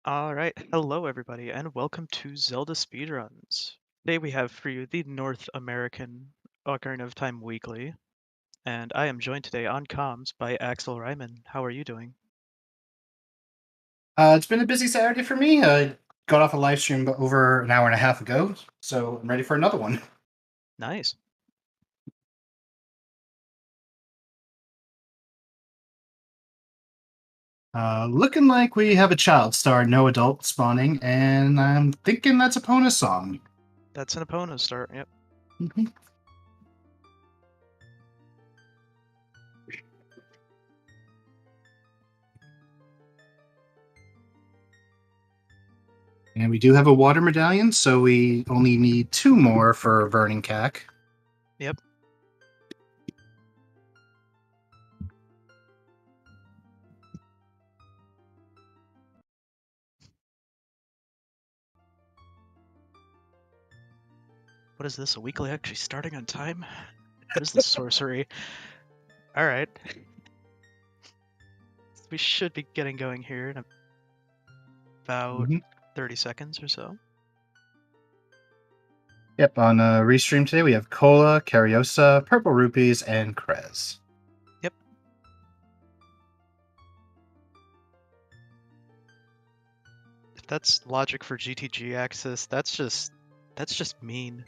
All right, hello everybody, and welcome to Zelda Speedruns. Today we have for you the North American Ocarina of Time Weekly, and I am joined today on comms by Axel Ryman. How are you doing? It's been a busy Saturday for me. I got off a live stream over an hour and a half ago, so I'm ready for another one. Nice. Looking like we have a child star, no adult spawning, and I'm thinking that's a Epona song. That's an opponent start. Yep. Mhm. And we do have a water medallion, so we only need two more for Burning Cack. Yep. What is this? A weekly actually starting on time? What is this sorcery? All right. We should be getting going here in about 30 seconds or so. Yep, on Restream today we have Cola, Cariosa, Purple Rupees, and Krez. Yep. If that's logic for GTG access, that's just mean.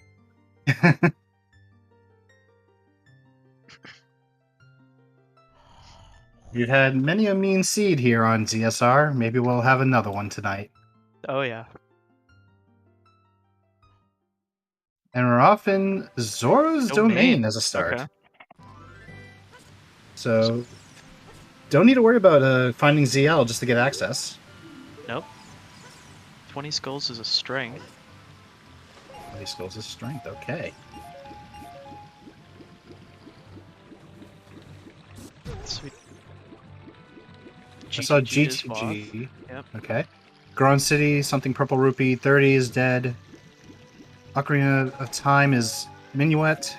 We've had many a mean seed here on ZSR. Maybe we'll have another one tonight. Oh yeah. And we're off in Zora's Domain as a Okay. start. So, don't need to worry about finding ZL just to get access. Nope. 20 skulls is a strength. 20 skulls is strength, okay. Sweet. I saw GTG is off. GTG. Yep. Okay. Grown City, something Purple Rupee, 30 is dead. Ocarina of Time is Minuet.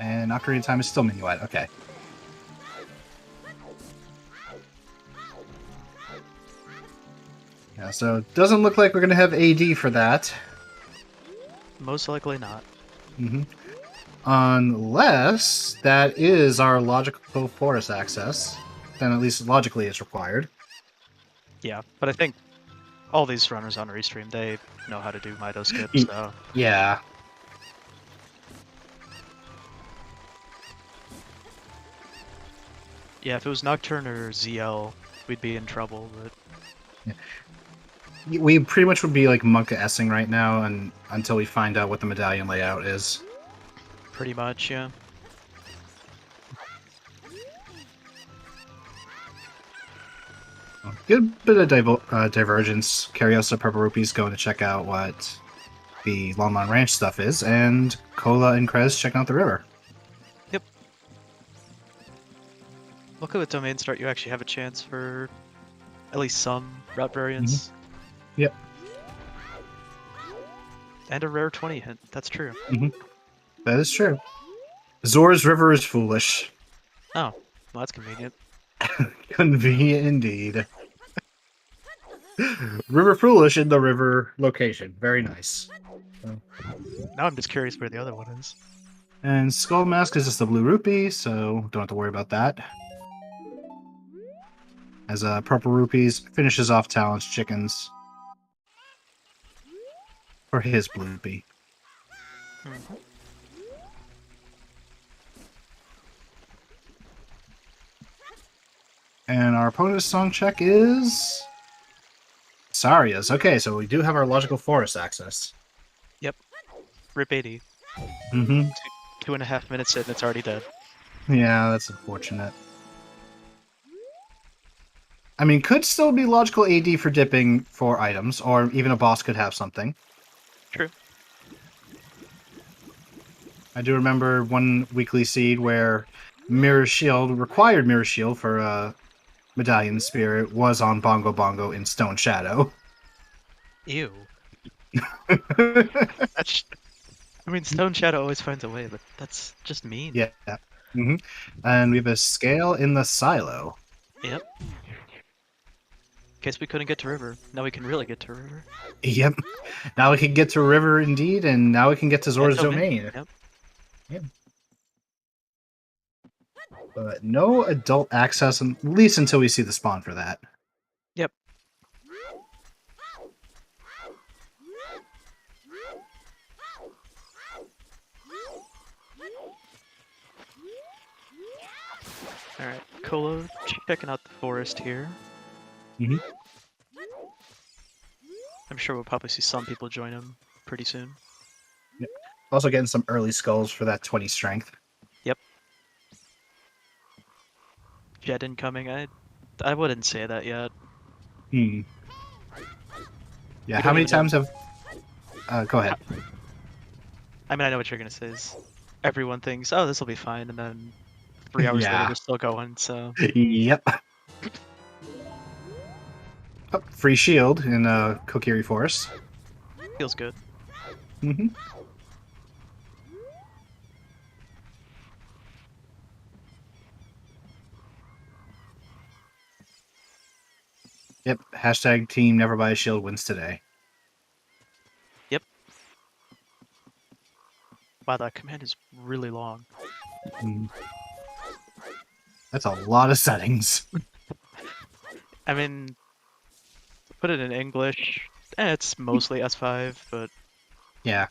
And Ocarina of Time is still Minuet, okay. Yeah, so it doesn't look like we're going to have AD for that. Most likely not. Mm-hmm. Unless that is our logical forest access, then at least logically it's required. Yeah, but I think all these runners on Restream, they know how to do Mido skips, so... Yeah. Yeah, if it was Nocturne or ZL, we'd be in trouble, but... Yeah. We pretty much would be like Monka-essing right now and until we find out what the medallion layout is. Pretty much, yeah. Good bit of divergence. Cariosa Purple Rupees going to check out what the Longmont Ranch stuff is, and Cola and Krez checking out the river. Yep. Luckily with Domain Start, you actually have a chance for at least some route variants. Mm-hmm. Yep. And a rare 20 hint, that's true. Mm-hmm. That is true. Zora's River is foolish. Oh, well that's convenient. Convenient indeed. River Foolish in the river location. Very nice. So. Now I'm just curious where the other one is. And Skull Mask is just a blue rupee, so don't have to worry about that. As Purple Rupees finishes off Talon's chickens for his blue rupee. Mm-hmm. And our opponent's song check is Saria's. Okay, so we do have our logical forest access. Yep. Rip 80. Mm-hmm. 2.5 minutes in, it's already dead. Yeah, that's unfortunate. I mean, could still be logical AD for dipping for items, or even a boss could have something. True. I do remember one weekly seed where Mirror Shield, required Mirror Shield for Medallion Spirit, was on Bongo Bongo in Stone Shadow. Ew. That's... I mean, Stone Shadow always finds a way, but that's just mean. Yeah. Mm-hmm. And we have a Scale in the Silo. Yep. Yep. Yep. And we have a Scale in the Silo. case we couldn't get to river. Now we can really get to river. Yep. Now we can get to River indeed, and now we can get to And Zora's Domain. Yep. Yep. But no adult access, at least until we see the spawn for that. Yep. Alright, Colo checking out the forest here. Mhm. I'm sure we'll probably see some people join him pretty soon. Yep. Also getting some early skulls for that 20 strength. Yep. Jet incoming. I wouldn't say that yet. Hmm. Yeah, We how don't many even know- times have... go ahead. I mean, I know what you're gonna say is everyone thinks, oh, this will be fine, and then 3 hours later Yeah. we're still going, so... Yep. Oh, free shield in Kokiri Forest. Feels good. Mm-hmm. Yep. Hashtag team never buy a shield wins today. Yep. Wow, that command is really long. Mm. That's a lot of settings. I mean, to put it in English, it's mostly S5, but Yeah.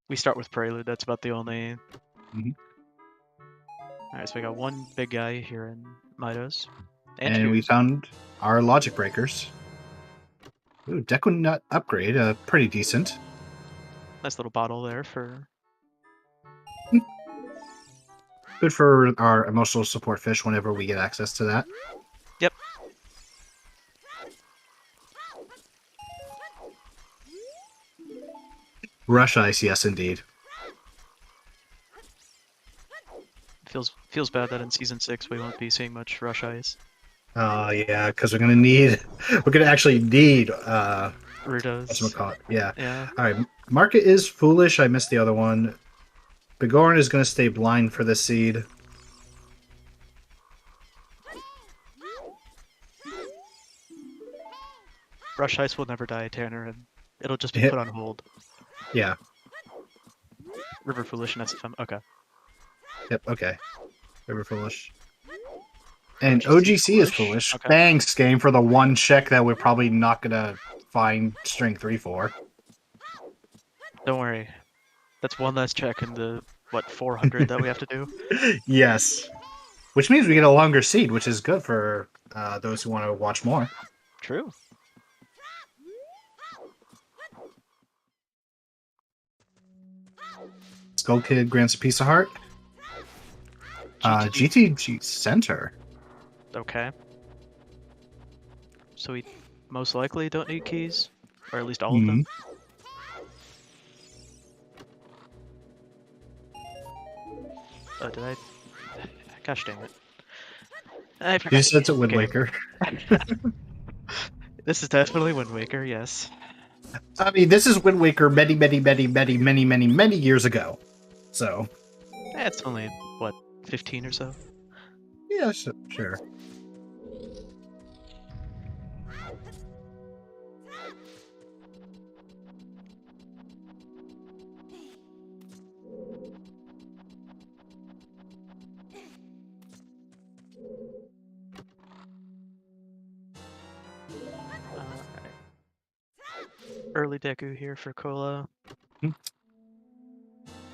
we start with Prelude. That's about the only... Mhm. Alright, so we got one big guy here in Midos. And we Tears. found our logic breakers. Ooh, Deku Nut upgrade, pretty decent. Nice little bottle there for... Good for our emotional support fish whenever we get access to that. Yep. Rush Ice, yes indeed. Feels bad that in Season 6 we won't be seeing much Rush Ice. Yeah, because we're gonna actually need Rudos. whatchamacallit. Yeah. Yeah. Alright, Market is foolish, I missed the other one. Bigorn is gonna stay blind for this seed. Rush Ice will never die, Tanner, and it'll just be Yep. put on hold. Yeah. River Foolish and SFM. Okay. Yep, okay. River Foolish. And OGC OGC is foolish? foolish. Okay. Thanks, game, for the one check that we're probably not gonna find string 3 for. Don't worry. That's one less check in the, what, 400 that we have to do? Yes. Which means we get a longer seed, which is good for those who want to watch more. True. Skull Kid grants a piece of heart. GTG Center. Okay. So we most likely don't need keys? Or at least all of them? Oh, did I? Gosh dang it. I forgot. You said it's a Wind Waker. This is definitely Wind Waker, yes. I mean, this is Wind Waker many, many, many, many, many, many, many years ago. So. It's only, what, 15 or so? Yeah, sure. Early Deku here for Cola.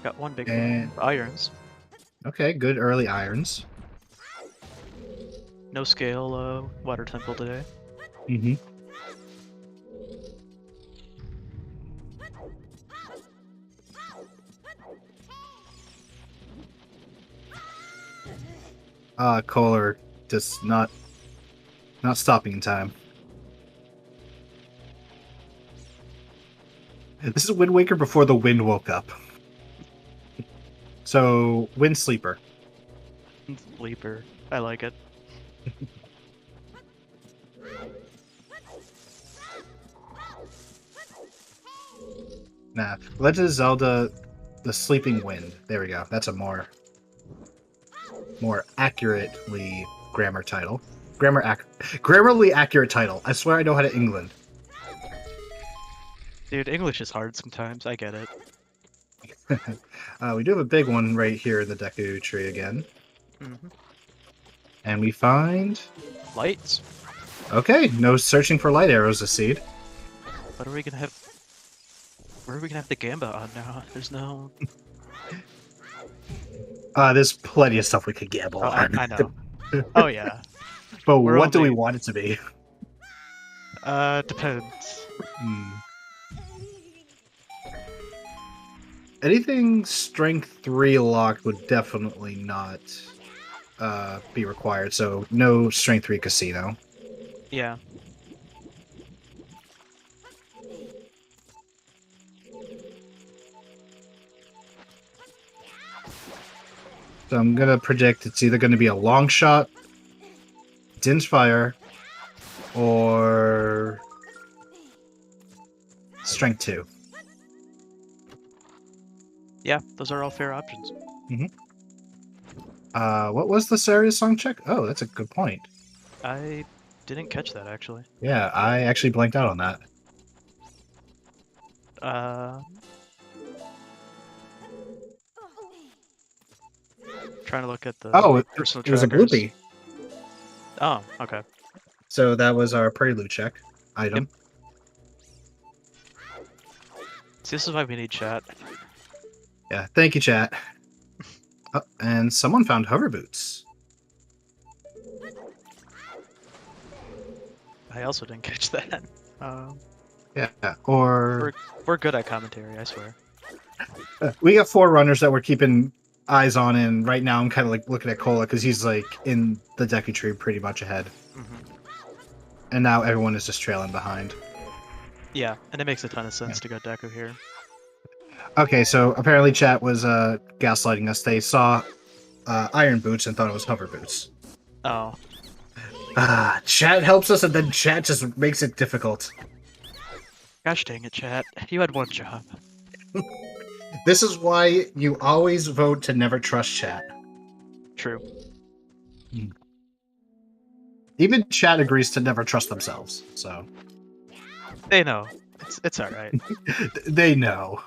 Got one big And irons. okay, good early irons. No scale water temple today. Mm-hmm. Kohler just not stopping in time. This is Wind Waker before the wind woke up. So, Wind Sleeper. Sleeper. I like it. Nah. Legend of Zelda, the Sleeping Wind. There we go. That's a more accurately grammar title. Grammarly accurate title. I swear I know how to England. Dude, English is hard sometimes. I get it. We do have a big one right here in the Deku tree again. Hmm. And we find... Lights. Okay, no searching for light arrows this seed. What are we gonna have? Where are we gonna have the Gamba on now? There's no. There's plenty of stuff we could gamble Oh, on. I know. Oh yeah. But We're what do we only. want it to be? Depends. Hmm. Anything strength 3 locked would definitely not be required, so no strength 3 casino. Yeah. So I'm gonna predict it's either gonna be a long shot, Din's Fire, or strength 2. Yeah. Those are all fair options. What was the serious song check? Oh, that's a good point. I didn't catch that actually. Yeah, I actually blanked out on that. Uh. Trying to look at the Oh, personal it was a trackers. bloopy. Oh, okay. So that was our prelude check item. See, this is why we need chat. Yeah, thank you, chat. Oh, and someone found hover boots. I also didn't catch that. Yeah, or We're good at commentary, I swear. we got 4 runners that we're keeping eyes on, and right now I'm kind of like looking at Cola because he's like in the Deku tree pretty much ahead. And now everyone is just trailing behind. Yeah, and it makes a ton of sense to go Deku here. Okay, so apparently chat was gaslighting us. They saw iron boots and thought it was hover boots. Oh. Chat helps us, and then chat just makes it difficult. Gosh dang it, chat. You had one job. This is why you always vote to never trust chat. True. Even chat agrees to never trust themselves, so... They know. It's alright. They know.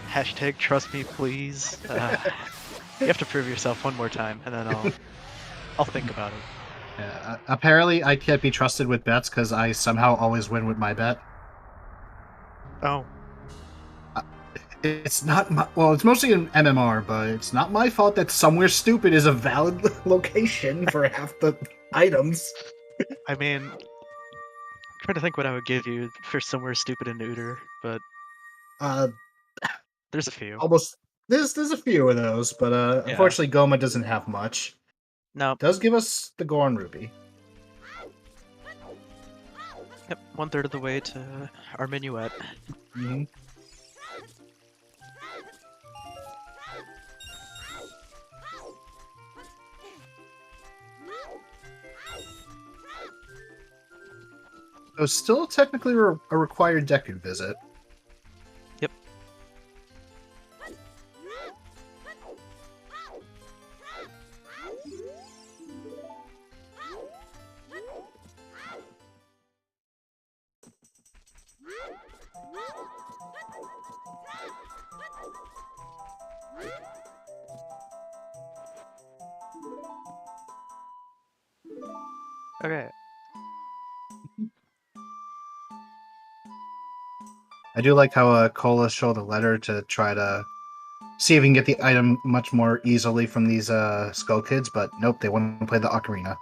Hashtag trust me, please. You have to prove yourself one more time, and then I'll think about it. Apparently, I can't be trusted with bets because I somehow always win with my bet. Oh. It's not my... Well, it's mostly an MMR, but it's not my fault that Somewhere Stupid is a valid location for half the items. I mean, I'm trying to think what I would give you for somewhere stupid and neuter, but there's a few. Almost... There's a few of those, but Yeah. unfortunately Goma doesn't have much. No. Does give us the Goron Ruby. Yep, 1/3 of the way to our minuet. Mm-hmm. So still technically a required Deku visit. Yep. Okay. I do like how Cola showed a letter to try to see if we can get the item much more easily from these Skull Kids, but nope, they want to play the Ocarina.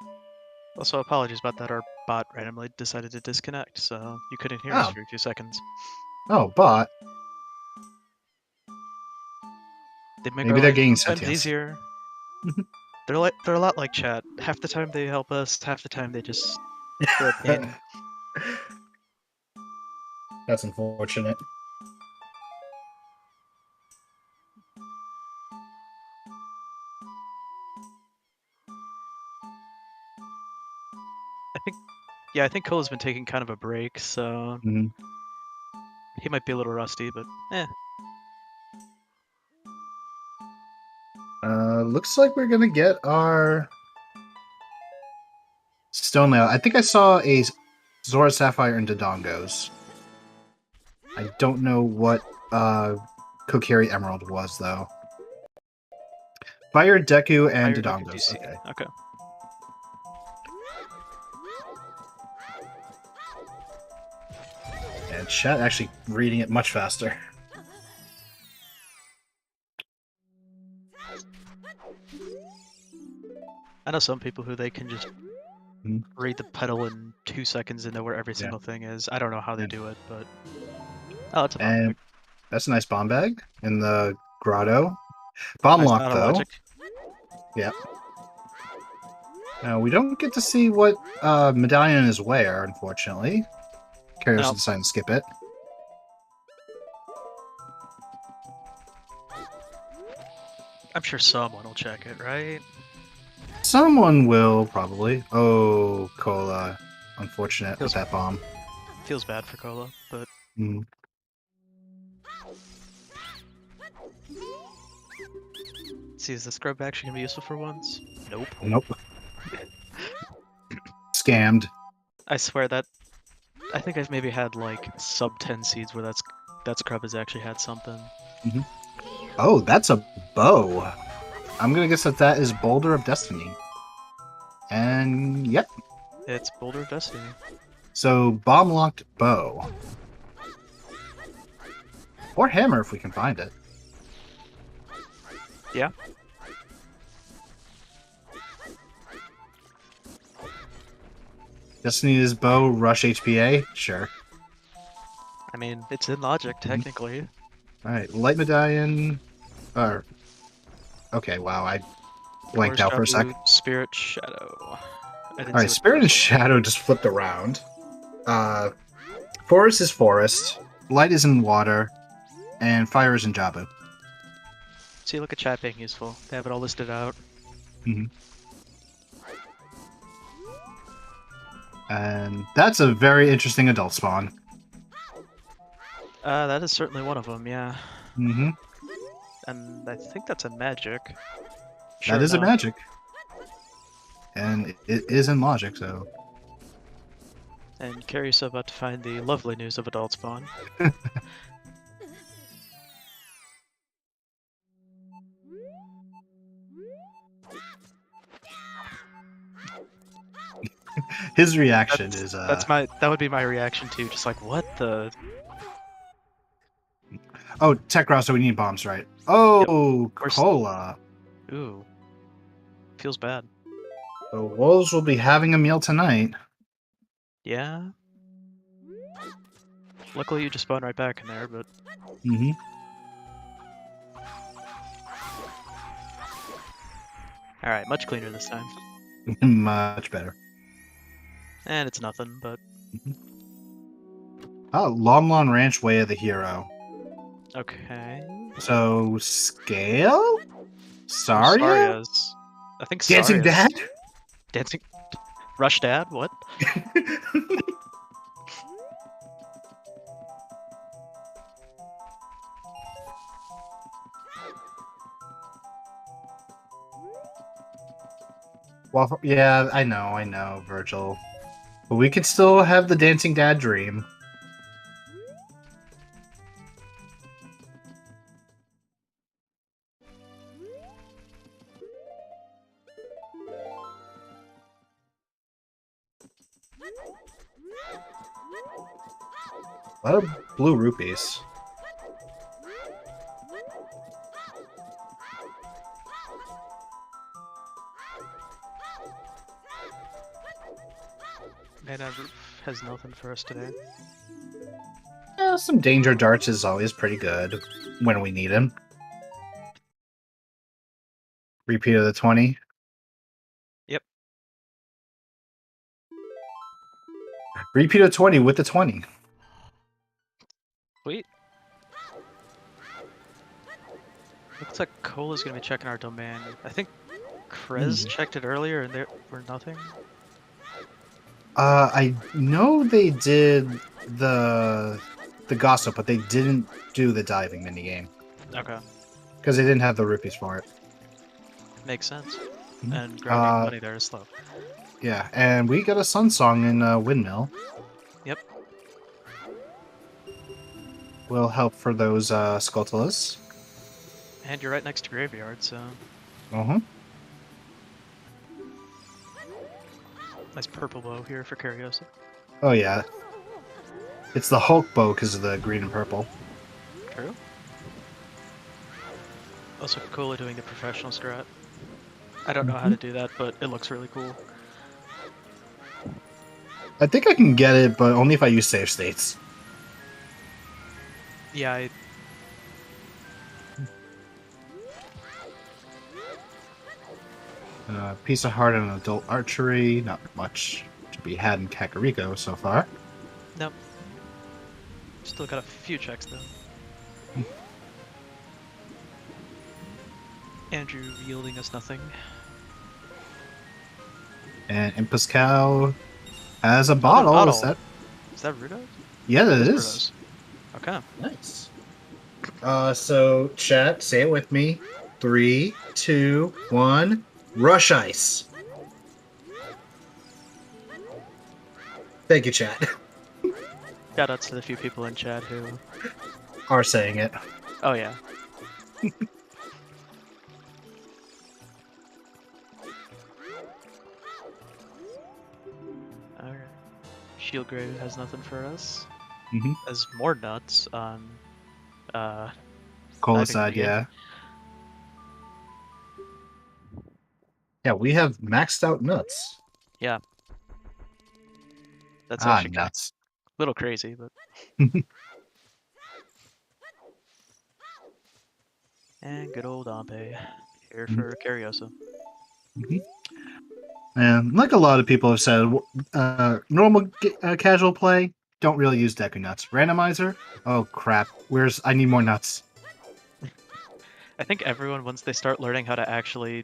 Also, apologies about that. Our bot randomly decided to disconnect, so you couldn't hear us for a few seconds. Oh, bot. They make Maybe our they're life getting 2 times sentience. easier. They're a lot like chat. Half the time they help us, half the time they just throw a pin. That's unfortunate. I think Yeah, I think Cola's been taking kind of a break, so Mhm. he might be a little rusty, but eh. Looks like we're gonna get our stone layout. I think I saw a Zora Sapphire and Dodongos. I don't know what Kokiri Emerald was though. Fire Deku and Fire Deku Dodongos. DC. Okay. Okay. And chat actually reading it much faster. I know some people who they can just Mhm. read the pedal in 2 seconds and know where every Yeah. single thing is. I don't know how they Yeah. do it, but oh, it's a bomb bag. And that's a nice bomb bag in the grotto. Bomb Nice lock not a though. logic. Yep. Now we don't get to see what medallion is where, unfortunately. Curious No, decided to skip it. I'm sure someone will check it, right? Someone will probably. Oh, Cola. Unfortunate with Feels that bomb. feels bad for Cola, but Mm. see, is the scrub actually gonna be useful for once? Nope. Nope. Scammed. I swear that I think I've maybe had like sub 10 seeds where that scrub has actually had something. Oh, that's a bow. I'm gonna guess that that is Boulder of Destiny. And yep. It's Boulder of Destiny. So bomb locked bow. Or hammer if we can find it. Yeah. Destiny's bow, rush HPA? Sure. I mean, it's in logic technically. Alright, light medallion. Okay, wow, I blanked Forest out for a sec. Jabu, Spirit Shadow. I didn't see Alright, what Spirit and the first Shadow just flipped around. Forest is forest, light is in water, and fire is in Jabu. one. See, look at chat being useful. They have it all listed out. And that's a very interesting adult spawn. That is certainly one of them, yeah. Mm-hmm. And I think that's a magic. That is a enough. magic. And it is in logic, so... And curious about to find the lovely news of adult spawn. His reaction is that would be my reaction too, just like what the Oh, Tech Ross, so we need bombs, right? Oh, Yep. Cola. Ooh. Feels bad. The wolves will be having a meal tonight. Yeah. Luckily you just spawned right back in there, but Mm-hmm. alright, much cleaner this time. Much better. And it's nothing, but Oh, Lon Lon Ranch Way of the Hero. okay. So, Scale? Saria? Saria? I think Dancing Saria's... Dad? Dancing Rush Dad? What? Well, yeah, I know, Virgil. But we could still have the Dancing Dad dream. A lot of blue rupees. Mana Roof has nothing for us today. Yeah, some danger darts is always pretty good when we need him. Repeat of the 20. Yep. Repeat of 20 with the 20. Sweet. Looks like Cola's gonna be checking our domain. I think Krez checked it earlier and there were nothing. I know they did the gossip, but they didn't do the diving minigame Okay, because they didn't have the rupees for it. makes sense. Mhm. And grinding money there is slow. Yeah, and we got a Sun Song in Windmill. Yep. Will help for those Skulltulas. And you're right next to Graveyard, so Uh-huh. nice purple bow here for Cariosa. Oh yeah. It's the Hulk bow because of the green and purple. True. Also cool at doing the professional strat. I don't know how to do that, but it looks really cool. I think I can get it, but only if I use save states. Yeah, Piece of heart and adult archery. Not much to be had in Kakariko so far. nope. Still got a few checks though. Andrew yielding us nothing. And Impus Cow has a Another bottle. Is bottle. that? Is that Rudos? Yeah, that It is is. Rudos. Okay. Nice. So chat, say it with me. 3, 2, 1. Rush ice. Thank you, chat. Shoutouts to the few people in chat who Are saying it. Oh yeah. Alright. Shield Grave has nothing for us. Mm-hmm. Has more nuts on Cola diving side, minigame. yeah. Yeah, we have maxed out nuts. Yeah. That's actually nuts. a little crazy, but and good old Ampe here for Cariosa. And like a lot of people have said, normal casual play, don't really use Deku Nuts. Randomizer? Oh crap, I need more nuts. I think everyone, once they start learning how to actually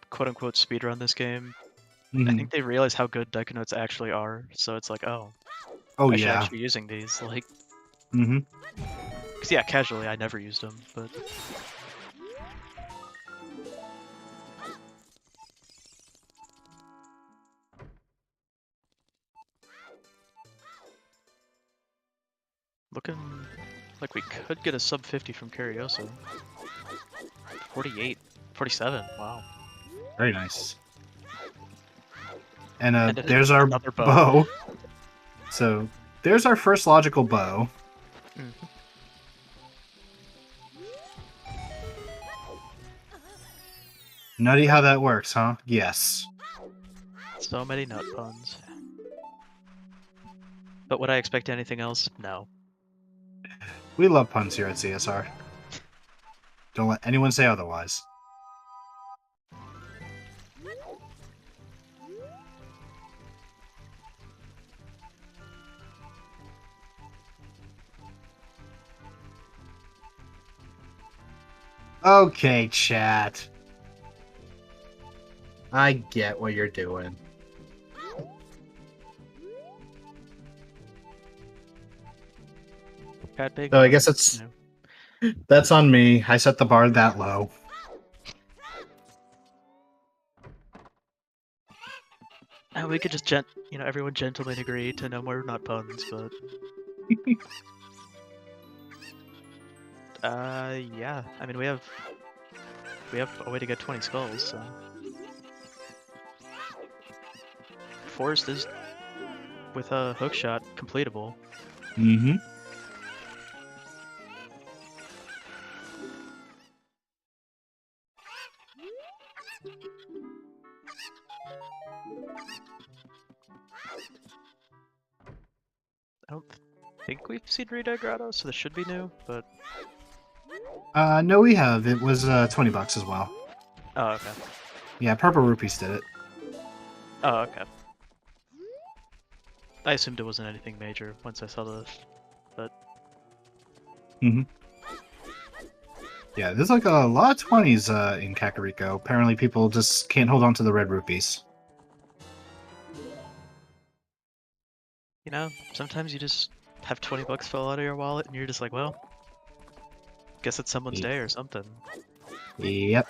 quote-unquote speedrun this game, I think they realize how good Deku Notes actually are, so it's like, oh, Oh I should yeah. actually be using these, like... Mm-hmm. Because yeah, casually I never used them, but... Looking like we could get a sub 50 from Cariosa. 48, 47, wow. Very nice. And And there's our another bow. So there's our first logical bow. Mm-hmm. Nutty how that works, huh? Yes. So many nut puns. But would I expect anything else? No. We love puns here at CSR. Don't let anyone say otherwise. Okay, chat. I get what you're doing. Cat Big So I Mother, guess that's on me. I set the bar that low. We could just everyone gentlemen agree to no more nut puns, but yeah. I mean, we have a way to get 20 skulls, so Forest is with a hook shot completable. Mm-hmm. I don't think we've seen Rita Grotto, so this should be new, but No, we have. It was $20 as well. oh okay. Yeah, Purple Rupees did it. Oh okay. I assumed it wasn't anything major once I saw this, but Mm-hmm. Yeah, there's like a lot of 20s in Kakariko. Apparently people just can't hold on to the red rupees. You know, sometimes you just have 20 bucks fall out of your wallet and you're just like, well, guess it's someone's day or something. Yep.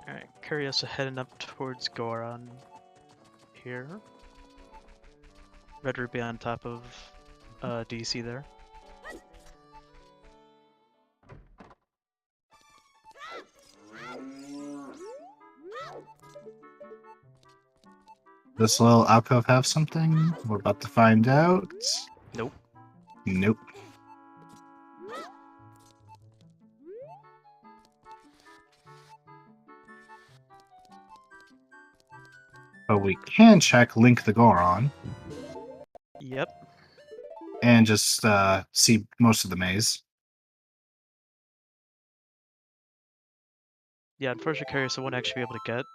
Alright, Curiosa heading up towards Goron here. Red Rupee on top of DC there. This little alcove have something? We're about to find out. Nope. Nope. But we can check Link the Goron Yep. and just see most of the maze. Yeah, unfortunately Curiosa won't actually be able to get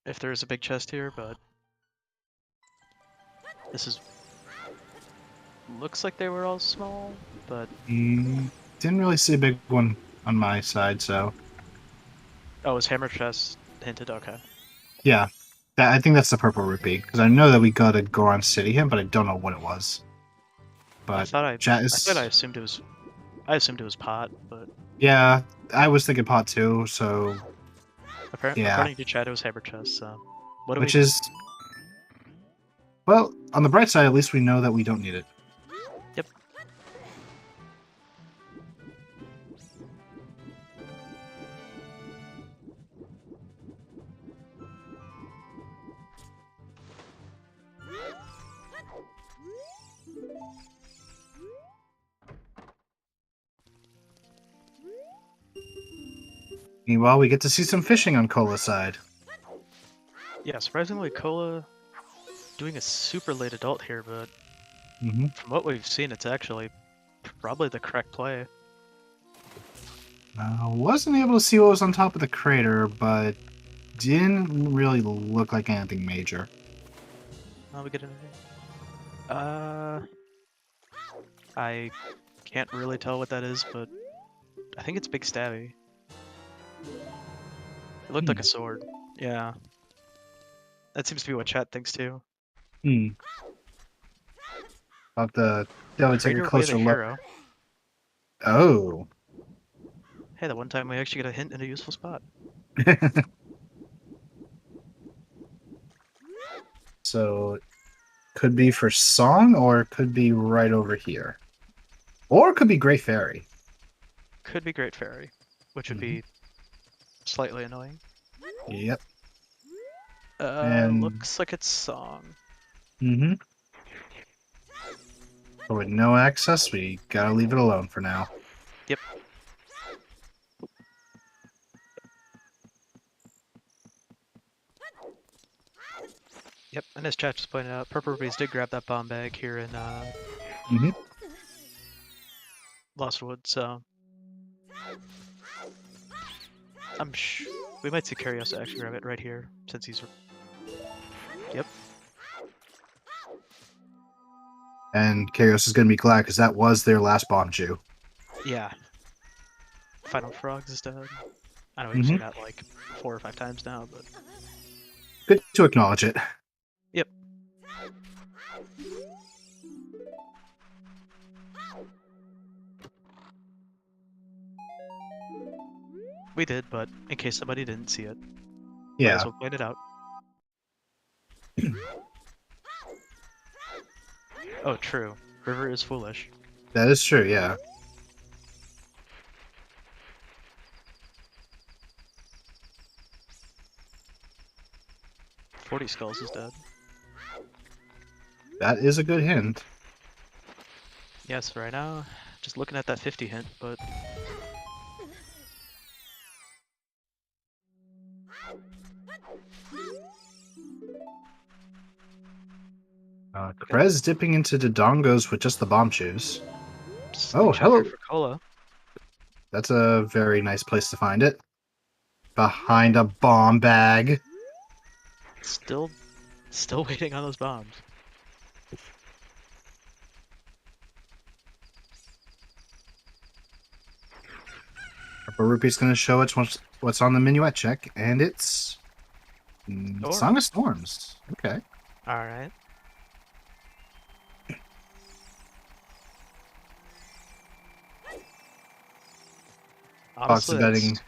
if there is a big chest here, but this is looks like they were all small, but Didn't really see a big one on my side, so oh, is hammer chest hinted? Okay. yeah. I think that's the purple rupee, because I know that we got a Goron City hint, but I don't know what it was. I But thought I Jazz, assumed it was pot, but yeah, I was thinking pot too, so yeah. according to chat it was hammer chest, so what do we Which is, well, on the bright side, at least we know that we don't need it. Yep. Meanwhile, we get to see some fishing on Cola's side. Yeah, surprisingly Cola doing a super late adult here, but from what we've seen it's actually probably the correct play. Wasn't able to see what was on top of the crater, but didn't really look like anything major. Now we get in. I can't really tell what that is, but I think it's Big Stabby. It looked like a sword. Yeah. That seems to be what chat thinks too. I'll have to definitely take a Crater Way closer the look. Hero. Oh. Hey, the one time we actually get a hint in a useful spot. So, could be for Song, or it could be right over here. Or it could be Great Fairy. Could be Great Fairy, which would be slightly annoying. Yep. And Looks like it's Song. But with no access, we gotta leave it alone for now. Yep. Yep, and as chat just pointed out, Purple Rubies did grab that bomb bag here in Lost so we might see Curiosa actually grab it right here since he's. Yep. And Chaos is gonna be glad because that was their last bomb Jew. Yeah. Final Frogs is dead. I know we've seen that like 4 or 5 times now, but good to acknowledge it. Yep. We did, but in case somebody didn't see it, might as well point it out. Oh, true. River is foolish. That is true, yeah. "40 Skulls" is dead. That is a good hint. Yes, right now, just looking at that 50 hint, but Krez dipping into the dongos with just the bomb shoes. Oh, hello. For Cola. That's a very nice place to find it. Behind a bomb bag. Still waiting on those bombs. Purple Rupee's gonna show its what's on the minuet check, and it's Song of Storms. Storms. Okay. Alright. Fox Honestly, betting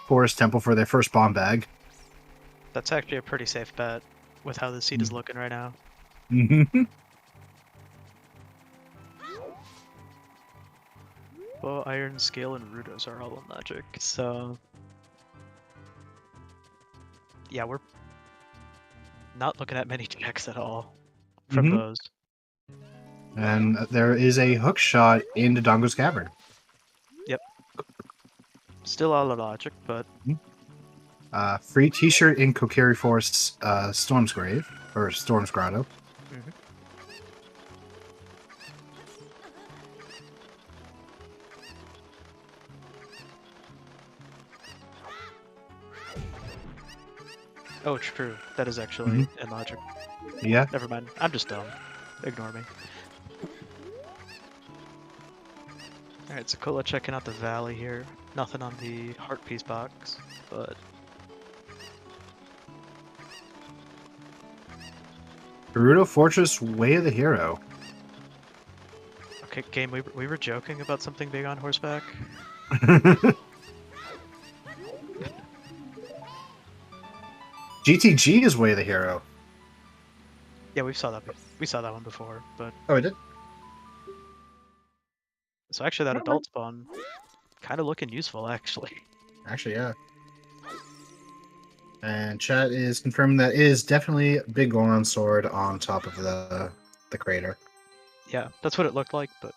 Forest Temple for their first bomb bag. that's actually a pretty safe bet with how the seed is looking right now. Mm-hmm. Well, Iron, Scale, and Rudos are all on Logic, so... Yeah, we're not looking at many checks at all from Mm-hmm. those. And there is a hook shot into Dongo's Cavern. Yep. Still all on Logic, but... Free T-shirt in Kokiri Forest's Storm's Grave, or Storm's Grotto. Mhm. Oh, true. That is actually in Logic. Yeah. Never mind. I'm just dumb. Ignore me. Alright, so Cola checking out the valley here. Nothing on the heart piece box, but... Gerudo Fortress, Way of the Hero. Okay, game, we were joking about something big on horseback. GTG is Way of the Hero. Yeah, we saw that one before, but... Oh, I did? So actually that I don't remember. adult spawn, kind of looking useful, actually. Actually, yeah. And chat is confirming that is definitely a big Goron sword on top of the crater. Yeah, that's what it looked like, but...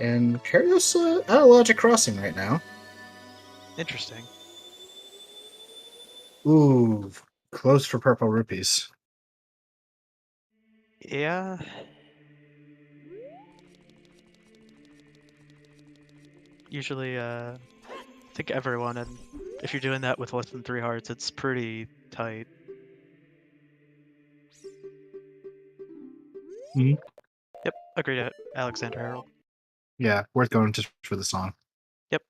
And Karios at a Logic Crossing right now. Interesting. Ooh, close for purple rupees. Yeah... Usually, I think everyone, and if you're doing that with less than 3 hearts, it's pretty tight. Mhm. Yep, agreed, Alexander Harold. Yeah, worth going just for the song. Yep.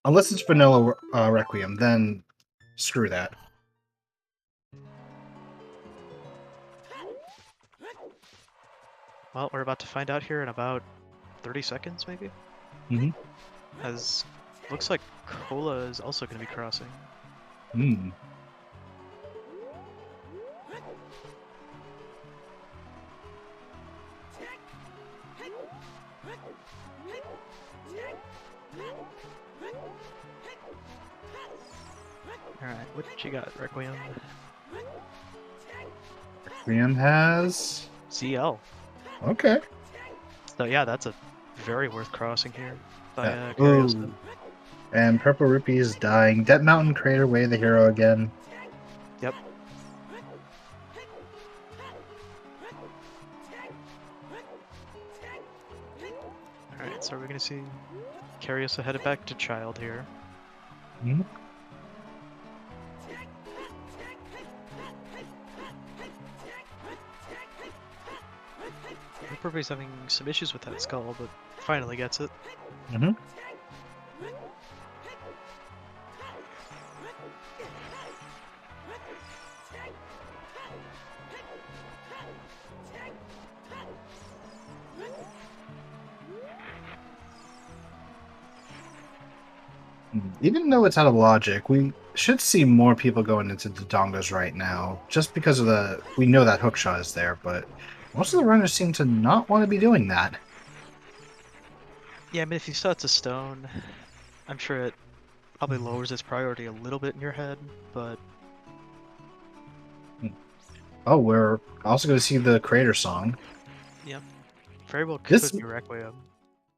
Unless it's Vanilla Requiem, then screw that. Well, we're about to find out here in about 30 seconds, maybe? Mm-hmm. As looks like Cola is also going to be crossing. Mm. Alright, what you got, Requiem? Requiem has... ZL. Okay. So yeah, that's a very worth crossing here by Yeah. Cariosa. Ooh. And Purple Rupee is dying. Dead Mountain Crater, Way of the Hero again. Yep. Alright, so we're gonna see Cariosa headed back to Child here. Mm-hmm. He's having some issues with that skull, but finally gets it. Mm-hmm. Even though it's out of Logic, we should see more people going into the Dongos right now, just because of we know that hookshot is there, but most of the runners seem to not want to be doing that. Yeah, I mean, if you saw it's a stone, I'm sure it probably lowers its priority a little bit in your head, but... Oh, we're also going to see the Crater song. Yep. Very well This... could be Requiem.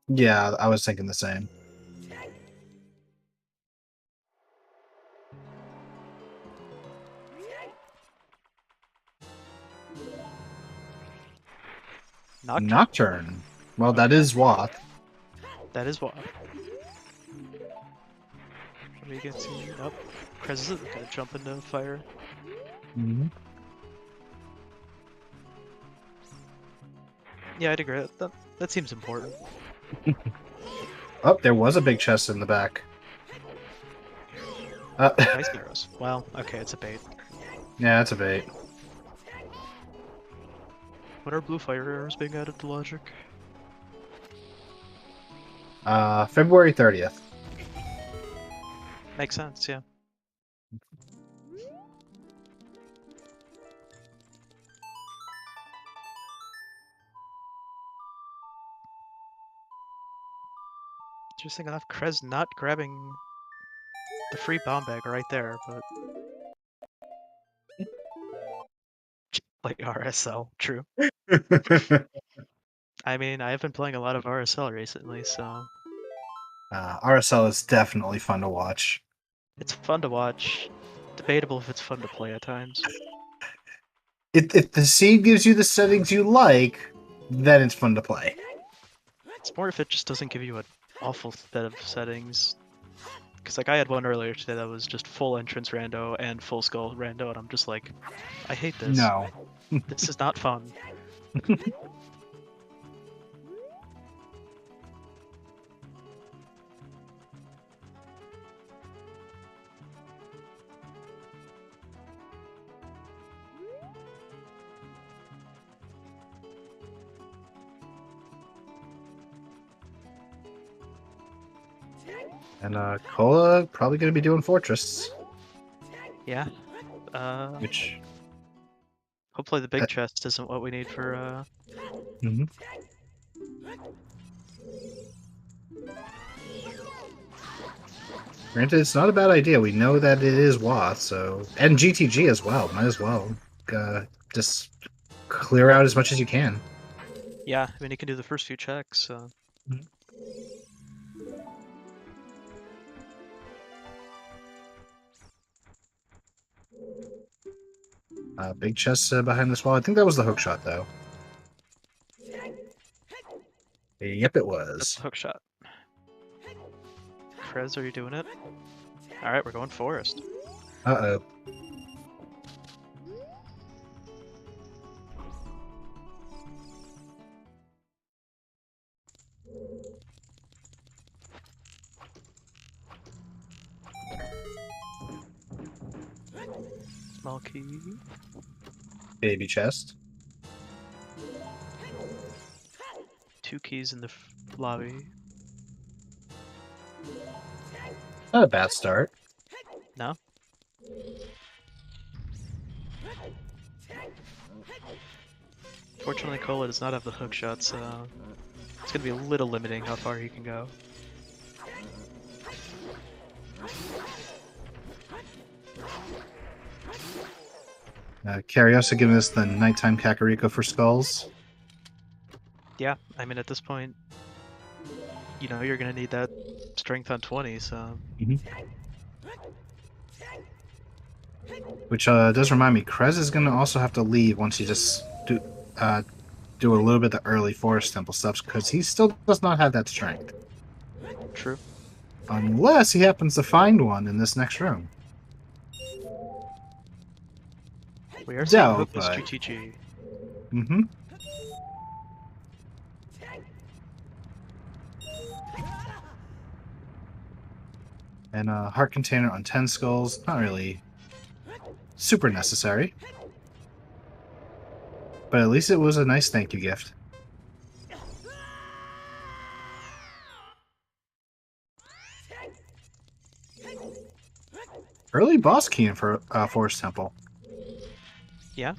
Yeah, I was thinking the same. Nocturne. Well, that is Wath. That is what. We can see up. Krez is gonna jump into fire. Mm-hmm. Yeah, I'd agree. That seems important. Oh, there was a big chest in the back. Ice arrows. Well, okay, it's a bait. Yeah, that's a bait. What are blue fire arrows being added to logic? February 30th. Makes sense, yeah. Interesting enough, Krez not grabbing the free bomb bag right there, but like RSL, true. I mean, I have been playing a lot of RSL recently, so RSL is definitely fun to watch. it's fun to watch. Debatable if it's fun to play at times. If the seed gives you the settings you like, then it's fun to play. It's more if it just doesn't give you an awful set of settings. Because like I had one earlier today that was just full entrance rando and full skull rando, and I'm just like, I hate this. No. This is not fun. And Cola probably going to be doing Fortress. Yeah. Which... Hopefully the big chest isn't what we need for Mhm. Granted, it's not a bad idea. We know that it is WA, so... And GTG as well. Might as well. Just clear out as much as you can. Yeah, I mean you can do the first few checks, so Big chest behind this wall. I think that was the hook shot, though. Yep, it that's was. the hook shot. Krez, are you doing it? Alright, we're going forest. Uh-oh. Small key. Baby chest. 2 keys in the lobby. Not a bad start. No? Fortunately, Cola does not have the hook shot, so it's gonna be a little limiting how far he can go. Cariosa giving us the nighttime Kakariko for skulls. Yeah, I mean at this point, you know, you're gonna need that strength on 20, so... Which does remind me, Krez is going to also have to leave once you just do a little bit of the early Forest Temple stuff, because he still does not have that strength. True. Unless he happens to find one in this next room. We are seeing Doubt, hookless but... GTG. Mm-hmm. And a heart container on 10 skulls. Not really super necessary. But at least it was a nice thank you gift. Early boss key in for Forest Temple. Yeah?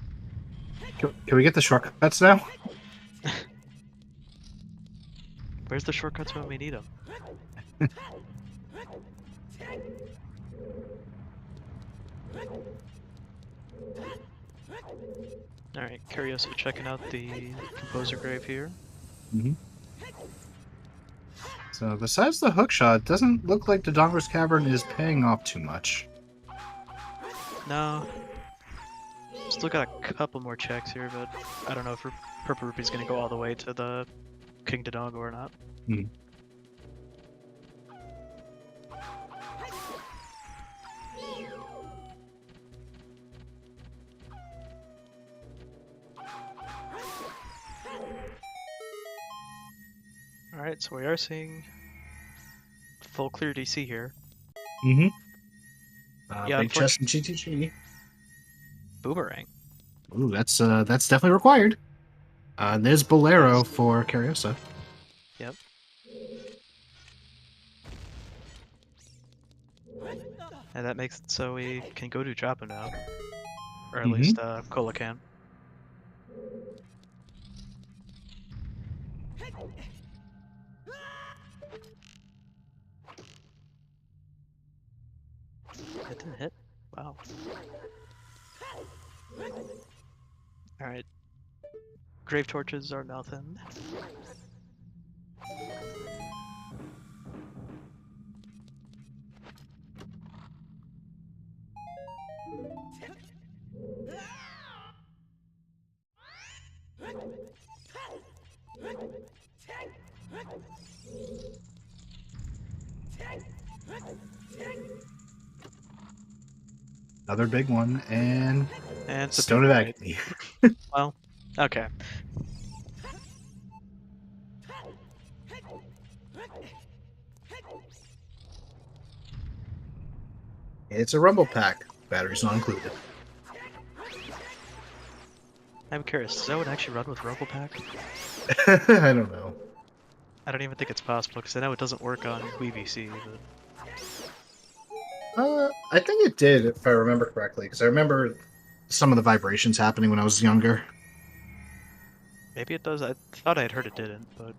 Can we get the shortcuts now? Where's the shortcuts when we need them? Alright, Curioso checking out the Composer Grave here. Mm-hmm. So besides the hookshot, it doesn't look like the Donger's Cavern is paying off too much. No. Still got a couple more checks here, but I don't know if Purple Rupee's gonna go all the way to the King Dodongo or not. Hmm. Alright, so we are seeing full clear DC here. Mm-hmm. Yeah, Big chest unfortunately, and GTG. boomerang. Ooh, that's definitely required. There's Bolero Nice. for Cariosa. Yep. And that makes it so we can go to drop him now. Or at Mm-hmm. least Cola can. That didn't hit? Wow. Alright. Grave torches are nothing. Another big one, and And it's a Stone of paper weight. Agony. Well, okay. It's a Rumble Pack. Batteries not included. I'm curious, does that one actually run with Rumble Pack? I don't know. I don't even think it's possible, because I know it doesn't work on WeVC, but... I think it did, if I remember correctly, because I remember some of the vibrations happening when I was younger. Maybe it does. I thought I had heard it didn't, but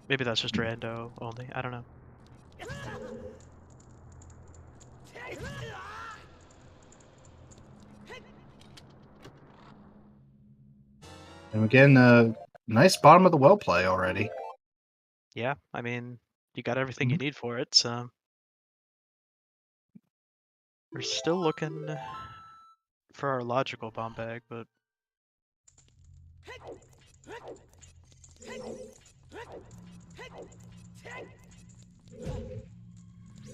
maybe that's just rando only. I don't know. And again, nice bottom of the well play already. Yeah, I mean, you got everything you Mhm. need for it, so... We're still looking for our logical bomb bag, but...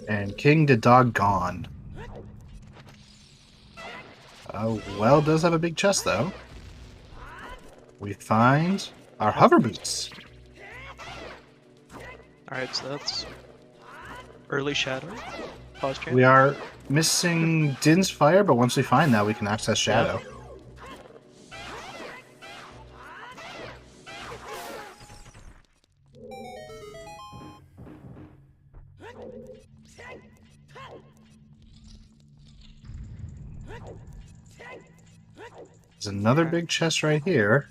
And King to Doggone. Well does have a big chest, though. We find our Oh, hover boots. alright, so that's... Early Shadow. Pause chant. We are missing Din's Fire, but once we find that, we can access Yep. Shadow. There's another Alright. big chest right here.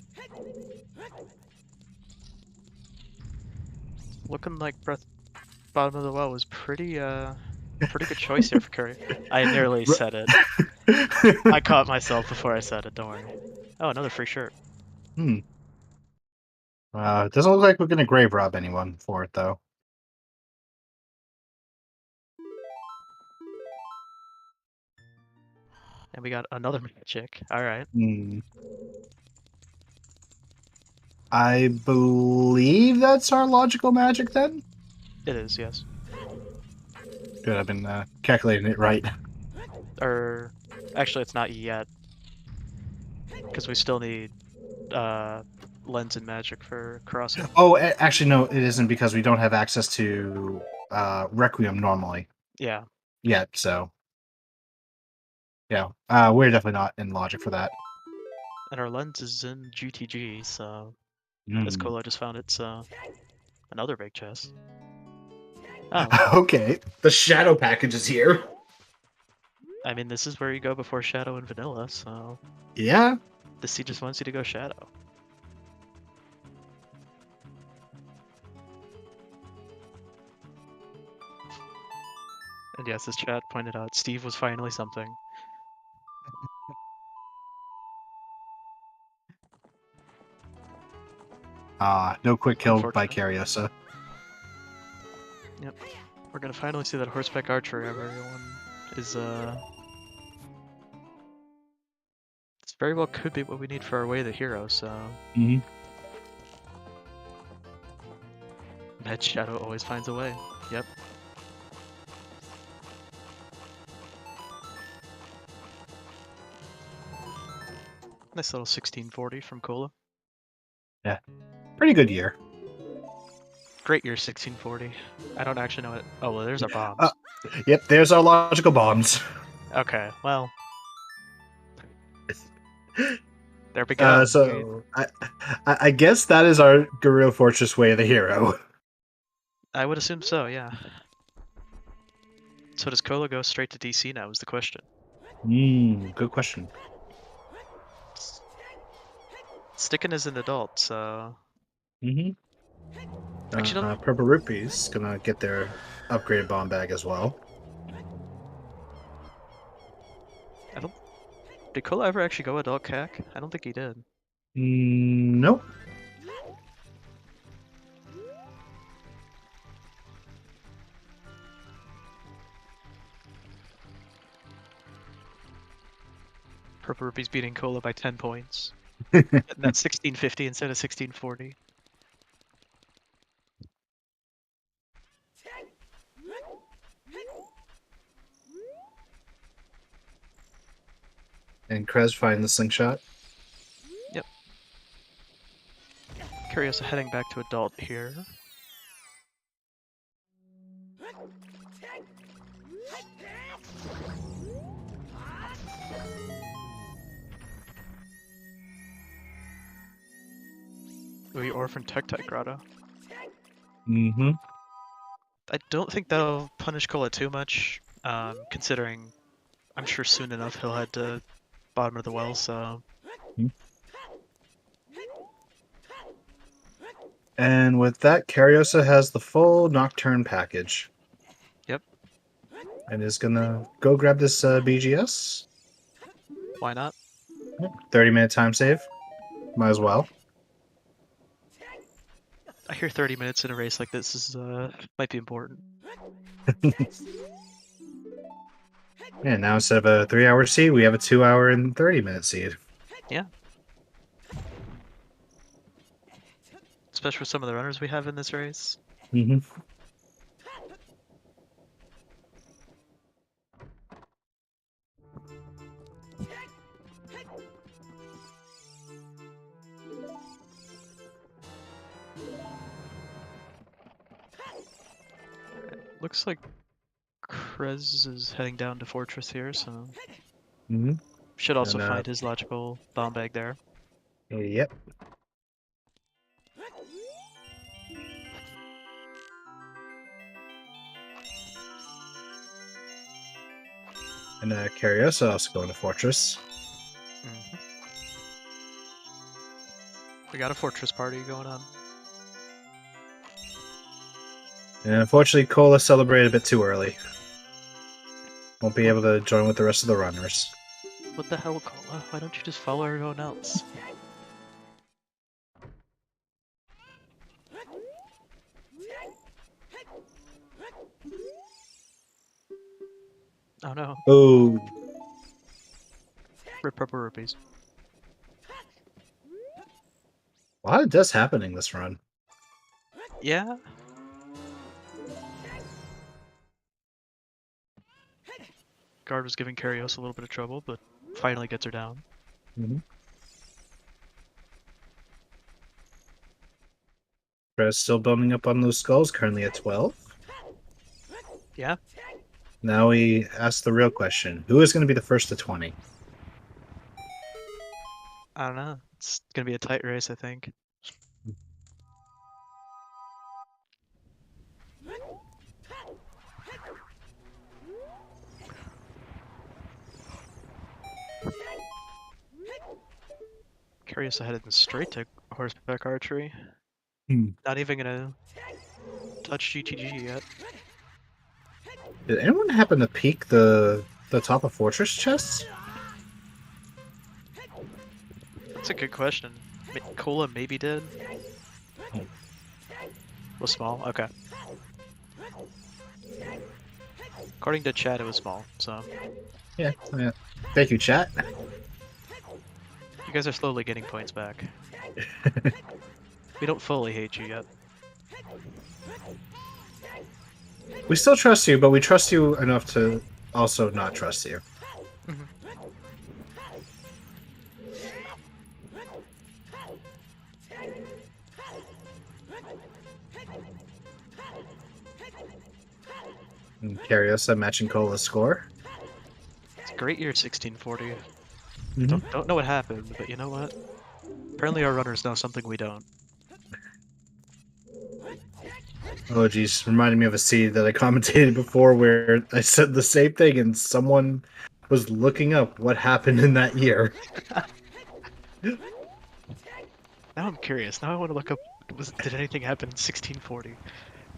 Looking like bottom of the well was pretty good choice here for Curry. I nearly said it. I caught myself before I said it, don't worry. Oh, another free shirt. Hmm. It doesn't look like we're going to grave rob anyone for it, though. And we got another magic. Alright. Hmm. I believe that's our logical magic, then? It is, yes. Good, I've been calculating it right. Or actually it's not yet. Because we still need lens and magic for crossing. Oh, actually, no, it isn't, because we don't have access to Requiem normally Yeah. yet, so... Yeah, we're definitely not in logic for that. And our lens is in GTG, so it's Hmm. cool I just found it, so another big chest. Oh, Okay, the Shadow package is here. I mean this is where you go before Shadow and Vanilla, so Yeah. the C just wants you to go Shadow. And yes, as chat pointed out, Steve was finally something. No quick kill by Unfortunate. Cariosa. Yep. We're gonna finally see that horseback archery everyone is this very well could be what we need for our way the hero, so Mm-hmm. that Shadow always finds a way. Yep. Nice little 1640 from Cola. Yeah, pretty good year. Great year 1640. I don't actually know it. Oh, well, there's our Uh, bombs. yep, there's our logical bombs. Okay, well, there we go. So I guess that is our Guerrilla Fortress way of the hero. I would assume so, yeah. So does Cola go straight to DC now is the question. Good question. Stickin is an adult, so... Mm-hmm. Actually, no. Purple Rupees gonna get their upgraded bomb bag as well. I don't... Did Cola ever actually go adult CAC? I don't think he did. Nope. Purple Rupees beating Cola by 10 points. And that's 1650 instead of 1640. And Krez finding the slingshot. Yep. Curiosa heading back to adult here. We Orphan Tectite Grotto. Mm-hmm. I don't think that'll punish Cola too much, considering I'm sure soon enough he'll head to bottom of the well, so... And with that, Cariosa has the full Nocturne package. Yep. And is gonna go grab this BGS. Why not? 30-minute time save. Might as well. I hear 30 minutes in a race like this is, might be important. Yeah, now instead of a 3-hour seed, we have a 2-hour and 30-minute seed. Yeah. Especially with some of the runners we have in this race. Mm-hmm. Looks like Krez is heading down to Fortress here, so Mm-hmm. should also And, find his logical bomb bag there. Yep. And Cariosa also going to Fortress. Mm-hmm. We got a Fortress party going on. And unfortunately, Cola celebrated a bit too early. Won't be able to join with the rest of the runners. What the hell, Cola? Why don't you just follow everyone else? Oh no. Oh, Rip Purple Rupees. a lot of deaths happening this run. Yeah? Guard was giving Karios a little bit of trouble, but finally gets her down. Mm-hmm. Prez still building up on those skulls, currently at 12. Yeah? Now we ask the real question. Who is going to be the first to 20? I don't know. It's gonna be a tight race, I think. Karios headed straight to horseback archery. Not even gonna touch GTG yet. Did anyone happen to peek the top of Fortress chests? That's a good question. Cola maybe did. Was small? Okay. According to chat, it was small, so... Yeah. Thank you, chat. You guys are slowly getting points back. We don't fully hate you yet. We still trust you, but we trust you enough to also not trust you. Mm-hmm. And Cariosa matching Cola's score. It's a great year, 1640. Mm-hmm. Don't know what happened, but you know what? Apparently our runners know something we don't. Oh, geez. Reminded me of a scene that I commentated before where I said the same thing and someone was looking up what happened in that year. Now I'm curious. Now I want to look up, did anything happen in 1640?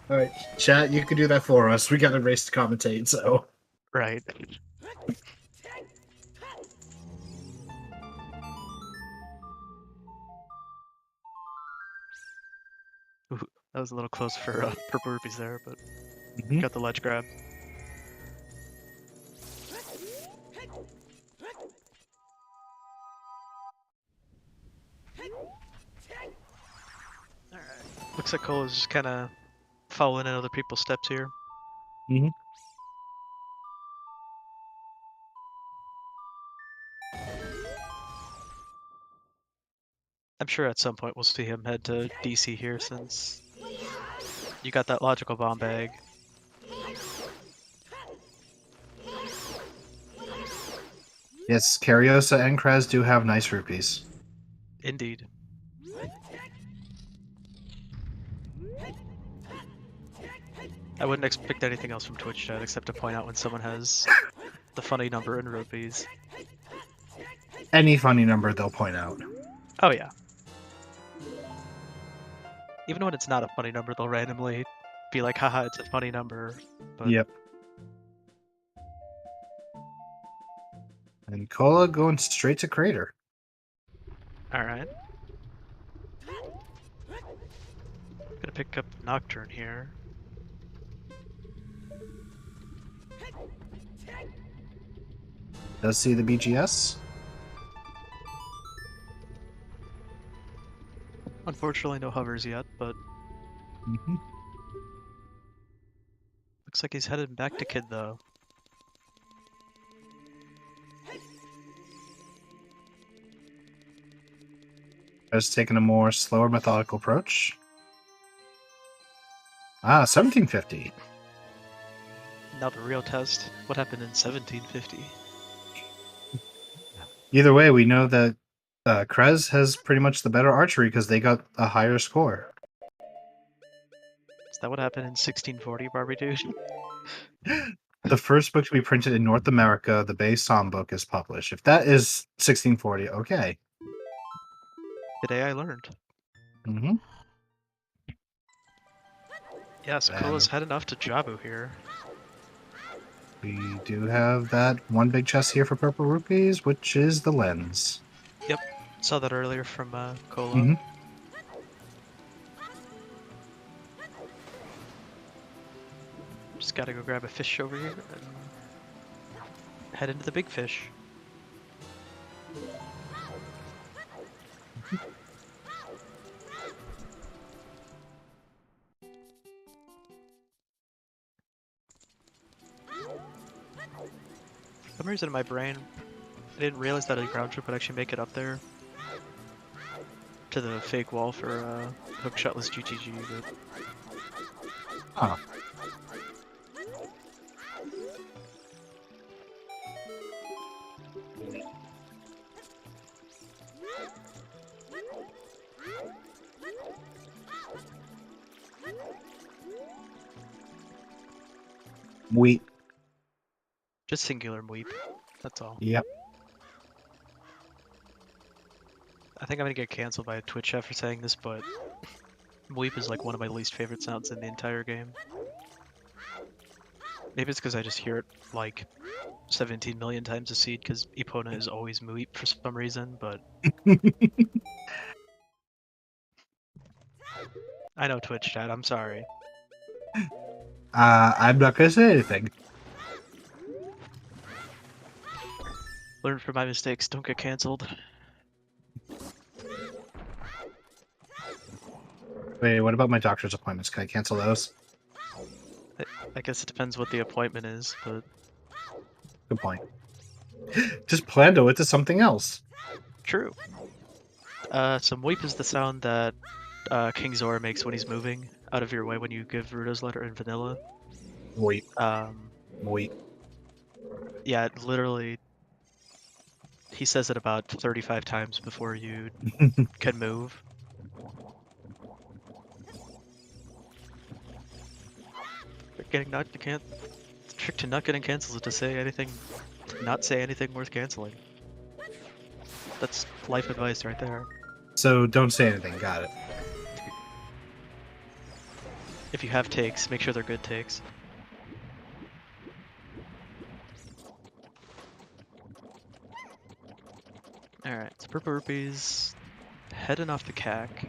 All right, chat, you can do that for us. We got a race to commentate, so. Right. Ooh, that was a little close for purple rupees there, but Mhm. got the ledge grab. Alright. Looks like Cola's just kind of following in other people's steps here. Mhm. I'm sure at some point we'll see him head to DC here since you got that logical bomb bag. Yes, Cariosa and Kraz do have nice rupees. Indeed. I wouldn't expect anything else from Twitch chat except to point out when someone has the funny number in rupees. Any funny number they'll point out. Oh yeah. Even when it's not a funny number, they'll randomly be like, haha, it's a funny number. But Yep. And Cola going straight to Crater. alright. Gonna pick up Nocturne here. Does see the BGS. Unfortunately, no hovers yet, but Mhm. looks like he's headed back to Kid though. Just taking a more slower, methodical approach. Ah, 1750. Now the real test. What happened in 1750? Either way, we know that Krez has pretty much the better archery because they got a higher score. Is that what happened in 1640, Barbie dude? The first book to be printed in North America, the Bay Psalm book, is published. If that is 1640, okay. Today I learned. Mm-hmm. Yeah, so Cola's heading off to Jabu here. We do have that one big chest here for purple rupees, which is the lens. Yep, saw that earlier from Cola. Mm-hmm. Just gotta go grab a fish over here and head into the big fish. For some reason in my brain, I didn't realize that a ground trip would actually make it up there to the fake wall for hook shotless GTG, but Oh. Wheat. just singular Mweep. That's all. Yep. I think I'm gonna get canceled by Twitch chat for saying this, but Mweep is like one of my least favorite sounds in the entire game. Maybe it's because I just hear it like 17 million times a seed because Epona is always Mweep for some reason, but I know Twitch chat, I'm sorry. I'm not gonna say anything. Learn from my mistakes, don't get canceled. Wait, what about my doctor's appointments? Can I cancel those? I guess it depends what the appointment is, but Good point. Just Plando it to something else. true. So Mweep is the sound that King Zora makes when he's moving out of your way when you give Rudo's letter in vanilla. Wait. Wait. Yeah, literally, he says it about 35 times before you can move. Getting not you can't. The trick to not getting cancels is to say anything, not say anything worth canceling. That's life advice right there. So don't say anything. Got it. If you have takes, make sure they're good takes. Alright, so purple rupees heading off the cack.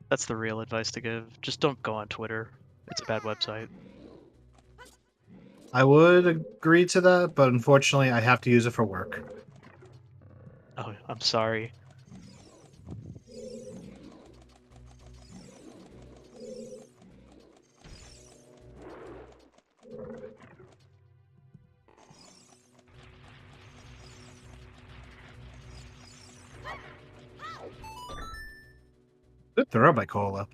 That's the real advice to give. Just don't go on Twitter. It's a bad website. I would agree to that, but unfortunately, I have to use it for work. Oh, I'm sorry. Good throw by Cola.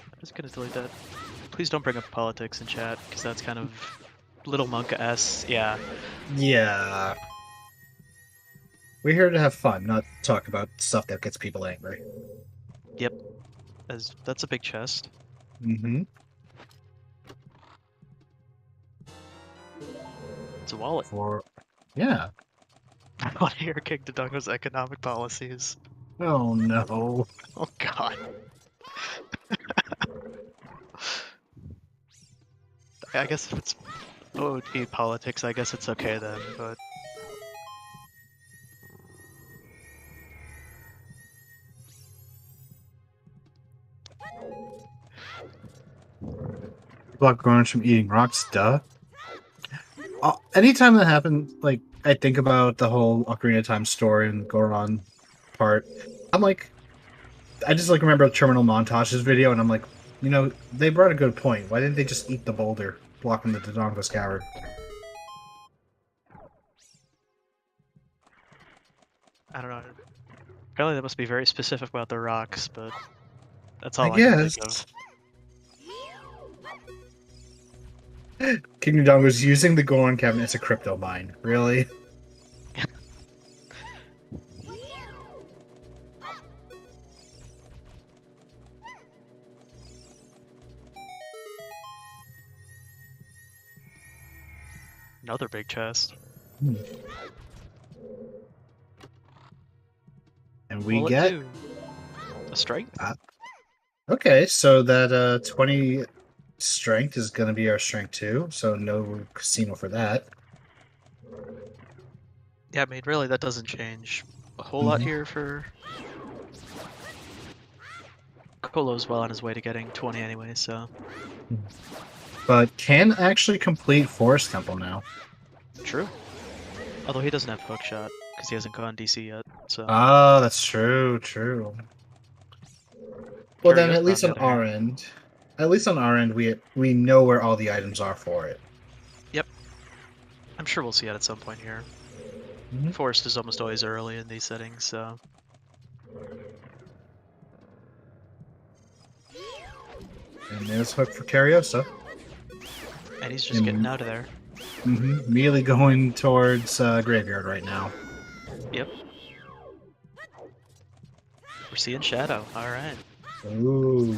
I'm just gonna delete that. Please don't bring up politics in chat, because that's kind of Little Monk-S. Yeah. Yeah. We're here to have fun, not talk about stuff that gets people angry. Yep. That's a big chest. Mm-hmm. It's a wallet. Yeah. I want to hear King Dodongo's economic policies. Oh no. Oh god. I guess if it's OoT politics, I guess it's okay then, but... Block orange from eating rocks, duh. Anytime that happens, like, I think about the whole Ocarina of Time story and Goron part, I'm like, I just, like, remember Terminal Montage's video, and I'm like, you know, they brought a good point. Why didn't they just eat the boulder, blocking the Dodongo Scabbard? I don't know. Apparently they must be very specific about the rocks, but that's I all I can think guess. of. King Dodongo's using the Goron cabinet as a crypto mine. Really? Another big chest. And we Wallet get... 2. A strength? Okay, so that 20 strength is going to be our strength 2, so no casino for that. Yeah, I mean, really, that doesn't change a whole lot here for... Kolo's well on his way to getting 20 anyway, so... But can actually complete Forest Temple now. True. Although he doesn't have hookshot, because he hasn't gone DC yet, so... Oh, that's true, true. Well, then at Curiosity, least on on the other our hand. end, we know where all the items are for it. Yep. I'm sure we'll see it at some point here. Mhm. Forest is almost always early in these settings, so... And there's hook for Cariosa. And he's just getting out of there. Immediately going towards Graveyard right now. Yep. We're seeing Shadow, alright. Ooh.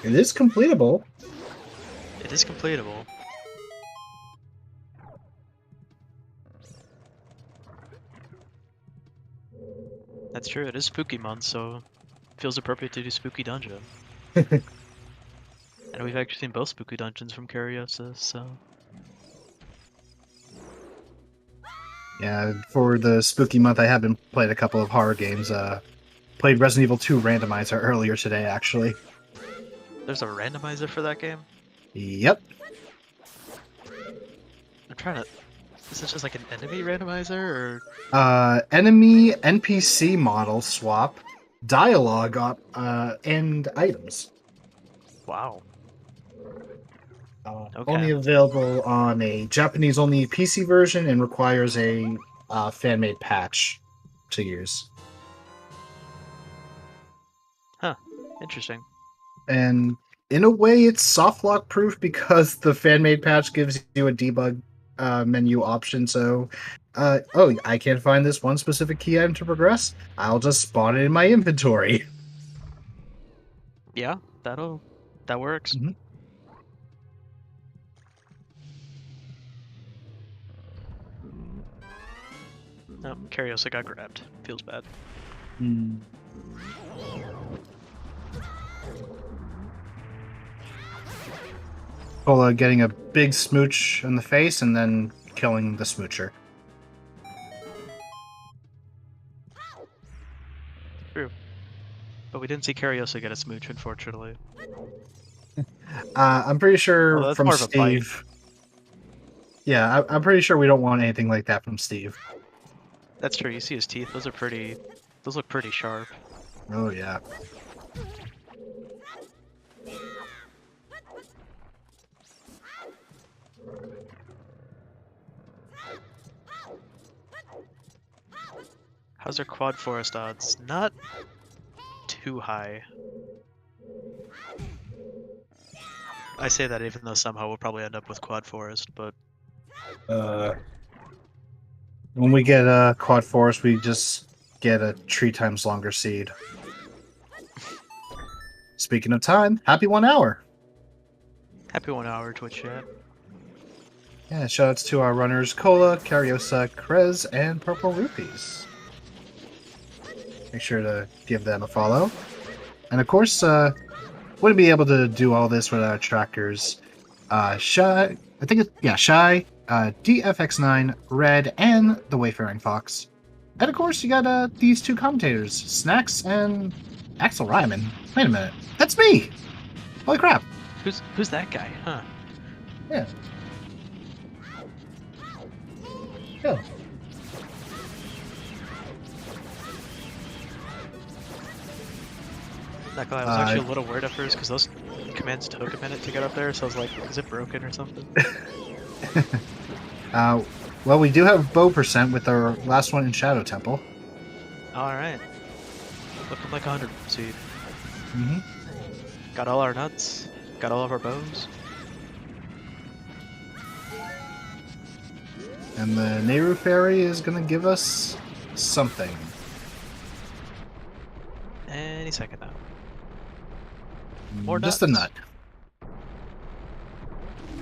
It is completable. It is completable. That's true, it is spooky month, so it feels appropriate to do spooky dungeon. And we've actually seen both spooky dungeons from Cariosa, so... Yeah, for the spooky month, I have been played a couple of horror games. Played Resident Evil 2 Randomizer earlier today, actually. There's a randomizer for that game? Yep. I'm trying to... Is it just like an enemy randomizer, or Enemy NPC model swap, dialogue and items. wow? Okay. Only available on a Japanese-only PC version and requires a fan-made patch to use. Huh. Interesting. And in a way, it's softlock proof because the fan-made patch gives you a debug menu option. So, oh, I can't find this one specific key item to progress. I'll just spawn it in my inventory. Yeah, that works. Mhm. No, Cariosa got grabbed. Feels bad. Hmm. Cola getting a big smooch in the face and then killing the smoocher. True. But we didn't see Cariosa get a smooch, unfortunately. I'm pretty sure Although that's from more of a bite. Steve. Yeah, I'm pretty sure we don't want anything like that from Steve. That's true. You see his teeth. Those are pretty. Those look pretty sharp. Oh, yeah. How's our quad forest odds? Not too high. I say that even though somehow we'll probably end up with quad forest, but When we get a quad forest, we just get a 3 times longer seed. Speaking of time, happy 1 hour. happy 1 hour Twitch chat. Yeah, shoutouts to our runners Cola, Cariosa, Krez, and Purple Rupees. Make sure to give them a follow. And of course, wouldn't be able to do all this without our trackers. Shy, I think Shy, DFX9, Red, and the Wayfaring Fox. And of course, you got these 2 commentators, Snacks and Axel Ryman. Wait a minute, that's me! Holy crap! Who's that guy? Huh? Yeah. Go. Not gonna lie, I was actually a little worried at first because those commands took a minute to get up there, so I was like, is it broken or something? Well, we do have bow percent with our last one in Shadow Temple. Alright. Looking like 100 seed. Mm-hmm. Got all our nuts. Got all of our bows. And the Nehru Fairy is going to give us something. Any second now. More Just nuts. a nut.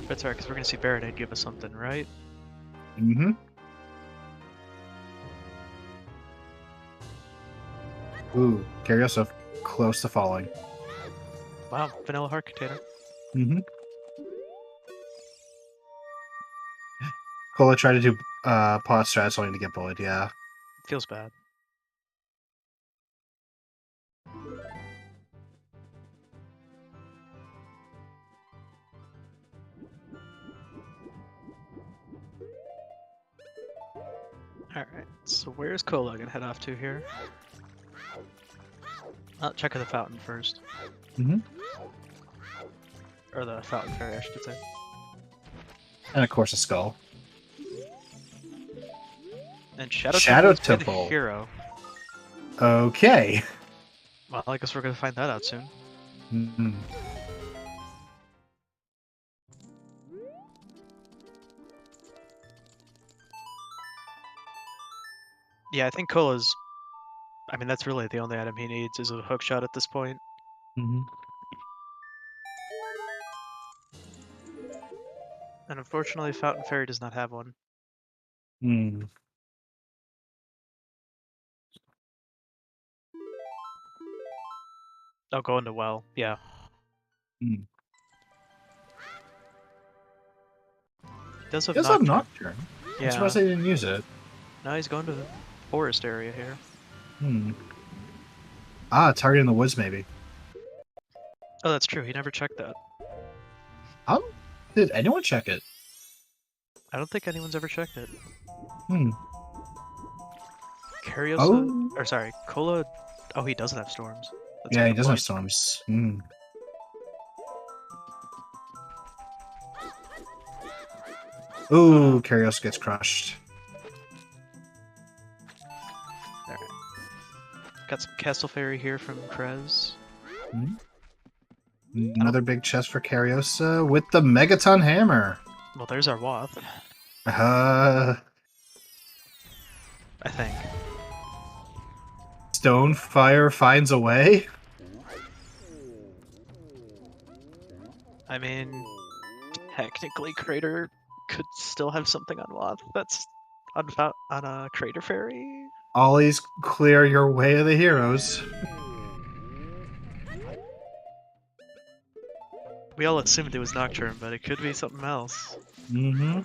That's alright, because we're gonna see Baronade give us something, right? Mm-hmm. Ooh, Cariosa close to falling. Wow, vanilla heart container. Mm-hmm. Cola tried to do pot strats only to get bullied, yeah. Feels bad. Alright, so where's Cola gonna head off to here? I'll check the fountain first. Mm-hmm. Or the fountain fairy, I should say. And of course a skull. And Shadow Shadow Temple's been a Temple. hero. Okay. Well, I guess we're gonna find that out soon. Mm-hmm. Yeah, I think Cola's... I mean, that's really the only item he needs is a hook shot at this point. Mm-hmm. And unfortunately, Fountain Fairy does not have one. Mm. Oh, go into well. Yeah. Mm. Does have He does have Nocturne. Nocturne. Yeah. I'm surprised they didn't use it. Now he's going to the forest area here. Hmm. Ah, target in the woods, maybe. Oh, that's true. He never checked that. How did anyone check it? I don't think anyone's ever checked it. Hmm. Cariosa, Oh, or sorry, Cola. Oh, he doesn't have storms. That's a yeah, he good doesn't have point. storms. Hmm. Uh, Ooh, Karios gets crushed. Alright. Got some Castle Fairy here from Krez. Hmm. I don't. Another big chest for Cariosa with the Megaton Hammer. Well, there's our Wath, Uh, I think. Stonefire finds a way. I mean, technically, Crater could still have something on Wath that's on a Crater Fairy. Always clear your way of the heroes. We all assumed it was Nocturne, but it could be something else. Mm-hmm.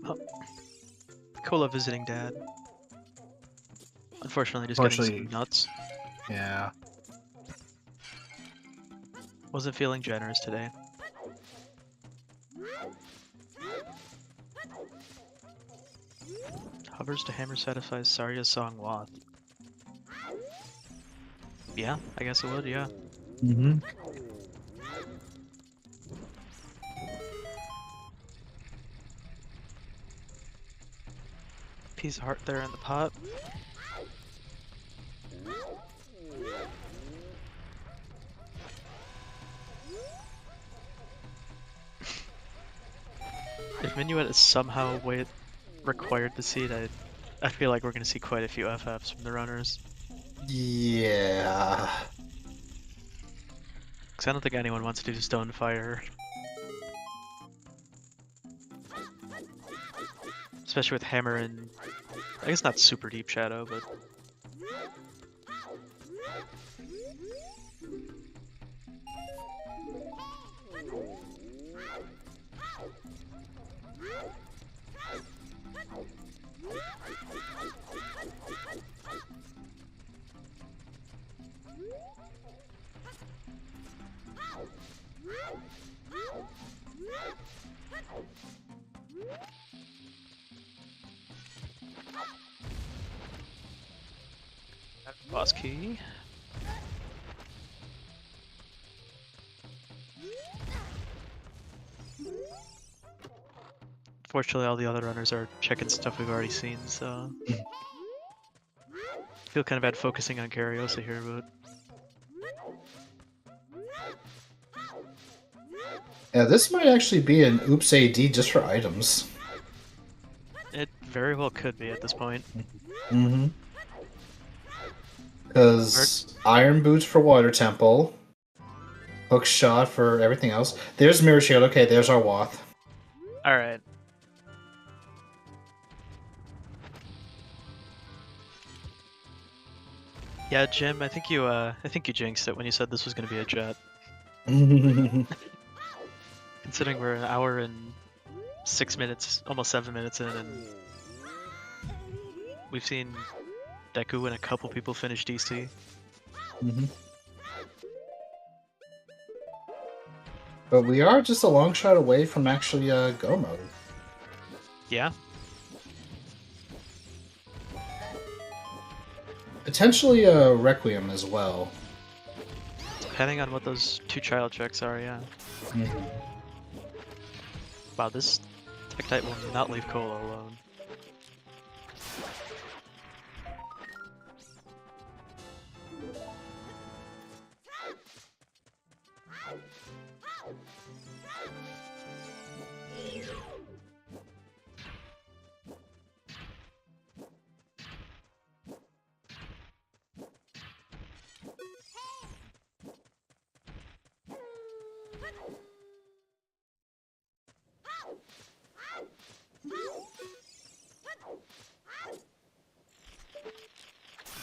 Oh, Cola visiting Dad. Unfortunately, just getting some Unfortunately, nuts. yeah. Wasn't feeling generous today. Hovers to hammer satisfies Sarya's song Wath. Yeah, I guess it would, yeah. Mm-hmm. Piece of heart there in the pot. If Minuet is somehow required to see it, I feel like we're going to see quite a few FFs from the runners. Yeah. Because I don't think anyone wants to do Stonefire. Especially with Hammer and... I guess not super deep Shadow, but... Boss key. Fortunately, all the other runners are checking stuff we've already seen, so... I feel kind of bad focusing on Cariosa here, but... Yeah, this might actually be an Oops AD just for items. It very well could be at this point. Mm-hmm. Because Iron Boots for Water Temple, Hook Shot for everything else. There's Mirror Shield. Okay, there's our Wath. Alright. Yeah, Jim, I think you jinxed it when you said this was going to be a jet. Considering we're an hour and 6 minutes, almost 7 minutes in, and we've seen Deku and a couple people finish DC. Mm-hmm. But we are just a long shot away from actually go mode. Yeah. Potentially Requiem as well. Depending on what those 2 child checks are, yeah. Mm-hmm. Wow, this tech type will not leave Cola alone.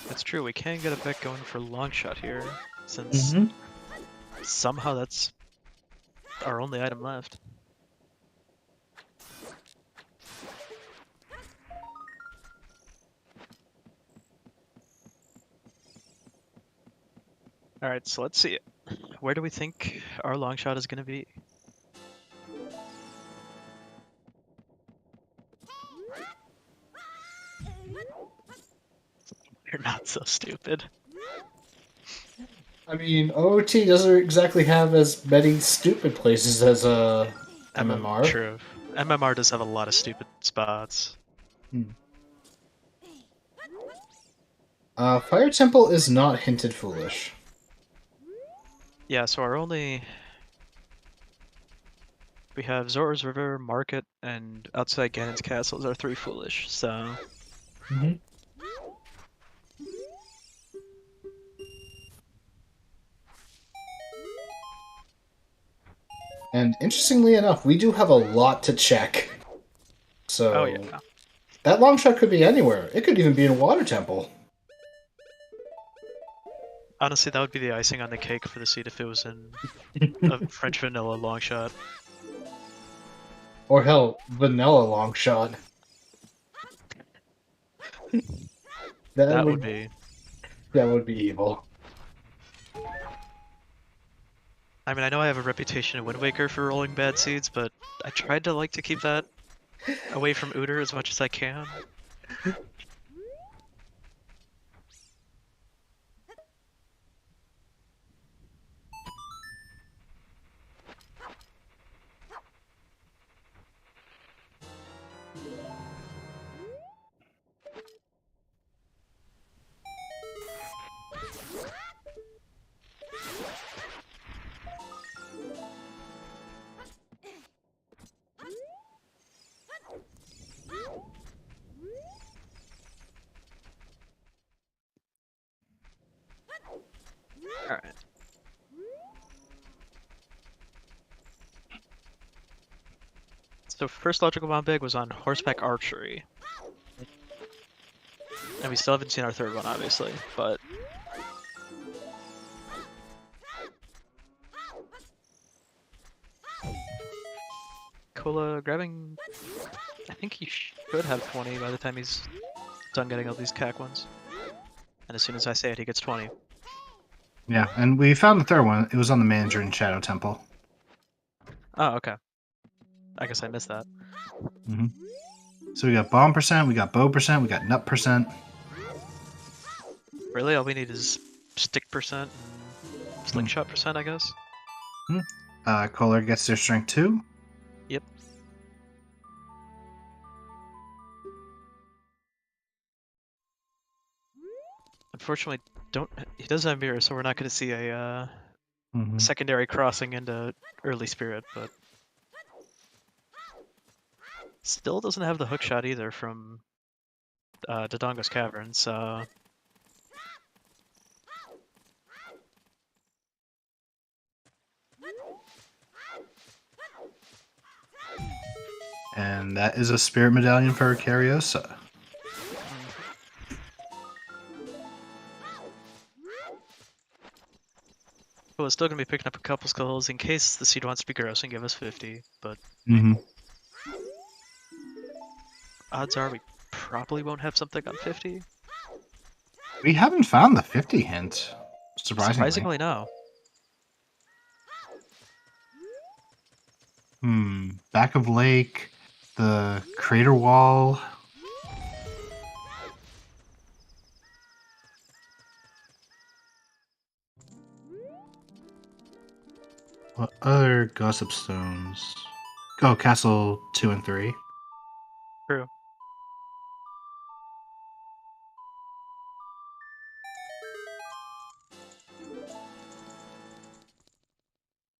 That's true, we can get a bet going for long shot here, since somehow that's our only item left. All right, so let's see it. Where do we think our long shot is going to be? You're not so stupid. I mean, OOT doesn't exactly have as many stupid places as MMR. True. MMR does have a lot of stupid spots. Hmm. Fire Temple is not hinted foolish. Yeah, so our only... We have Zora's River, Market, and outside Ganon's Castle are 3 foolish, so... Mm-hmm. And interestingly enough, we do have a lot to check. Oh So yeah. that long shot could be anywhere. It could even be in a water temple. Honestly, that would be the icing on the cake for the seed if it was in a French vanilla long shot. Or hell, vanilla long shot. That That would would be... that would be evil. I mean, I know I have a reputation in Wind Waker for rolling bad seeds, but I tried to like to keep that away from Uter as much as I can. Alright. So first logical bomb bag was on horseback archery. And we still haven't seen our third one, obviously, but... Cola grabbing... I think he should have 20 by the time he's done getting all these cack ones. And as soon as I say it, he gets 20. Yeah, and we found the third one. It was on the Mandarin Shadow Temple. Oh, okay. I guess I missed that. Mm-hmm. So we got bomb percent, we got bow percent, we got nut percent. Really, all we need is stick percent and slingshot percent, I guess? Kohler gets their strength 2. Yep. Unfortunately, he doesn't have mirror, so we're not going to see a secondary crossing into early spirit, but still doesn't have the hook shot either from Dodongo's Cavern, so... And that is a spirit medallion for Cariosa. Well, it's still going to be picking up a couple skulls in case the seed wants to be gross and give us 50, but Mm-hmm. odds are we probably won't have something on 50. We haven't found the 50 hint, surprisingly. Surprisingly, no. Back of lake, the crater wall. What other gossip stones? Oh, castle 2 and 3. True.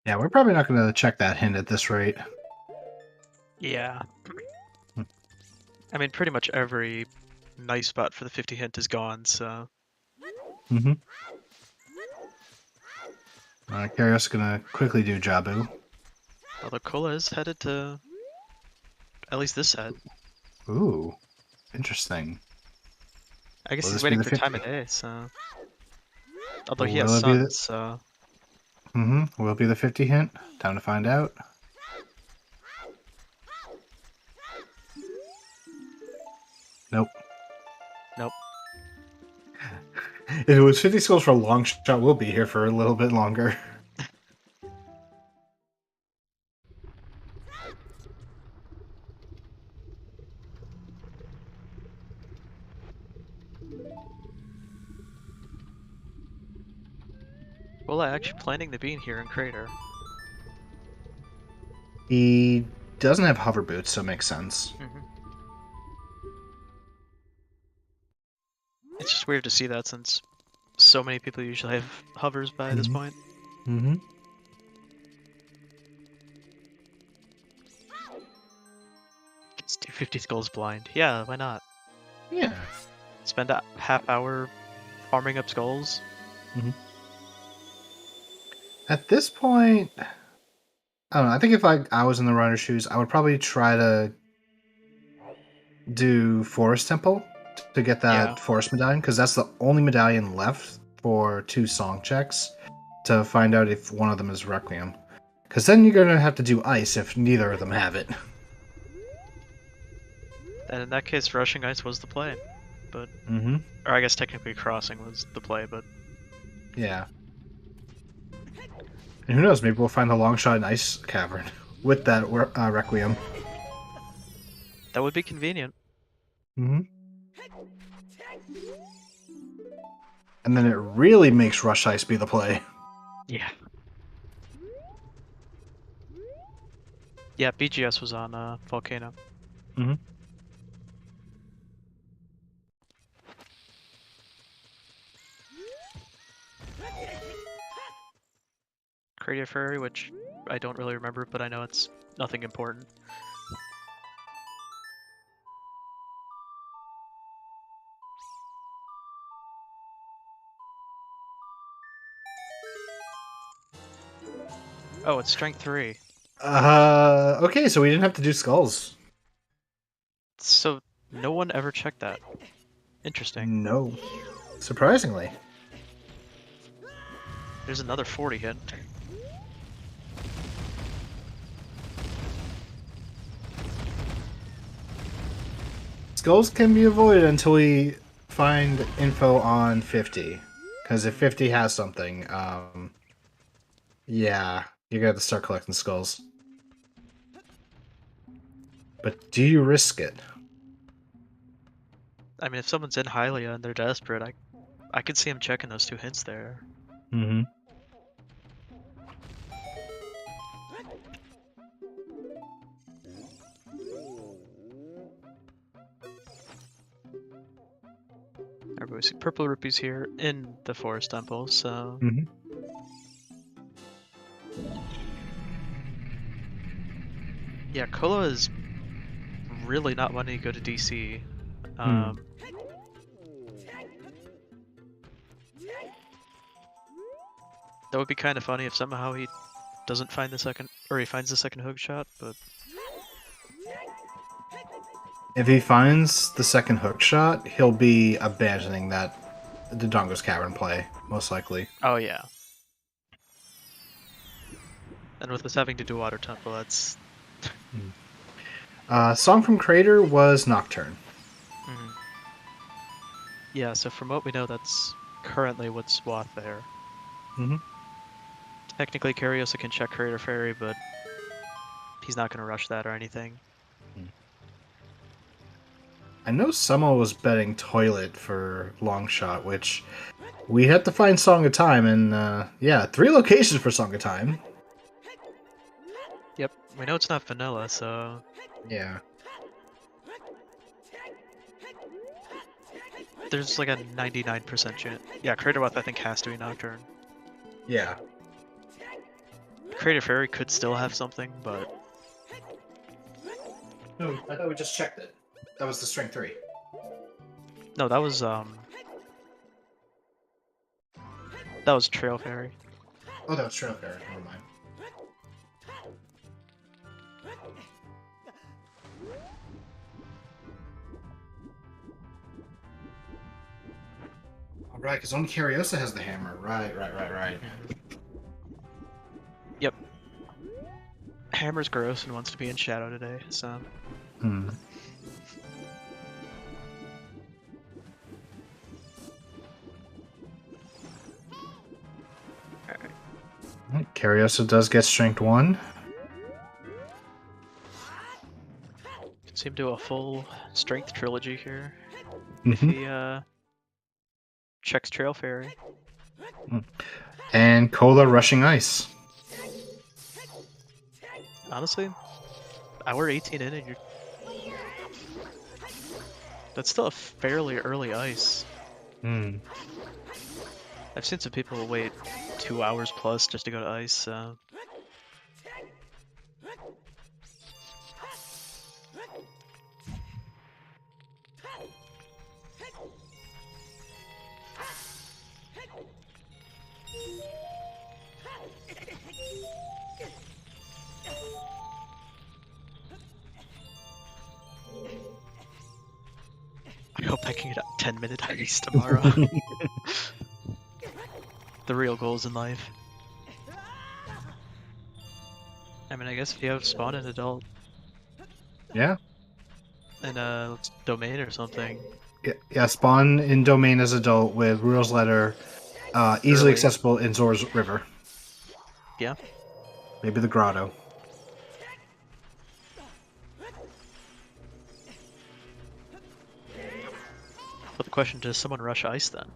Yeah, we're probably not going to check that hint at this rate. Yeah. I mean, pretty much every nice spot for the 50 hint is gone, so... Mm-hmm. Cario's gonna quickly do Jabu. Although Cola is headed to at least this set. Ooh, interesting. I guess Will he's this be waiting the for 50? time of day, so... Although he has Will it be the... suns, so... Will it be the 50 hint? Time to find out. Nope. Nope. If it was 50 skulls for a long shot, we'll be here for a little bit longer. Well, I actually planning to be in here in Crater. He doesn't have hover boots, so it makes sense. It's just weird to see that since so many people usually have hovers by this point. Mm-hmm. Let's do 50 skulls blind. Yeah, why not? Yeah. Spend a half hour farming up skulls. At this point, I don't know. I think if I was in the runner's shoes, I would probably try to do Forest Temple to get that Yeah. Forest Medallion, because that's the only medallion left for 2 song checks to find out if one of them is Requiem. Because then you're going to have to do Ice if neither of them have it. And in that case, rushing ice was the play. But, or I guess technically crossing was the play, but Yeah. And who knows, maybe we'll find the long shot in Ice Cavern with that Requiem. that would be convenient. And then it really makes Rush Ice be the play. Yeah. Yeah, BGS was on Volcano. Crater Ferry, which I don't really remember, but I know it's nothing important. Oh, it's strength 3. Okay, so we didn't have to do skulls. So no one ever checked that. Interesting. No. Surprisingly. There's another 40 hit. Skulls can be avoided until we find info on 50. Because if 50 has something, yeah, you're gonna have to start collecting skulls. But do you risk it? I mean, if someone's in Hylia and they're desperate, I could see him checking those 2 hints there. Everybody see purple rupees here in the forest temple, so yeah, Kola is really not wanting to go to DC. That would be kind of funny if somehow he doesn't find the second, or he finds the second hook shot, but If he finds the second hook shot, he'll be abandoning that Dodongo's Cavern play, most likely. oh yeah. And with us having to do Water Temple, that's... Song from Crater was Nocturne. Yeah, so from what we know, that's currently what's Swath there. Technically, Cariosa can check Crater Fairy, but he's not going to rush that or anything. I know Sumo was betting Toilet for Long Shot, which we had to find Song of Time, and yeah, 3 locations for Song of Time. Yep, we know it's not vanilla, so... Yeah. There's like a 99% chance. Yeah, Crater Wath I think has to be Nocturne. Yeah. Crater Fairy could still have something, but... No, I thought we just checked it. That was the Strength 3. No, that was Trail Fairy. Oh, that was Trail Fairy. Never mind. All right, because only Cariosa has the hammer. Right. Yep. Hammer's gross and wants to be in Shadow today, so... Cariosa does get strength 1. Can see him do a full strength trilogy here. If Mm-hmm. he checks Trail Fairy. And Cola rushing ice. Honestly, hour 18 in and you're... That's still a fairly early ice. Hmm. I've seen some people wait 2 hours plus just to go to ice, so... I hope I can get a 10-minute ice tomorrow. The real goals in life. I mean, I guess if you have Spawn and Adult Yeah. and Domain or something Yeah, spawn in Domain as adult with Rules Letter, easily early. accessible in Zora's River. Yeah. Maybe the Grotto. But the question, does someone rush ice then?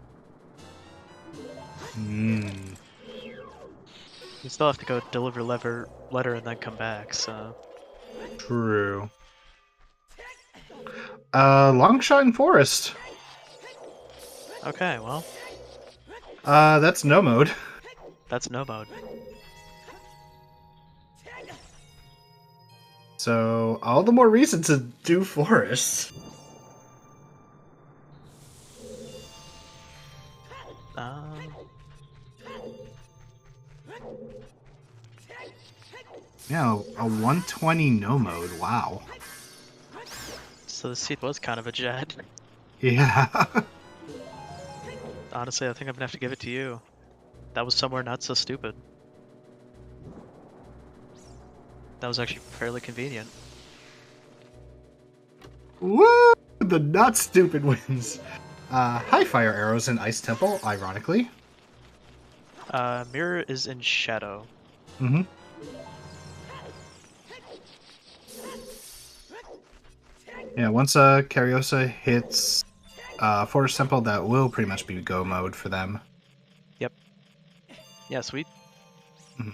Hmm. You still have to go deliver letter and then come back, so... True. Longshot in Forest. Okay, well, That's no mode. that's no mode. So, all the more reason to do Forest. Um, Yeah, a 120 no mode. Wow. so the seat was kind of a jet. Yeah. Honestly, I think I'm gonna have to give it to you. That was somewhere not so stupid. That was actually fairly convenient. Woo! The not stupid wins. High fire arrows in Ice Temple, ironically. Mirror is in Shadow. Mm-hmm. Yeah, once Cariosa hits Forest Temple, that will pretty much be go mode for them. Yep. Yeah, sweet. Mhm.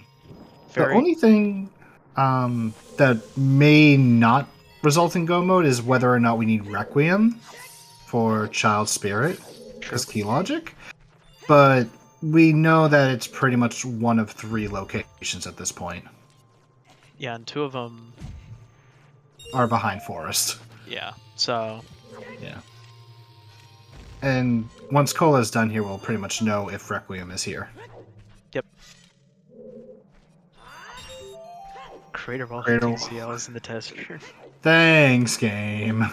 The Very... only thing that may not result in go mode is whether or not we need Requiem for Child Spirit, True. because key logic. But we know that it's pretty much one of 3 locations at this point. Yeah, and 2 of them... Are behind Forest. Yeah, so... Yeah. And once Cola's done here, we'll pretty much know if Requiem is here. Yep. Crater Ball Crater- TCL is in the test. Thanks, game.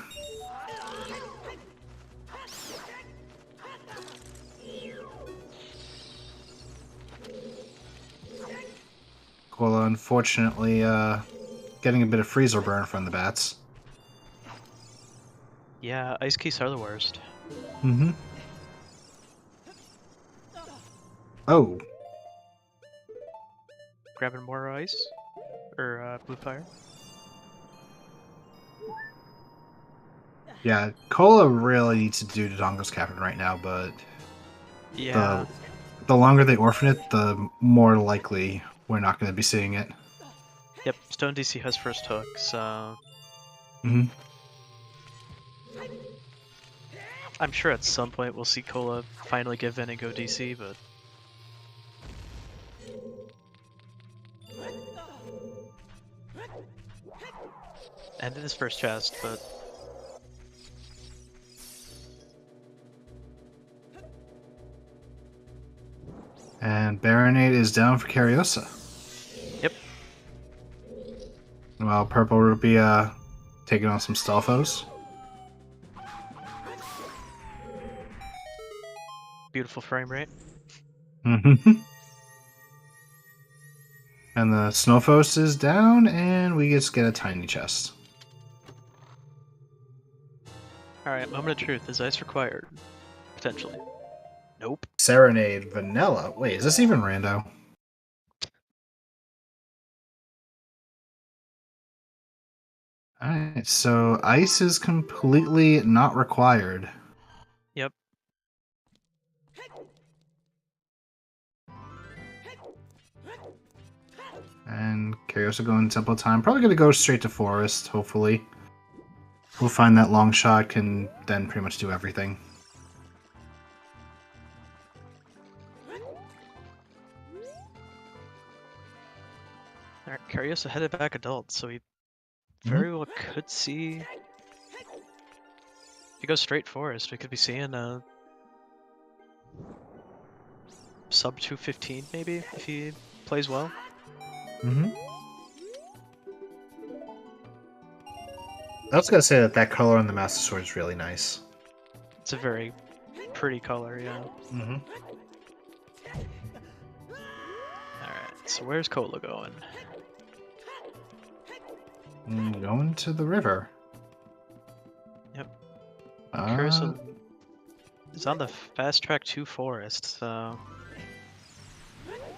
Cola, unfortunately, getting a bit of freezer burn from the bats. Yeah, ice keys are the worst. Mm-hmm. Oh. Grabbing more ice? Or blue fire? Yeah, Cola really needs to do Dodongo's Cavern right now, but Yeah. the longer they orphan it, the more likely we're not going to be seeing it. Yep, Stone DC has first hook, so... Mm-hmm. I'm sure at some point we'll see Cola finally give in and go DC, but... Ended his first chest, but... And Baronade is down for Cariosa. Yep. Well, Purple Rupee taking on some Stalfos. Beautiful frame rate. Mm-hmm. And the Snowfos is down, and we just get a tiny chest. Alright, moment of truth. Is ice required? Potentially. Nope. Serenade Vanilla. Wait, is this even rando? Alright, so ice is completely not required. Yep. And Karios going temple time. Probably gonna go straight to forest, hopefully. We'll find that long shot can then pretty much do everything. Alright, Curiosa headed back adult, so he Mhm. very well could see. If he goes straight forest, we could be seeing a sub 215 maybe if he plays well. Mm-hmm. I was gonna say that color on the Master Sword is really nice. It's a very pretty color, yeah. Mm-hmm. Alright, so where's Cola going? Going to the river. Yep. Uh, Curiosa is on the fast track to forest, so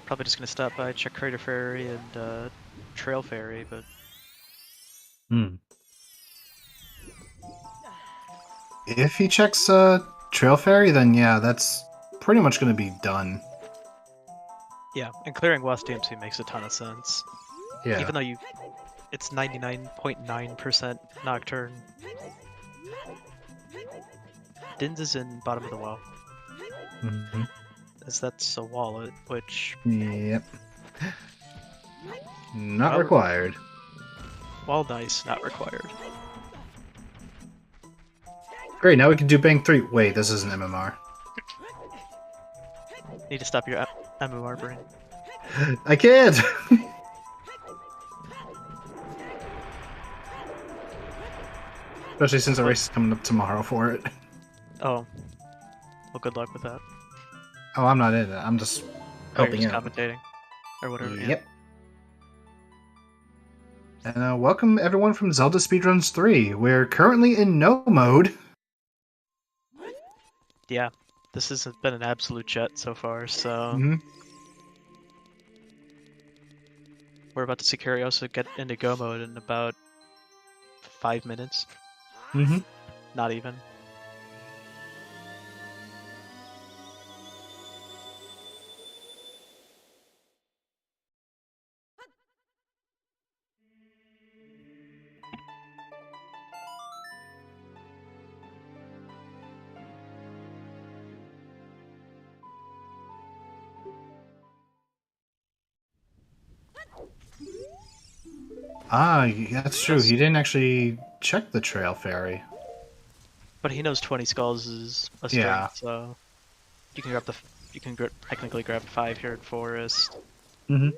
probably just gonna stop by, check Crater Ferry and Trail Ferry, but hmm. If he checks Trail Ferry, then yeah, that's pretty much gonna be done. yeah, and clearing West DMC makes a ton of sense. Yeah. Even though it's 99.9% Nocturne. Dins is in bottom of the well, Mm-hmm. as that's a wallet, which, Yep. Not well, required. while nice, not required. Great, now we can do Bang 3. Wait, this is an MMR. Need to stop your MMR brain. I can't! Especially since the What? race is coming up tomorrow for it. Oh, well, good luck with that. Oh, I'm not in it. I'm just Oh, you're helping just out. commentating, or whatever. Yeah. Yep. And welcome everyone from Zelda Speedruns 3. We're currently in no mode. Yeah, this has been an absolute jet so far. So Mm-hmm. we're about to see Curiosa get into go mode in about 5 minutes. Mm-hmm. Not even. Ah, that's true. Yes. He didn't actually check the trail ferry. But he knows 20 skulls is a Yeah. strength, so you can technically grab 5 here at forest. Mm-hmm.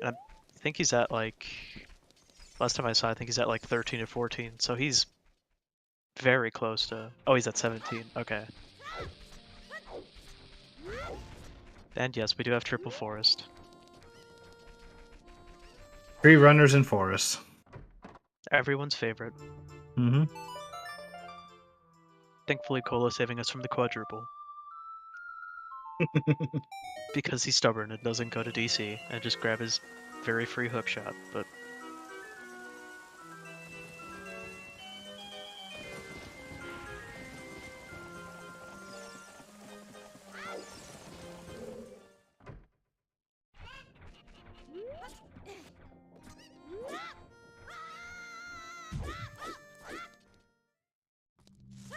And I think he's at like, last time I saw, I think he's at like 13 or 14, so he's very close to, oh, he's at 17, okay. And yes, we do have triple forest. 3 runners in forest. Everyone's favorite. Mm-hmm. Thankfully, Cola saving us from the quadruple. Because he's stubborn and doesn't go to DC and just grab his very free hook shot, but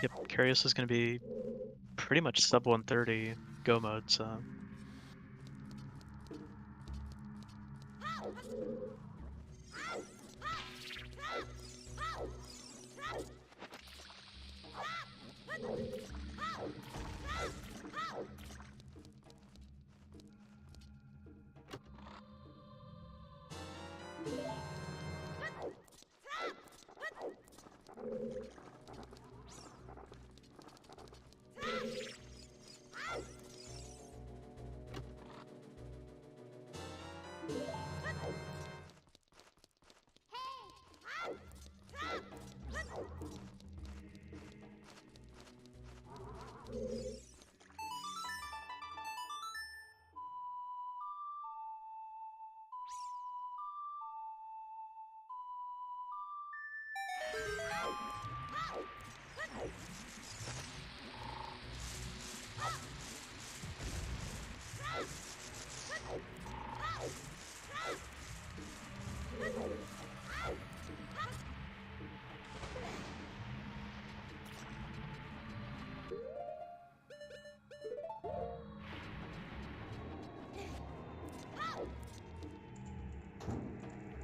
yep, Curious is going to be pretty much sub 130 go mode, so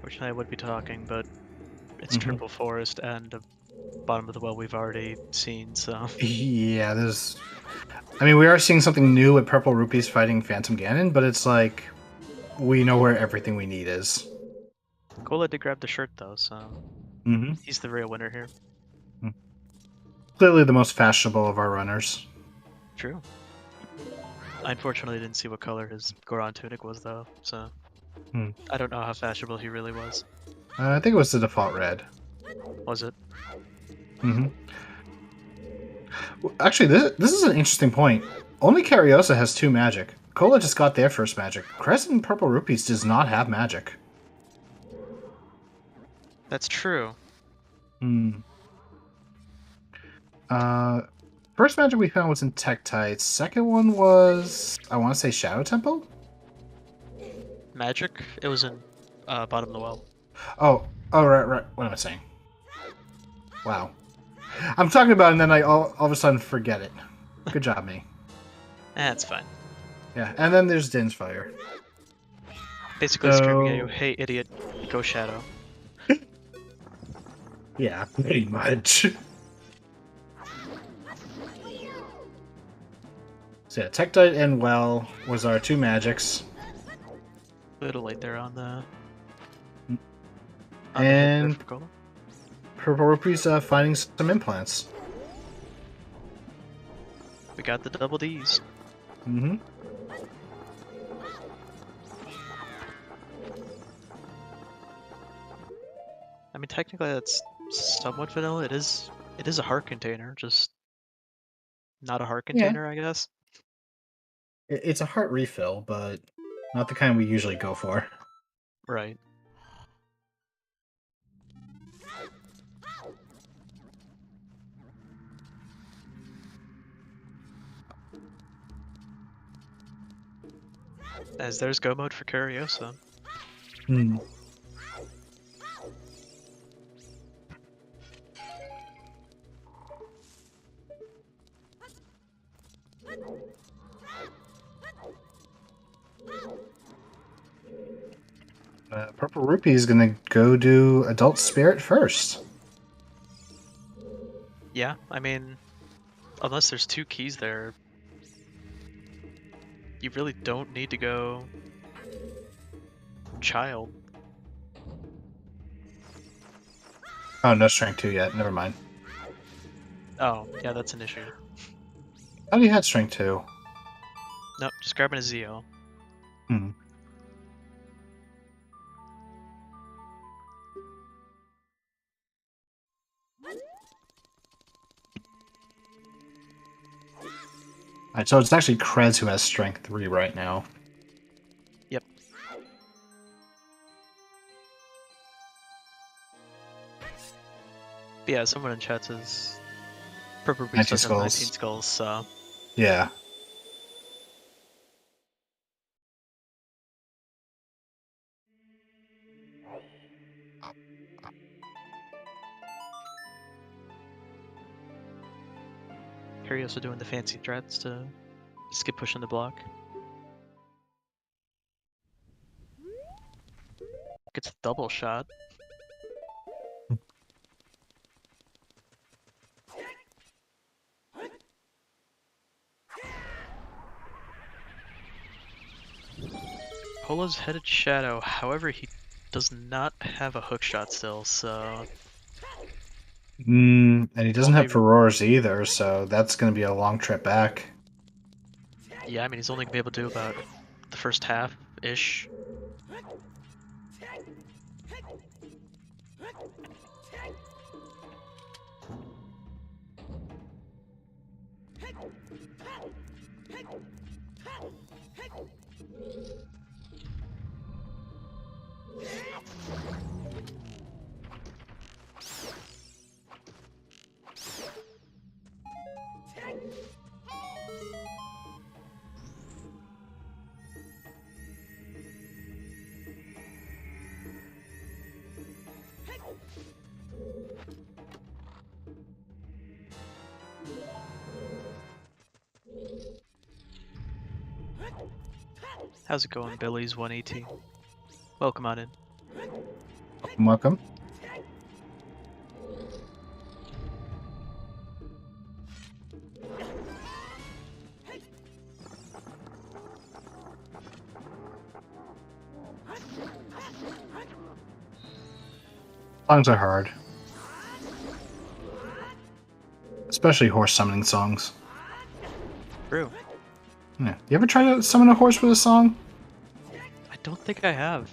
Fortunately, I would be talking, but it's Mhm. triple forest and a bottom of the well we've already seen, so. Yeah, there's. I mean, we are seeing something new with Purple Rupees fighting Phantom Ganon, but it's like we know where everything we need is. Cola did grab the shirt though, so Mm-hmm. he's the real winner here. Clearly the most fashionable of our runners. True. I unfortunately didn't see what color his Goron tunic was though, so Hmm. I don't know how fashionable he really was. I think it was the default red. Was it? Mm-hmm. Actually, this is an interesting point. Only Cariosa has 2 magic. Cola just got their first magic. Crescent and Purple Rupees does not have magic. That's true. Hmm. First magic we found was in Tektite. Second one was, I want to say, Shadow Temple? Magic? It was in bottom of the well. Oh, right. What am I saying? Wow. I'm talking about it and then I all of a sudden forget it. Good job, me. That's fine. Yeah, and then there's Din's Fire. Basically screaming at you, hey idiot, go Shadow. Yeah, pretty much. So yeah, Tektite and Well was our 2 magics. A little late there on the hit there And for Cola. Purple Rupees finding some implants. We got the double D's. Mm-hmm. I mean, technically that's somewhat vanilla. It is a heart container, just not a heart Yeah, container, I guess. it's a heart refill, but not the kind we usually go for. Right. As there's go mode for Curiosa. Hmm. Purple Rupee is gonna go do Adult Spirit first. Yeah, I mean, unless there's 2 keys there, you really don't need to go Child. Oh, no Strength 2 yet. Never mind. Oh, yeah, that's an issue. Oh, you had Strength 2. Nope, just grabbing a Zeo. Hmm. Alright, so it's actually Krez who has Strength 3 right now. Yep. But yeah, someone in chat says Purple Beast 19 does have 19 skulls. skulls, so Yeah. Curiosa doing the fancy threats to skip pushing the block. Gets a double shot. Polo's headed Shadow, however he does not have a hook shot still, so And he doesn't won't have be... Furores either, so that's going to be a long trip back. Yeah, I mean he's only gonna be able to do about the first half-ish. How's it going, Billy's 118? Welcome on in. Welcome. Songs are hard. Especially horse summoning songs. True. Yeah. You ever try to summon a horse with a song? I don't think I have.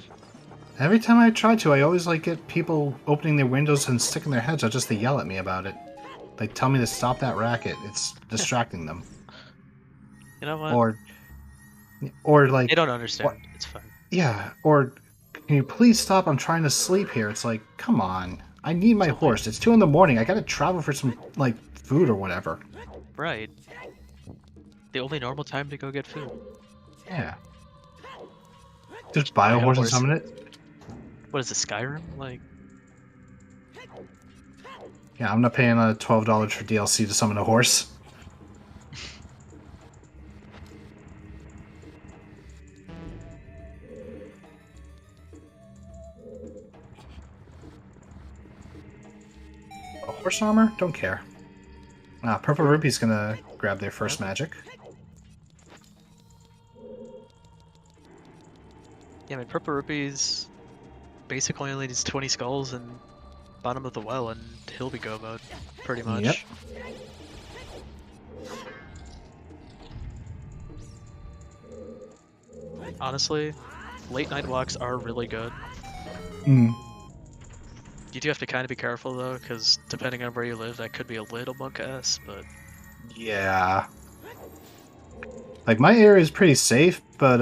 Every time I try to, I always get people opening their windows and sticking their heads out just to yell at me about it. Like, tell me to stop that racket. It's distracting them. You know what? Or They don't what? understand. It's fine. Yeah. Or, can you please stop? I'm trying to sleep here. It's like, come on. I need my horse. It's 2 in the morning. I gotta travel for some, food or whatever. Right. The only normal time to go get food. Yeah. Just buy a horse and summon it? What is it, Skyrim? Like... Yeah, I'm not paying $12 for DLC to summon a horse. A horse armor? Don't care. Purple Ruby's gonna grab their first magic. Yeah, I mean, Purple Rupees basically only needs 20 skulls and bottom of the well, and he'll be go mode, pretty much. Yep. Honestly, late night walks are really good. Mm. You do have to kind of be careful though, because depending on where you live, that could be a little monk-ass, but... Yeah. Like, my area is pretty safe, but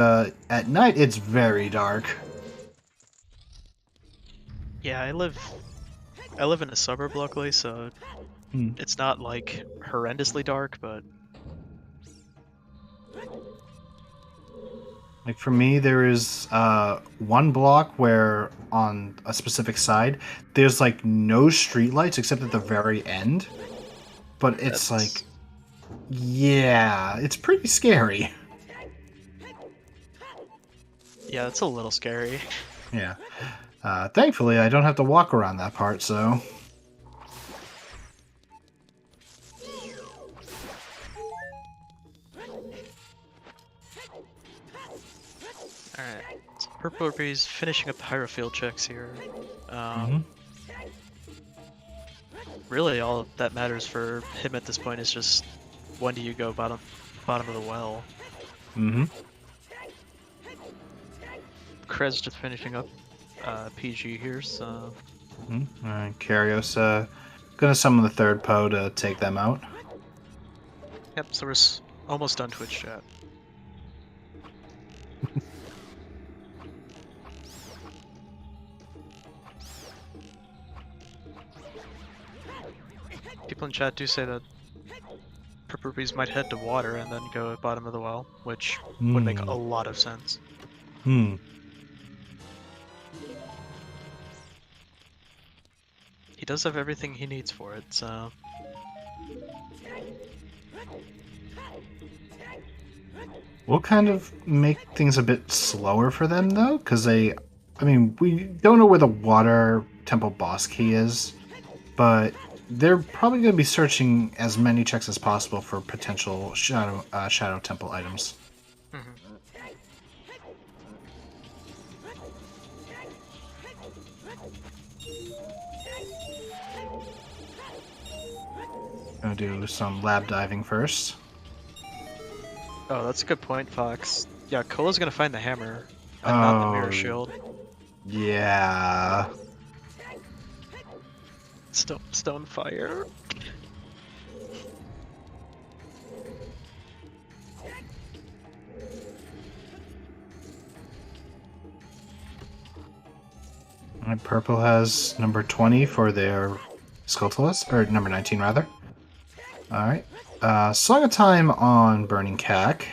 at night it's very dark. Yeah, I live in a suburb luckily, so it's not like horrendously dark, but... Like, for me, there is one block where, on a specific side, there's, no streetlights except at the very end. But it's yeah, it's pretty scary. Yeah, it's a little scary. Yeah. Thankfully, I don't have to walk around that part, so... Alright, so Purple Rupees finishing up the Hierophil checks here. Really, all that matters for him at this point is just when do you go bottom of the well. Krez just finishing up PG here, so... Alright, Karios, gonna summon the third Poe to take them out. Yep, so we're almost done Twitch chat. People in chat do say that Purple Rupees might head to water and then go at bottom of the well, which would make a lot of sense. He does have everything he needs for it, so... We'll kind of make things a bit slower for them, though, because I mean, we don't know where the water temple boss key is, but they're probably going to be searching as many checks as possible for potential shadow temple items. Gonna do some lab diving first. Oh, that's a good point, Fox. Yeah, Cola's gonna find the hammer, and not the mirror shield. Yeah. Stone fire. And Purple has number 20 for their Skulltulus, or number 19 rather. Alright. Song of Time on Burning Cack.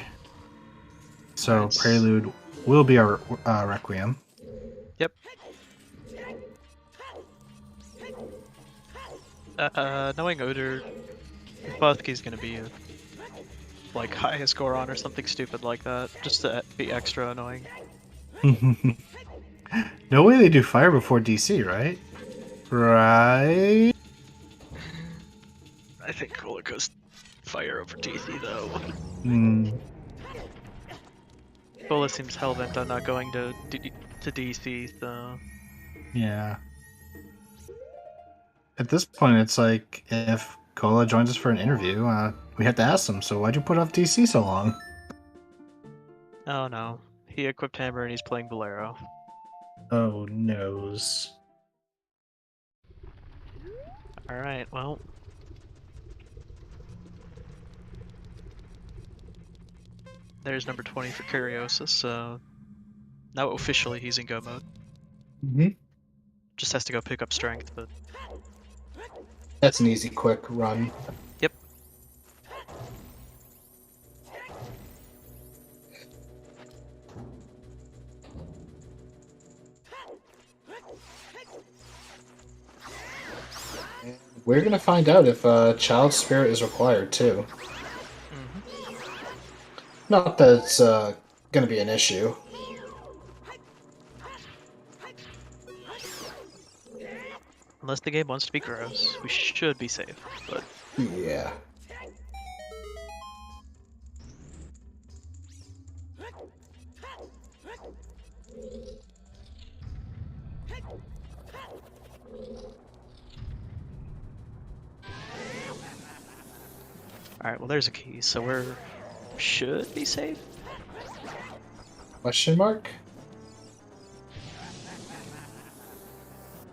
So nice. Prelude will be our Requiem. Yep. Knowing Odor, Bothkey's gonna be like highest score on or something stupid like that, just to be extra annoying. No way they do fire before DC, right? Right? I think Cola goes fire over DC though. Hmm. Cola seems hellbent on not going to DC, so Yeah. At this point, it's like if Cola joins us for an interview, we have to ask him. So why'd you put off DC so long? oh no, he equipped Hammer and he's playing Bolero. Oh noes. All right, well. There's number 20 for Curiosus, so now officially he's in go mode. Mm-hmm. Just has to go pick up strength, but That's an easy, quick run. yep. We're gonna find out if Child Spirit is required too. Mm-hmm. Not that it's gonna be an issue. Unless the game wants to be gross, we should be safe, but Yeah. alright, well there's a key, so we're should be safe? Question mark?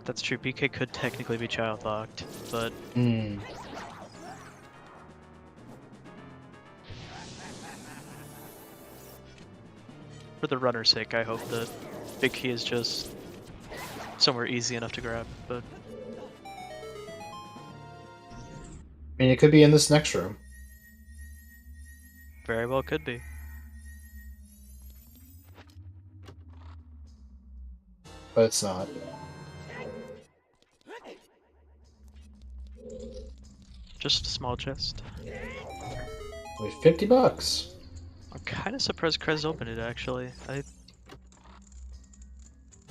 That's true, BK could technically be child locked, but Hmm. for the runner's sake, I hope that big key is just somewhere easy enough to grab, but I mean, it could be in this next room. very well could be. But it's not. Just a small chest. Wait, $50. I'm kind of surprised Krez opened it, actually.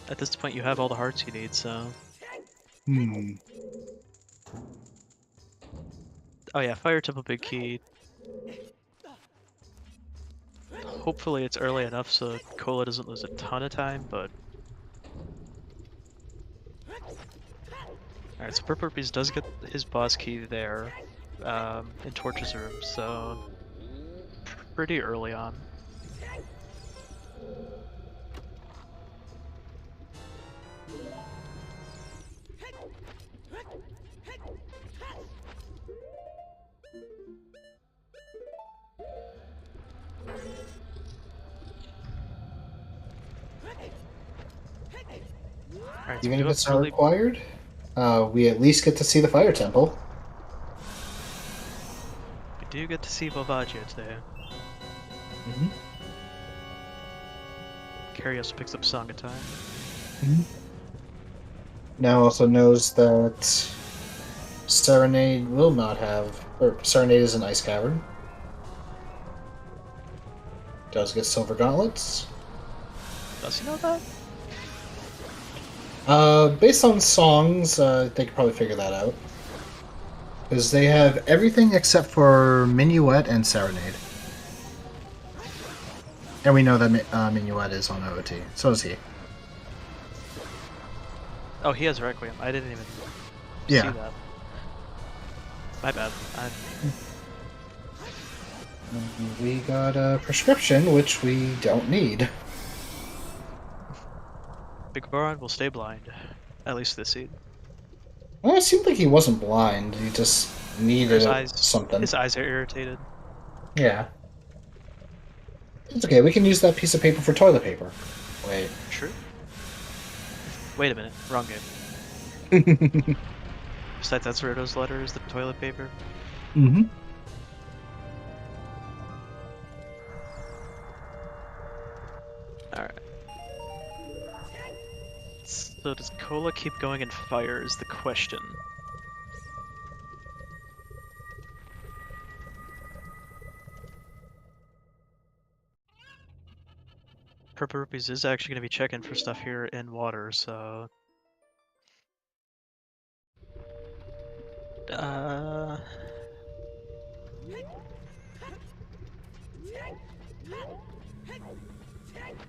At this point, you have all the hearts you need, so... Hmm. Oh yeah, Fire Temple Big Key. Hopefully it's early enough so Cola doesn't lose a ton of time, but... Alright, so Purpurpies does get his boss key there, in Torch's room, so... pretty early on. Alright, so Even we if do it's have not really... required, we at least get to see the Fire Temple. We do get to see Volvaggio today. Mm-hmm. Carrie also picks up Song of Time. Mm-hmm. Now also knows that Serenade will not have... Or Serenade is an ice cavern. Does get silver gauntlets. Does he know that? Based on songs, they could probably figure that out. Because they have everything except for Minuet and Serenade. And we know that Minuet is on OoT. So is he. Oh, he has Requiem. I didn't even see Yeah. that. My bad. We got a prescription, which we don't need. Big Boron will stay blind. At least this seed. Well, it seemed like he wasn't blind. He just needed something. His eyes are irritated. Yeah. It's okay. We can use that piece of paper for toilet paper. Wait. True. Wait a minute. Wrong game. Besides, that's Rito's letter is the toilet paper. Mm-hmm. Alright. So does Cola keep going in fire is the question. Purple Rupees is actually going to be checking for stuff here in water, so...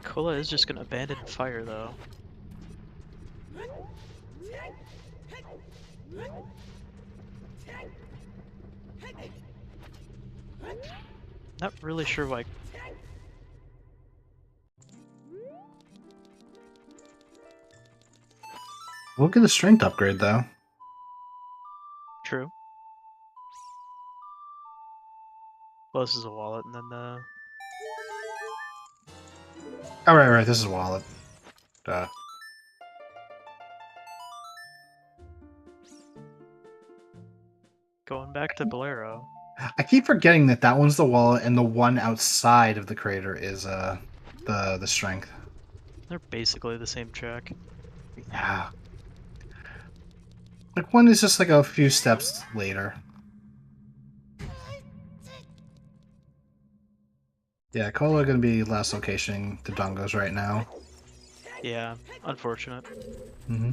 Cola is just going to abandon fire, though. Not really sure why. We'll get a strength upgrade, though. True. Well, this is a wallet, and then Oh, right, this is a wallet. Duh. going back to Bolero. I keep forgetting that that one's the wallet, and the one outside of the crater is the strength. They're basically the same track. Yeah. Like, one is just like a few steps later. Yeah, Cola gonna be last locationing the Dongos right now. Yeah, unfortunate. Mm-hmm.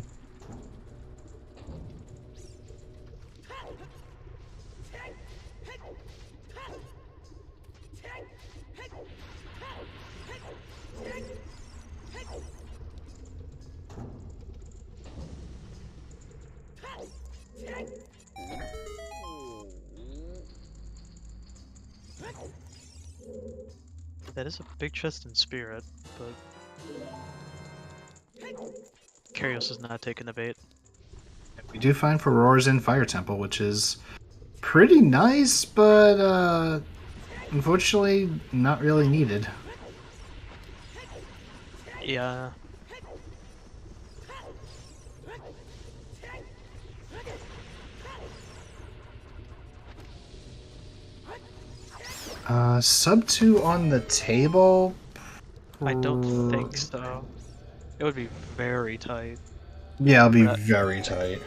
That is a big chest in spirit, but Karios is not taking the bait. We do find Ferora's in Fire Temple, which is pretty nice, but unfortunately not really needed. Yeah. Sub 2 on the table? I don't think so. It would be very tight. Yeah, it'll be But very tight.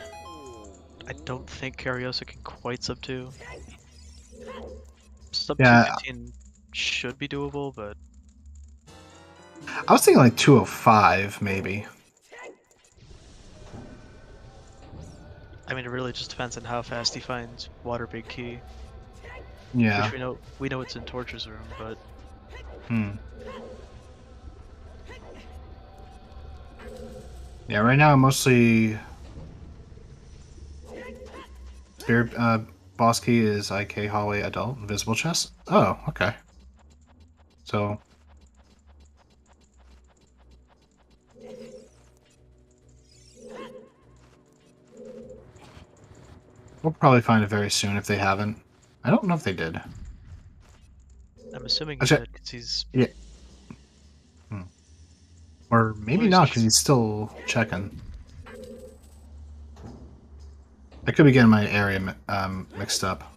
I don't think Kariosa can quite sub 2. Sub Yeah. 215 should be doable, but I was thinking like 205, maybe. I mean, it really just depends on how fast he finds Water Big Key. Yeah. Which we know it's in Torch's room, but Yeah, right now I'm mostly Spirit boss key is IK hallway adult invisible chest. Oh, okay. So we'll probably find it very soon if they haven't. I don't know if they did. I'm assuming he Okay. did because he's Yeah. Or maybe he's not, just- because he's still checking. I could be getting my area mixed up.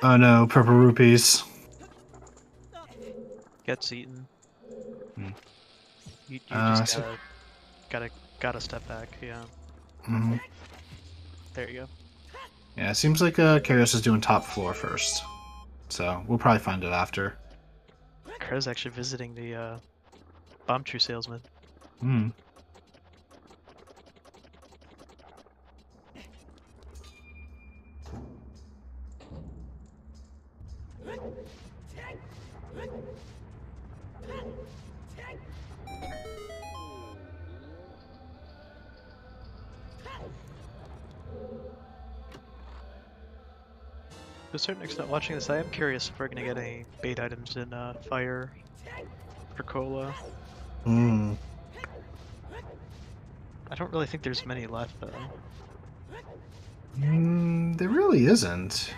Oh no, purple rupees. gets eaten. Hmm. You just So- gotta step back. Yeah, Mhm. there you go. Yeah, it seems like Karios is doing top floor first. So we'll probably find it after. Kara's actually visiting the bomb tree salesman. Hmm. To a certain extent, watching this, I am curious if we're gonna get any bait items in fire for Cola. Hmm. I don't really think there's many left though. There really isn't.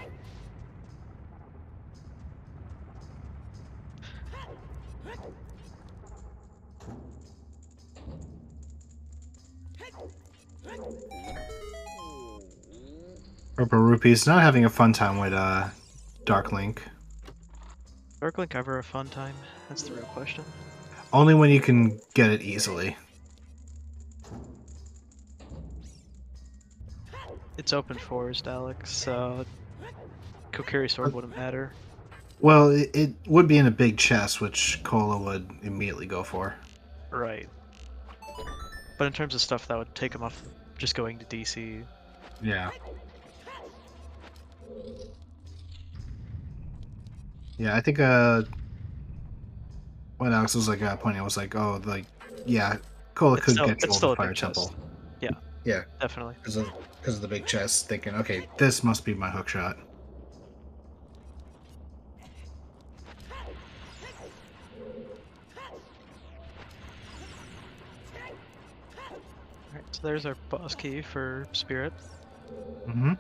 Purple Rupees not having a fun time with Dark Link. Dark Link ever a fun time? That's the real question. Only when you can get it easily. It's open forest, Alex, so Kokiri sword wouldn't matter. Well, it would be in a big chest, which Cola would immediately go for. Right. But in terms of stuff that would take him off just going to DC. Yeah. Yeah, I think when Alex was like pointing, I was like, oh, like, yeah, Cola It's could still get it's you still over a big Fire Temple. chest. Yeah, Yeah, definitely. because of the big chest, thinking, okay, this must be my hook shot. Alright, so there's our boss key for Spirit. Mm-hmm.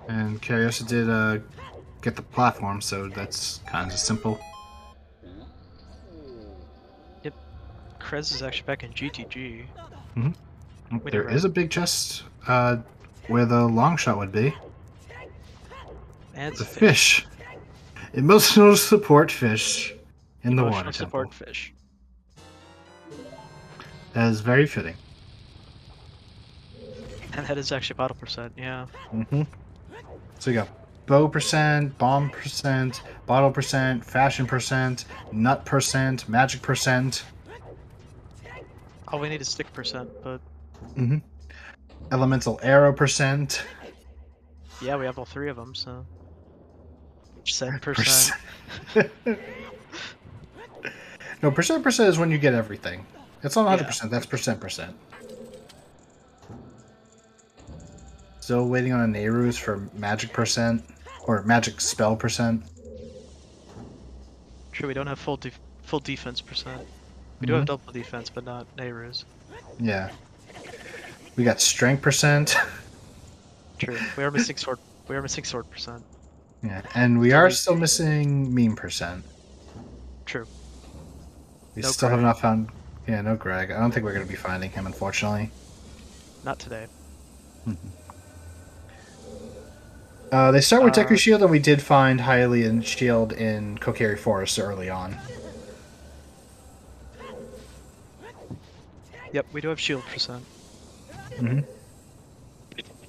And Cariosa did get the platform, so that's kind of simple. Yep. Krez is actually back in GTG. Mm-hmm. We There never is a big chest where the long shot would be. and The fish. fish. Emotional support fish in the water Emotional temple. support fish. That is very fitting. And that is actually bottle percent, yeah. Mm-hmm. So you got bow percent, bomb percent, bottle percent, fashion percent, nut percent, magic percent. All we need is stick percent, but Mm-hmm. Elemental arrow percent. yeah, we have all three of them, so. Percent. Percent. No, percent is when you get everything. It's not 100%, Yeah. that's percent. Still waiting on a Nehru's for magic percent, or magic spell percent. True, we don't have full defense percent. We do Mm-hmm. have double defense, but not Nehru's. Yeah. We got strength percent. True. We are missing sword. We are missing sword percent. Yeah, and we are still missing meme percent. True. We No still have Greg. not found. Yeah, no Greg. I don't think we're going to be finding him, unfortunately. Not today. They start with Deku Shield, and we did find Hylian Shield in Kokiri Forest early on. Yep, we do have shield percent. Mm-hmm.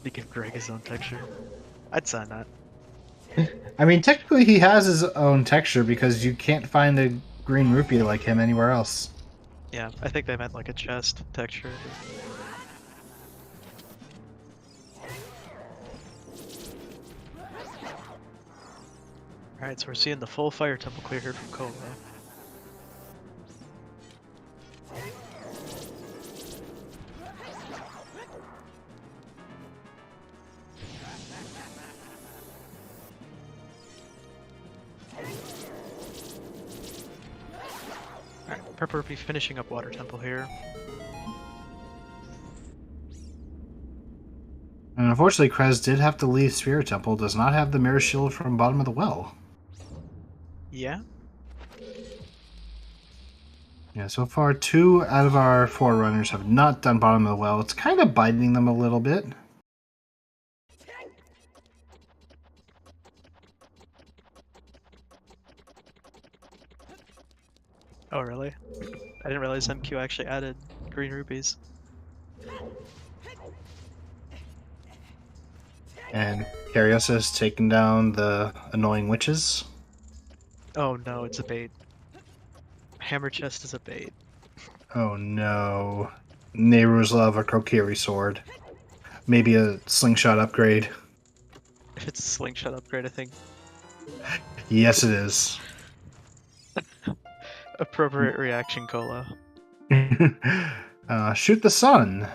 He give Greg his own texture. I'd sign that. I mean, technically he has his own texture because you can't find a green rupee like him anywhere else. Yeah, I think they meant like a chest texture. Alright, so we're seeing the full fire temple clear here from Kola. Alright, Pepper will be finishing up Water Temple here. And unfortunately, Krez did have to leave Spirit Temple. Does not have the Mirror Shield from bottom of the well. Yeah? Yeah, so far 2 out of our 4 runners have not done bottom of the well. It's kind of biting them a little bit. Oh, really? I didn't realize MQ actually added green rupees. And Cariosa has taken down the annoying witches. Oh no, it's a bait. Hammer chest is a bait. Oh no. Nehru's Love, a Kokiri sword. Maybe a slingshot upgrade. If it's a slingshot upgrade, I think Yes, it is. appropriate reaction, Cola. Shoot the Sun.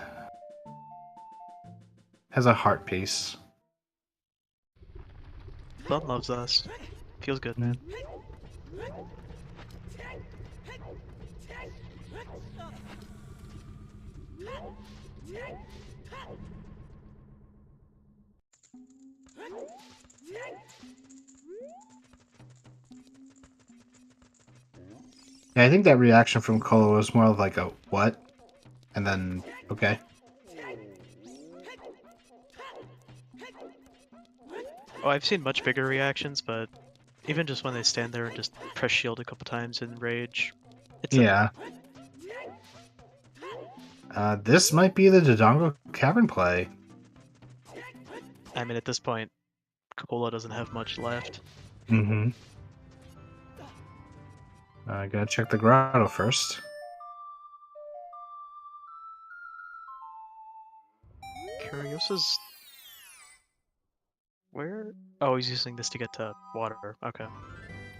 Has a heart piece. Sun loves us. Feels good, man. Yeah, I think that reaction from Colo was more of like a what? And then, okay. Oh, I've seen much bigger reactions, but even just when they stand there and just press shield a couple times in rage, it's Yeah. This might be the Dodongo Cavern play. I mean, at this point, Cola doesn't have much left. Mm-hmm. I gotta check the grotto first. Curiosa's... Where? Oh, he's using this to get to water. Okay.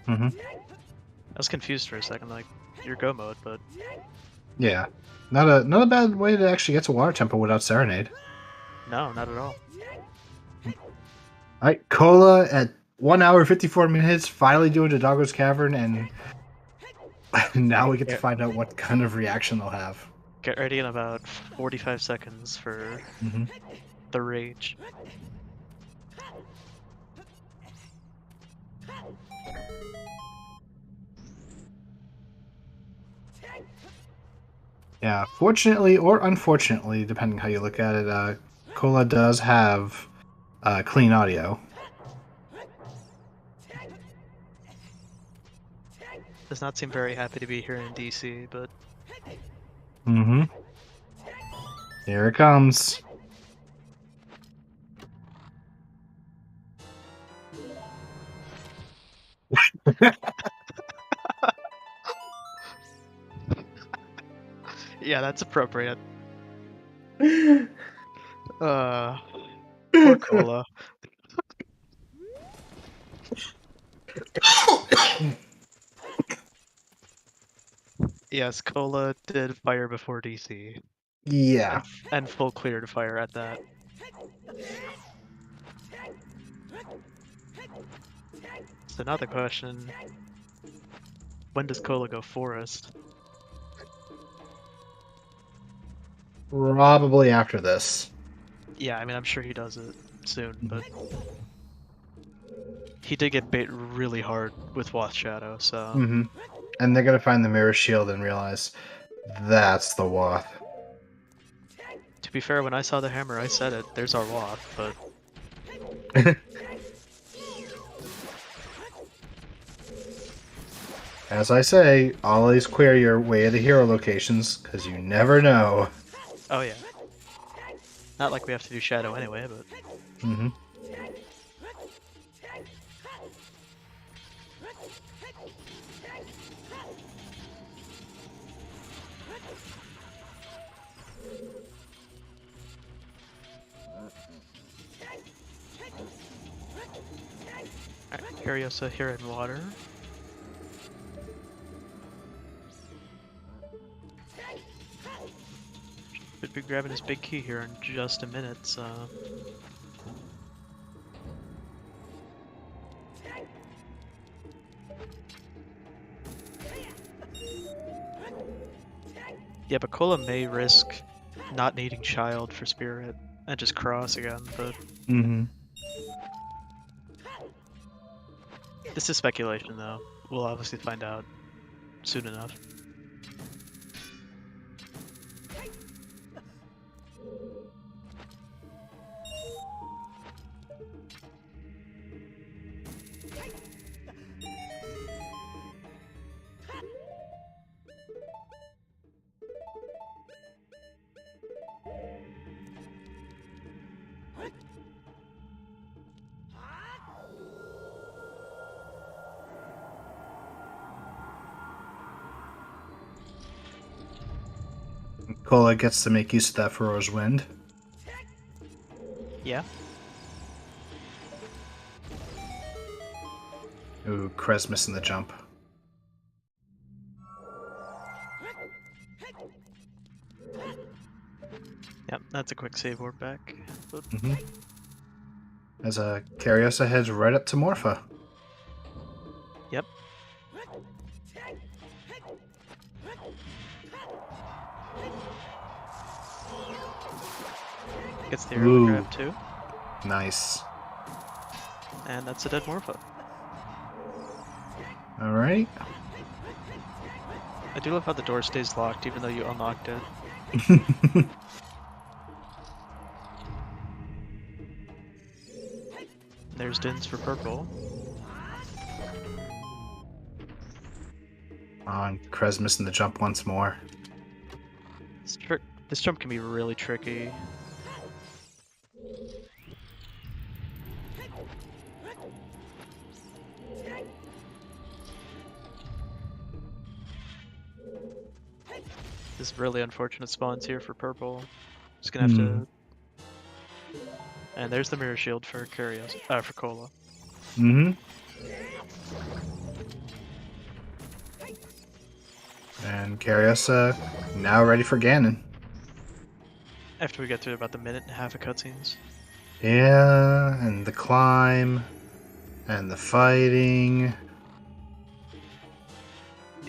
Mm-hmm. I was confused for a second, like, your go mode, but... Yeah. Not a bad way to actually get to Water Temple without Serenade. No, not at all. Alright, Cola at 1 hour 54 minutes, finally doing the Doggo's Cavern, and now we get to find out what kind of reaction they'll have. Get ready in about 45 seconds for Mm-hmm. the rage. Yeah, fortunately or unfortunately, depending how you look at it, Cola does have clean audio. Does not seem very happy to be here in DC, but... Mm-hmm. Here it comes. Yeah, that's appropriate. Poor Cola. Yes, Cola did fire before DC. Yeah. And full clear to fire at that. So now the question... When does Cola go forest? Probably after this. Yeah, I mean, I'm sure he does it soon, but... He did get bait really hard with Wasp Shadow, so... Mm-hmm. And they're gonna find the Mirror Shield and realize that's the Wath. To be fair, when I saw the hammer, I said it. There's our Wasp, but... As I say, always clear your way of the hero locations, because you never know. Oh yeah. Not like we have to do Shadow anyway, but... Mm-hmm. Alright, Curiosa here in water. Should be grabbing his big key here in just a minute, so... Yeah, but Cola may risk not needing Child for Spirit and just cross again, but... Mm-hmm. This is speculation, though. We'll obviously find out soon enough. Cola gets to make use of that Furrow's Wind. Yeah. Ooh, Krez missing the jump. Yep, that's a quick save ward back. But... Mm-hmm. As Cariosa heads right up to Morpha. Yep. Gets the early grab too. Nice. And that's a dead Morpha. Alright. I do love how the door stays locked even though you unlocked it. There's Dins for purple. On Krez missing the jump once more. This jump can be really tricky. This really unfortunate spawns here for purple. Just gonna have Hmm. to. And there's the mirror shield for Curios, for Cola. Mm-hmm. And Carius now ready for Ganon. After we get through about the minute and a half of cutscenes. Yeah, and the climb, and the fighting.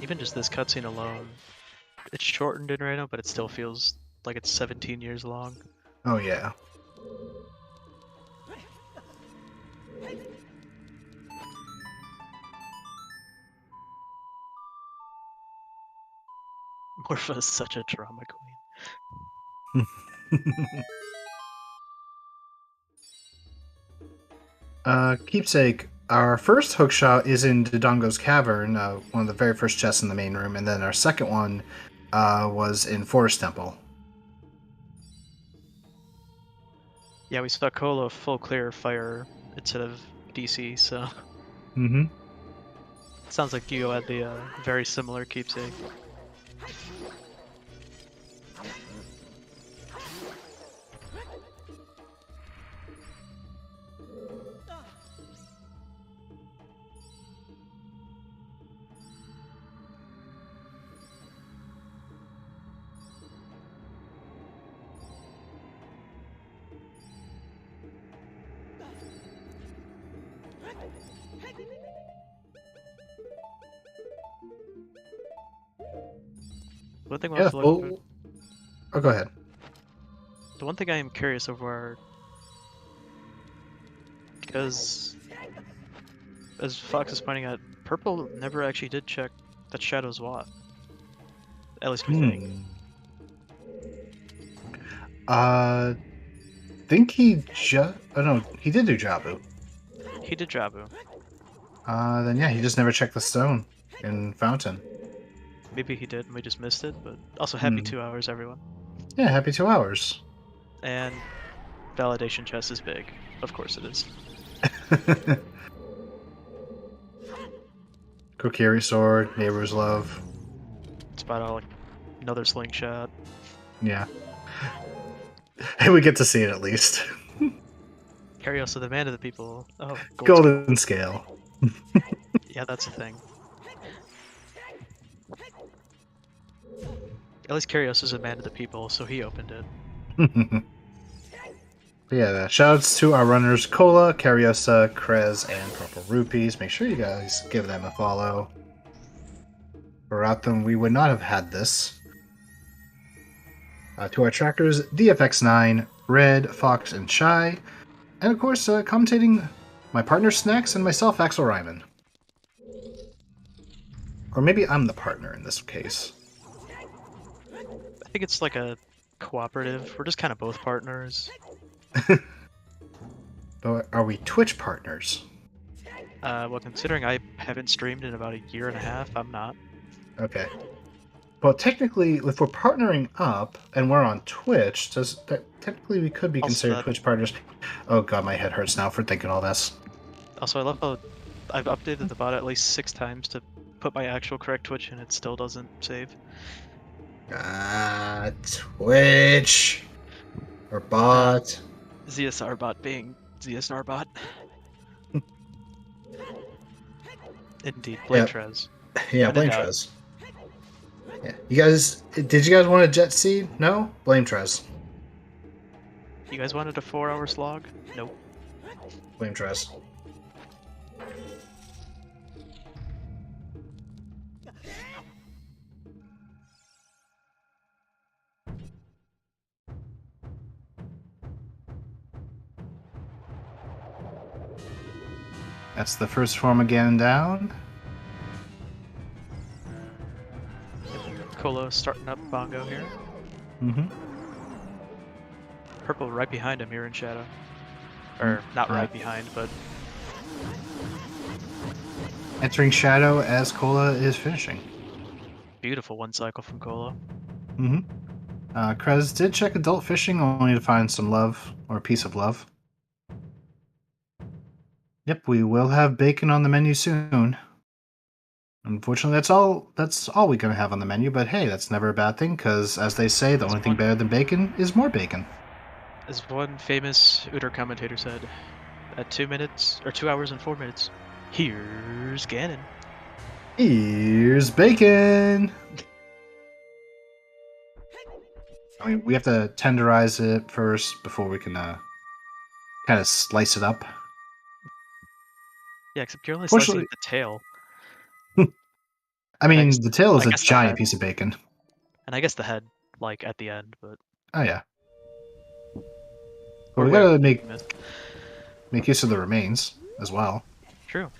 Even just this cutscene alone, it's shortened in right now, but it still feels like it's 17 years long. Oh yeah. Morpha is such a drama queen. Keepsake, our first hookshot is in Dodongo's Cavern, one of the very first chests in the main room, and then our second one was in Forest Temple. Yeah, we saw Cola full clear fire instead of DC, so Mm-hmm. sounds like you had the very similar keepsake. One thing we'll have Yeah, to look. full. Oh, go ahead. The one thing I am curious of are, because as Fox is pointing out, Purple never actually did check that Shadow's what. At least we think. Uh, think he just. Oh no, he did do Jabu. He did Jabu. Then yeah, he just never checked the stone in Fountain. Maybe he did and we just missed it, but also happy Hmm. 2 hours, everyone. Yeah, happy 2 hours. And validation chest is big. Of course it is. Kokiri sword, neighbor's love. It's about all, like, another slingshot. Yeah. And we get to see it at least. Carios of the man of the people. Oh, gold scale. Golden scale. Yeah, that's a thing. At least Carios is a man of the people, so he opened it. Yeah, shoutouts to our runners Cola, Cariosa, Krez, and Purple Rupees. Make sure you guys give them a follow. Without them, we would not have had this. To our trackers, DFX9, Red, Fox, and Shy. And of course, commentating my partner Snacks and myself, Axel Ryman. Or maybe I'm the partner in this case. I think it's like a cooperative. We're just kind of both partners. But are we Twitch partners? Well, considering I haven't streamed in about a year and a half, I'm not. Okay. Well, technically, if we're partnering up and we're on Twitch, does that technically we could be Also considered that- Twitch partners? Oh god, my head hurts now for thinking all this. Also, I love how I've updated the bot at least 6 times to put my actual correct Twitch and it still doesn't save. Twitch. Or bot. ZSR bot being ZSR bot. Indeed, blame Yep. Trez. Yeah, When in blame doubt. Trez. Yeah. Did you guys want a jet seed? No? Blame Trez. You guys wanted a 4-hour slog? Nope. Blame Trez. That's the first form again down. Colo starting up Bongo here. Mm-hmm. Purple right behind him here in shadow. Or, not right behind, but Entering shadow as Cola is finishing. beautiful one cycle from Colo. Mm-hmm. Krez did check adult fishing only to find some love, or a piece of love. Yep, we will have bacon on the menu soon. Unfortunately, that's all we're gonna have on the menu. But hey, that's never a bad thing, because as they say, the As only thing one better than bacon is more bacon. as one famous Uter commentator said, at 2 minutes or 2 hours and 4 minutes, here's Ganon. Here's bacon. I mean, we have to tenderize it first before we can kind of slice it up. Yeah, except you're only slicing Fortunately, the tail. I And I mean, guess the tail is I a guess the giant head. piece of bacon. And I guess the head, like at the end, but Oh yeah, but or we where gotta the make beam is. make use of the remains as well. True.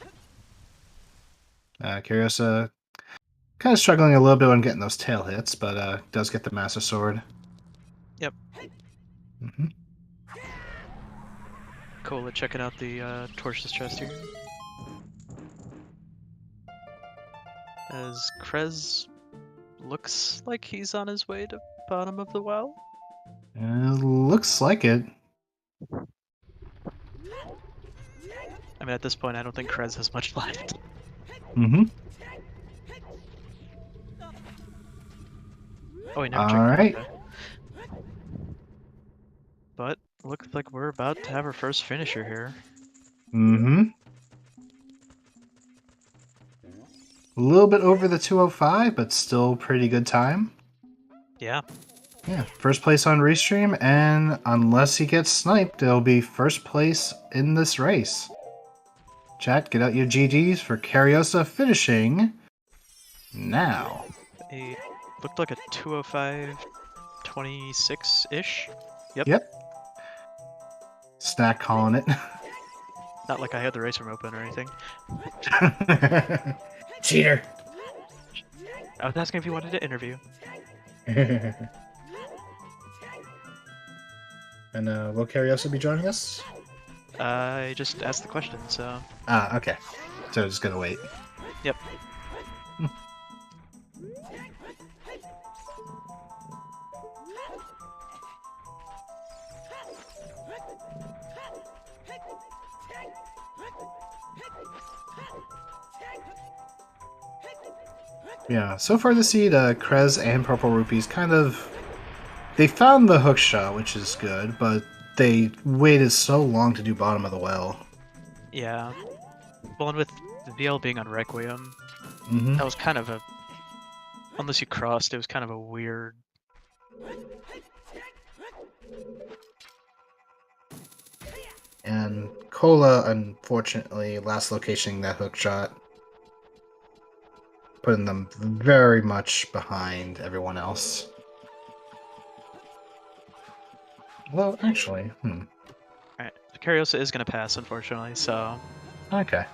Curiosa kind of struggling a little bit on getting those tail hits, but does get the Master Sword. Yep. Hmm. Cool. Checking out the torches chest here. As Krez looks like he's on his way to bottom of the well. Looks like it. I mean, at this point, I don't think Krez has much left. Mm-hmm. Oh, he never All checked. right. Okay. But looks like we're about to have our first finisher here. Mm-hmm. A little bit over the 205, but still pretty good time. Yeah. Yeah, first place on Restream, and unless he gets sniped, it'll be first place in this race. Chat, get out your GGs for Cariosa finishing now. It looked like a 205.26-ish. Yep. Yep. Snack calling it. Not like I had the race room open or anything. Cheater. I was asking if you wanted to interview. And will Cariosa be joining us? I just asked the question, so Ah, okay. So just gonna wait. yep. Yeah, so far this seed, Krez and Purple Rupees kind of... They found the hook shot, which is good, but they waited so long to do bottom of the well. Yeah. Well, and with the VL being on Requiem, Mm-hmm. that was kind of a... Unless you crossed, it was kind of a weird... And Cola, unfortunately, last locating that hook shot, putting them very much behind everyone else. Well, actually, Alright, Cariosa is going to pass, unfortunately, so... Okay.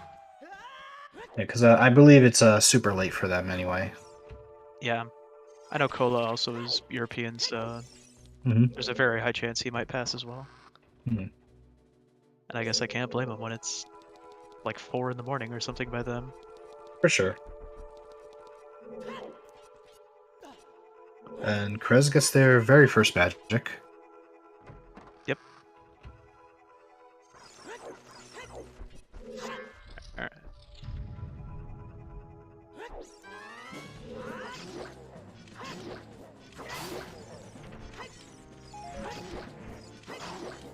Yeah, because I believe it's super late for them anyway. Yeah. I know Cola also is European, so Mm-hmm. there's a very high chance he might pass as well. Mm-hmm. And I guess I can't blame him when it's like 4 in the morning or something by then. For sure. And Krez gets their very first magic. Yep. Alright.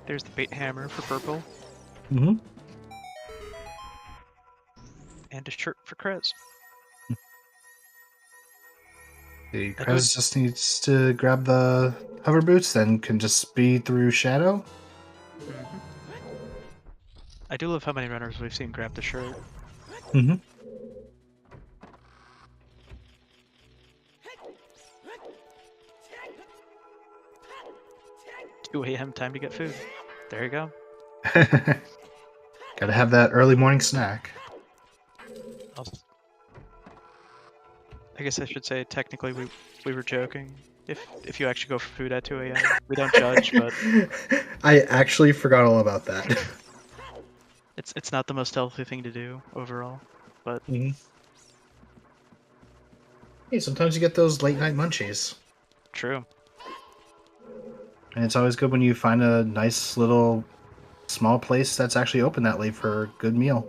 There's the bait hammer for purple, Mm-hmm. and a shirt for Krez. Krez just needs to grab the hover boots, then can just speed through Shadow. Mm-hmm. I do love how many runners we've seen grab the shirt. Mm-hmm. 2 a.m. time to get food. There you go. Gotta have that early morning snack. I guess I should say technically we were joking. If you actually go for food at 2 a.m. We don't judge, but I actually forgot all about that. it's not the most healthy thing to do overall. But Mm-hmm. Hey, sometimes you get those late night munchies. true. And it's always good when you find a nice little small place that's actually open that late for a good meal.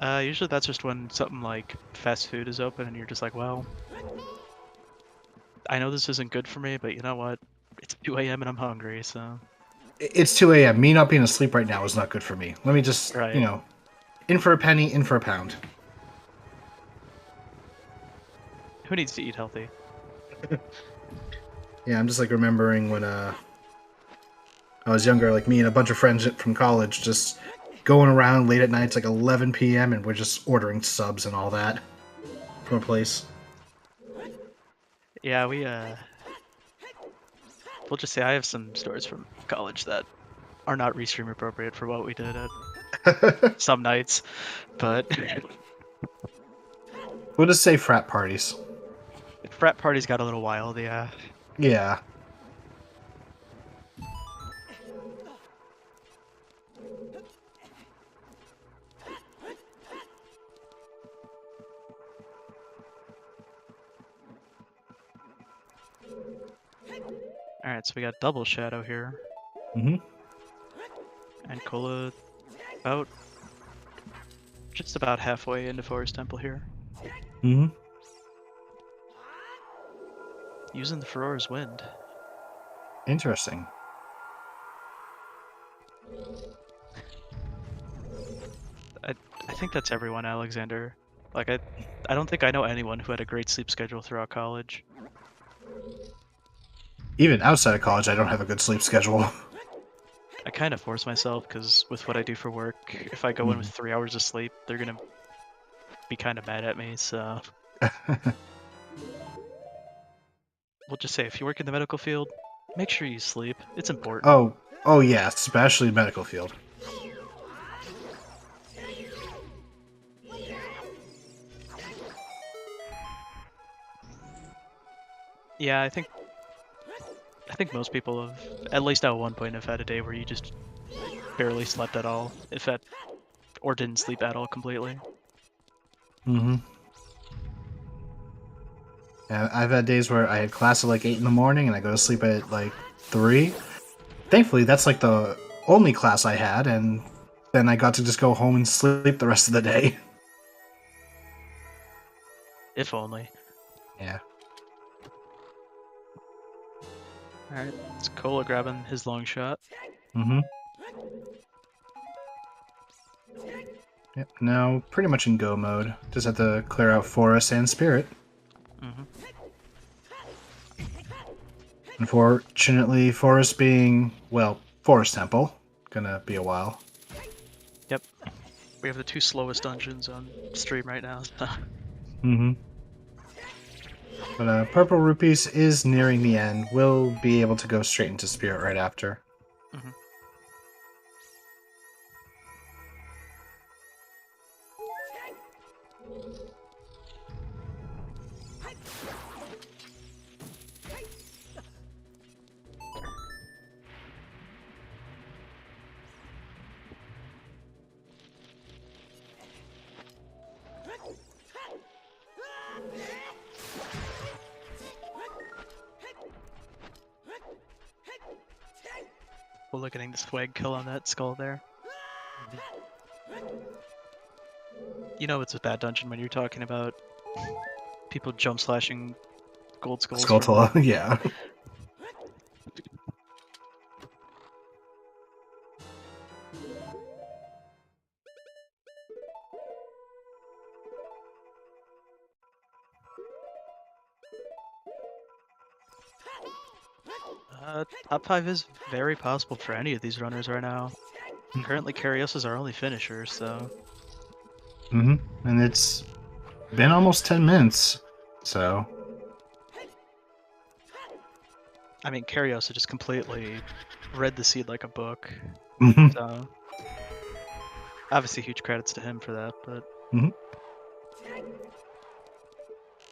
Usually that's just when something like fast food is open and you're just like, well, I know this isn't good for me, but you know what? It's 2 a.m. and I'm hungry, so. It's 2 a.m. Me not being asleep right now is not good for me. Let me just, Right. in for a penny, in for a pound. Who needs to eat healthy? Yeah, I'm just like remembering when I was younger, like me and a bunch of friends from college just going around late at night. It's like 11 p.m. and we're just ordering subs and all that from a place. Yeah, we'll just say I have some stories from college that are not restream appropriate for what we did at some nights, but We'll just say frat parties. frat parties got a little wild, yeah. Yeah. Alright, so we got double shadow here, Mm-hmm. and Cola about just about halfway into Forest Temple here. Mm-hmm. Using the Ferora's Wind. Interesting. I think that's everyone, Alexander. Like, I don't think I know anyone who had a great sleep schedule throughout college. Even outside of college, I don't have a good sleep schedule. I kind of force myself because with what I do for work, if I go in with 3 hours of sleep, they're gonna be kind of mad at me. So we'll just say if you work in the medical field, make sure you sleep. It's important. oh, oh yeah, especially medical field. Yeah, I think most people have at least at one point have had a day where you just barely slept at all, if at or didn't sleep at all completely. Mm-hmm. Yeah, I've had days where I had class at like 8 in the morning and I go to sleep at like 3. Thankfully, that's like the only class I had, and then I got to just go home and sleep the rest of the day. If only. Yeah. All right, it's Cola grabbing his long shot. Mm-hmm. Yep. Now, pretty much in go mode. Just have to clear out Forest and Spirit. Hmm. Unfortunately, Forest being, well, Forest Temple. Gonna be a while. Yep, we have the two slowest dungeons on stream right now. So. Mm-hmm. But Purple Rupees is nearing the end. We'll be able to go straight into Spirit right after. Hmm. We'll look getting the swag kill on that skull there. You know it's a bad dungeon when you're talking about people jump slashing gold skulls from. Skulltula, yeah. Top 5 is very possible for any of these runners right now. Currently, Karios is our only finisher, so. Mm-hmm. And it's been almost 10 minutes, so. I mean, Karios just completely read the seed like a book. Mm-hmm. So. Obviously, huge credits to him for that, but. Mm-hmm.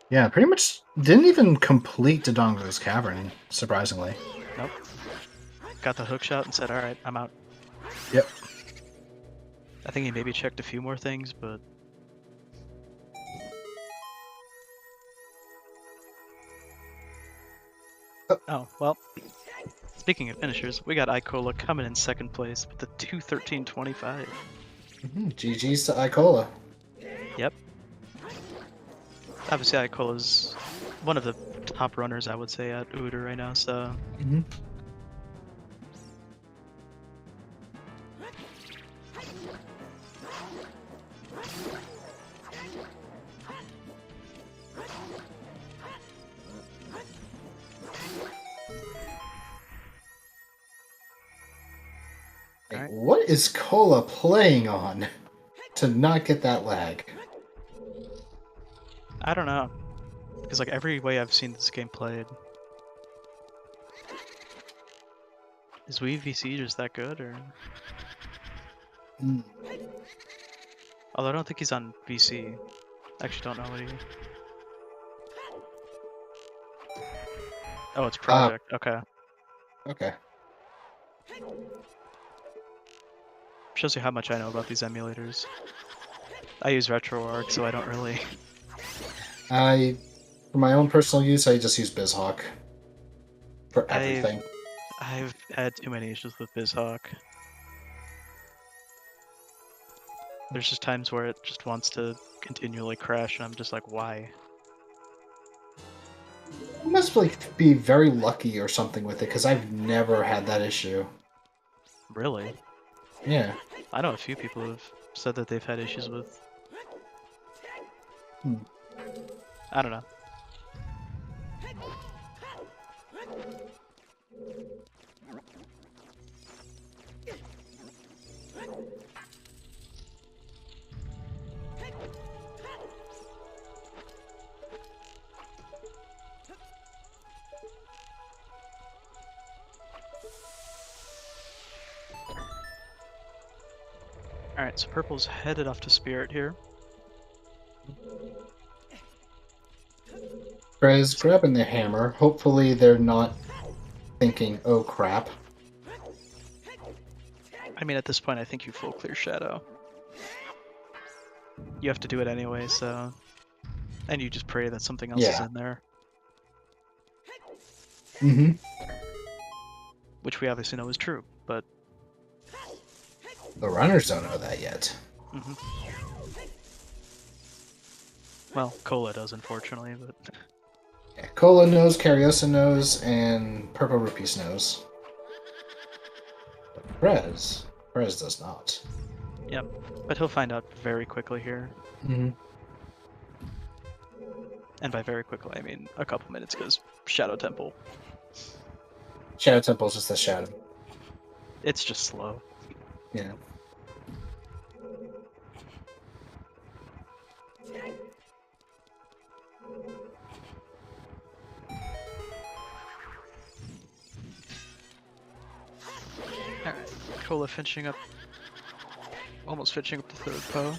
Yeah, pretty much didn't even complete Dodongo's Cavern, surprisingly. Nope. Got the hook shot and said, alright, I'm out. Yep. I think he maybe checked a few more things, but. Oh, well. Speaking of finishers, we got Icola coming in second place with the 2:13.25. GG's to Icola. Yep. Obviously, Icola's one of the top runners, I would say, at OoT right now, so... Alright. What is Cola playing on to not get that lag? I don't know. Because, like, every way I've seen this game played... Is Wii VC just that good, or...? Although I don't think he's on VC. I actually don't know what he... Oh, it's Project. Okay. Okay. Shows you how much I know about these emulators. I use RetroArch, so I don't really... For my own personal use, I just use BizHawk for everything. I've had too many issues with BizHawk. There's just times where it just wants to continually crash, and I'm just like, why? You must be very lucky or something with it, because I've never had that issue. Really? Yeah. I know a few people who've said that they've had issues with... I don't know. Alright, so Purple's headed off to Spirit here. Prez grabbing the hammer. Hopefully they're not thinking, oh crap. I mean, at this point, I think you full clear Shadow. You have to do it anyway, so... And you just pray that something else is in there. Which we obviously know is true, but... The runners don't know that yet. Well, Cola does, unfortunately, but... Yeah, Cola knows, Cariosa knows, and Purple Rupees knows. But Prez does not. Yep, but he'll find out very quickly here. And by very quickly, I mean a couple minutes, because Shadow Temple. Shadow Temple's just a shadow. It's just slow. Yeah. Alright, Cola finishing up, almost finishing up the third Poe.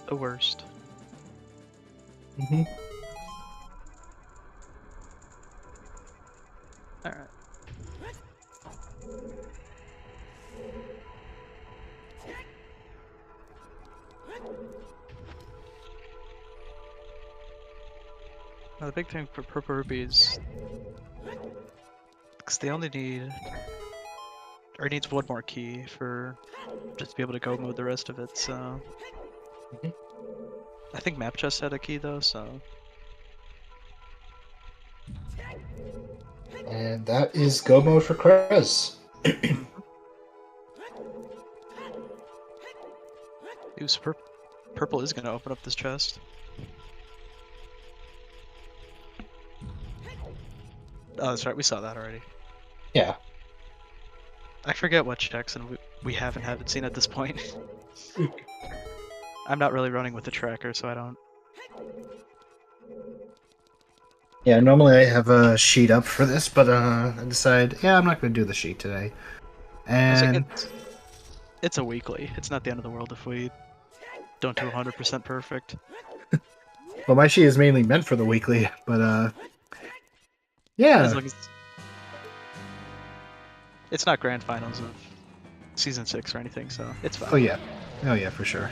The worst. Alright. Now the big thing for Purple Rubies, because they only need, or needs one more key for just to be able to go mode the rest of it, so... I think map chest had a key though, so And that is go mode for Krez. mhm. Ooh, so purple is gonna open up this chest. Oh, that's right, we saw that already. Yeah. I forget what checks and we haven't seen at this point. I'm not really running with the tracker, so I don't. Yeah, normally I have a sheet up for this, but I decided, yeah, I'm not going to do the sheet today. I was like, And it's a weekly. It's not the end of the world if we don't do 100% perfect. well, my sheet is mainly meant for the weekly, but As yeah. long as it's not grand finals of season 6 or anything, so it's fine. Oh yeah, for sure.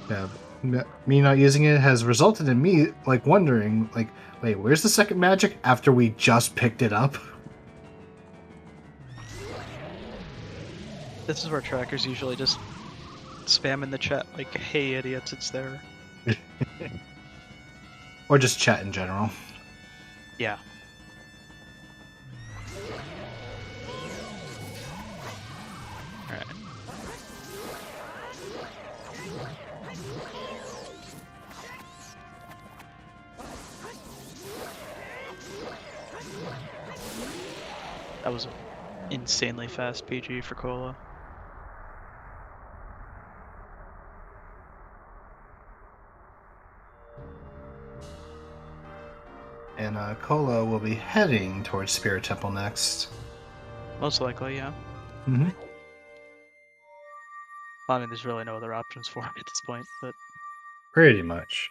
Yeah, me not using it has resulted in me like wondering, like, wait, where's the second magic after we just picked it up? This is where trackers usually just spam in the chat like, "Hey idiots, it's there." Or just chat in general. Yeah. All right. That was an insanely fast PG for Cola. And Kolo will be heading towards Spirit Temple next. Most likely, yeah. Mm-hmm. Well, I mean, there's really no other options for him at this point, but Pretty much.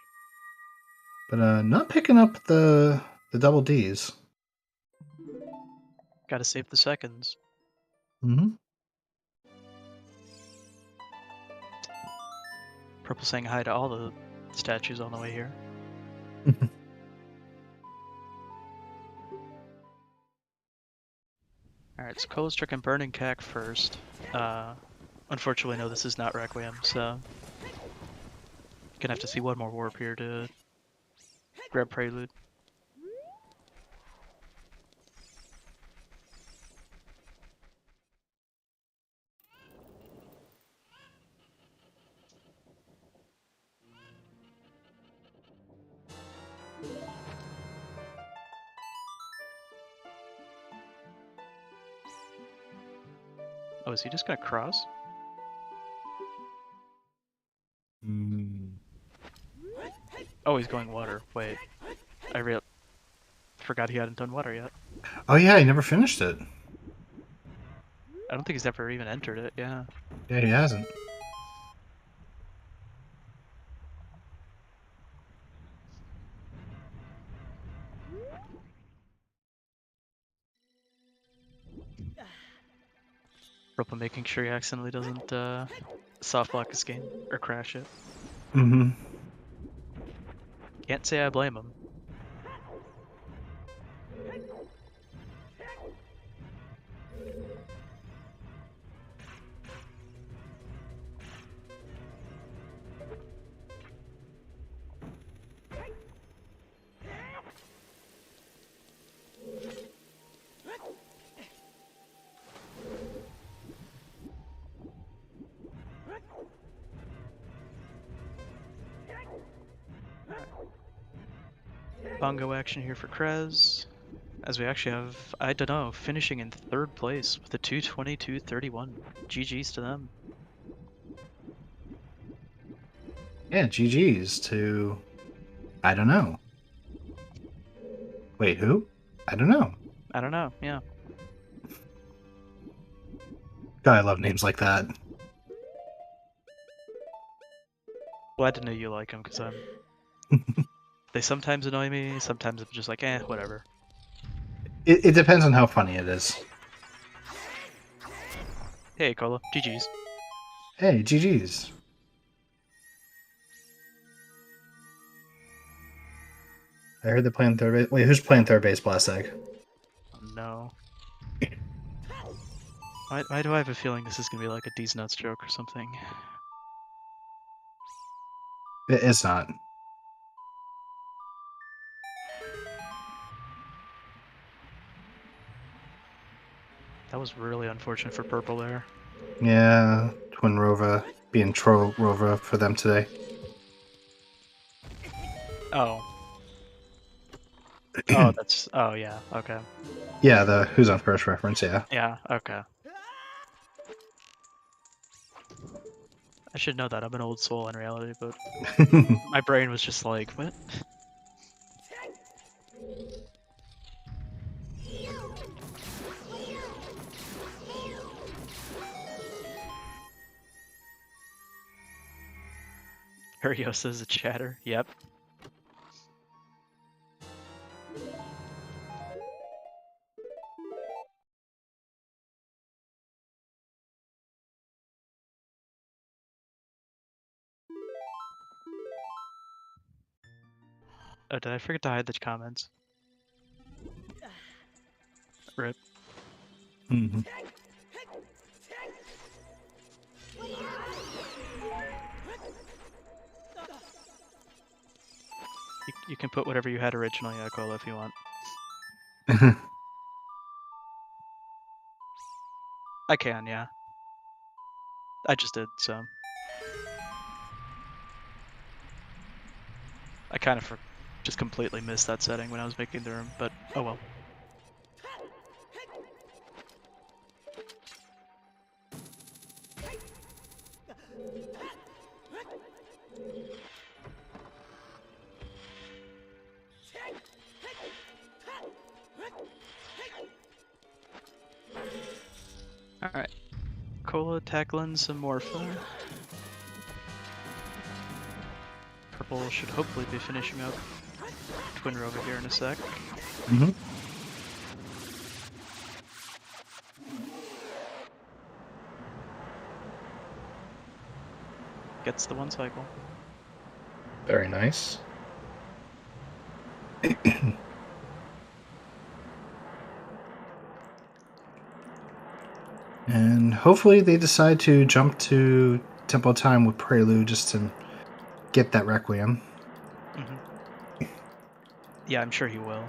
But not picking up the double D's. gotta save the seconds. Mm-hmm. Purple saying hi to all the statues on the way here. Alright, so Cola's tricking Burning Cack first. Unfortunately, no, this is not Requiem, so gonna have to see one more warp here to grab Prelude. Oh, is he just gonna cross? Mm. Oh, he's going water. Wait, I forgot he hadn't done water yet. Oh yeah, he never finished it. I don't think he's ever even entered it, yeah. Yeah, he hasn't. Purple making sure he accidentally doesn't soft block his game or crash it. Mm-hmm. Can't say I blame him. Bongo action here for Krez. As we actually have, I don't know, finishing in third place with a 222.31. GG's to them. Yeah, GG's to I don't know. Wait, who? I don't know. I don't know, yeah. God, I love names like that. Glad to know you like them, because they sometimes annoy me, sometimes I'm just like, eh, whatever. It depends on how funny it is. Hey, Cola, GG's. Hey, GG's. I heard they're playing third base. Wait, who's playing third base, Blast Egg? Oh, no. Why do I have a feeling this is gonna be like a D's nuts joke or something? It's not. That was really unfortunate for purple there. Yeah, Twin Rova being Troll Rova for them today. Oh. Oh, that's... Oh, yeah. Okay. Yeah, the Who's on First reference, yeah. Yeah, okay. I should know that. I'm an old soul in reality, but my brain was just like, what? Ariosa's a chatter. Yep. Oh, did I forget to hide the comments? Rip. Mhm. You can put whatever you had originally, Akola, if you want. I can, yeah. I just did, so. I kind of just completely missed that setting when I was making the room, but oh well. Alright. Cola tackling some Morpha. Purple should hopefully be finishing up Twin Rova here in a sec. Mhm. Gets the one cycle. Very nice. And hopefully they decide to jump to Tempo Time with Prelude just to get that Requiem. Yeah, I'm sure he will.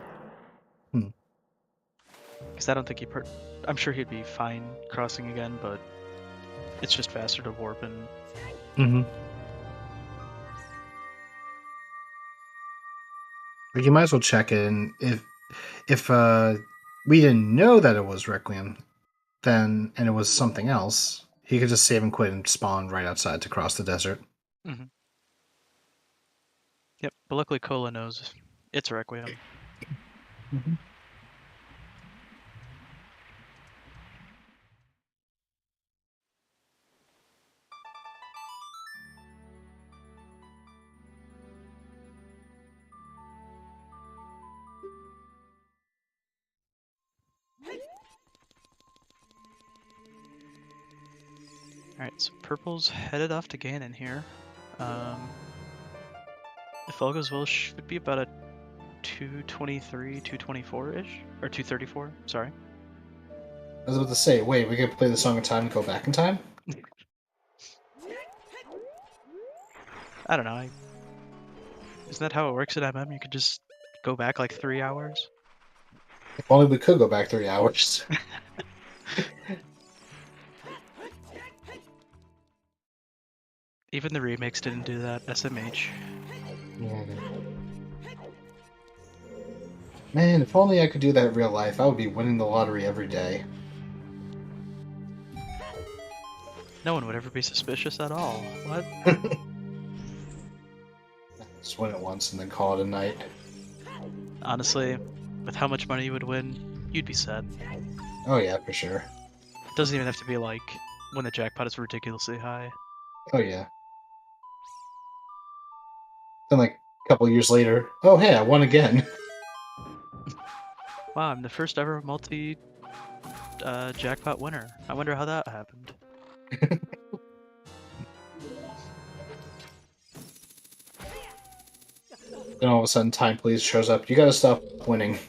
Hmm. Because I don't think I'm sure he'd be fine crossing again, but it's just faster to warp and... Mm-hmm. Like you might as well check in if we didn't know that it was Requiem, then and it was something else, he could just save and quit and spawn right outside to cross the desert. Mm-hmm. Yep, but luckily Cola knows it's Requiem. Mm-hmm. Alright, so purple's headed off to Ganon here. If all goes well, should be about a 223, 224-ish? Or 234, sorry. I was about to say, wait, we could play the Song of Time and go back in time? I don't know, isn't that how it works at MM? You could just go back like 3 hours? If only we could go back 3 hours. Even the remakes didn't do that, SMH. Yeah. Man, if only I could do that in real life, I would be winning the lottery every day. No one would ever be suspicious at all. What? Just win it once and then call it a night. Honestly, with how much money you would win, you'd be set. Oh yeah, for sure. It doesn't even have to be like when the jackpot is ridiculously high. Oh yeah. Then like a couple years later, oh hey, I won again. Wow, I'm the first ever multi jackpot winner. I wonder how that happened. Then all of a sudden, Time Please shows up. You gotta stop winning.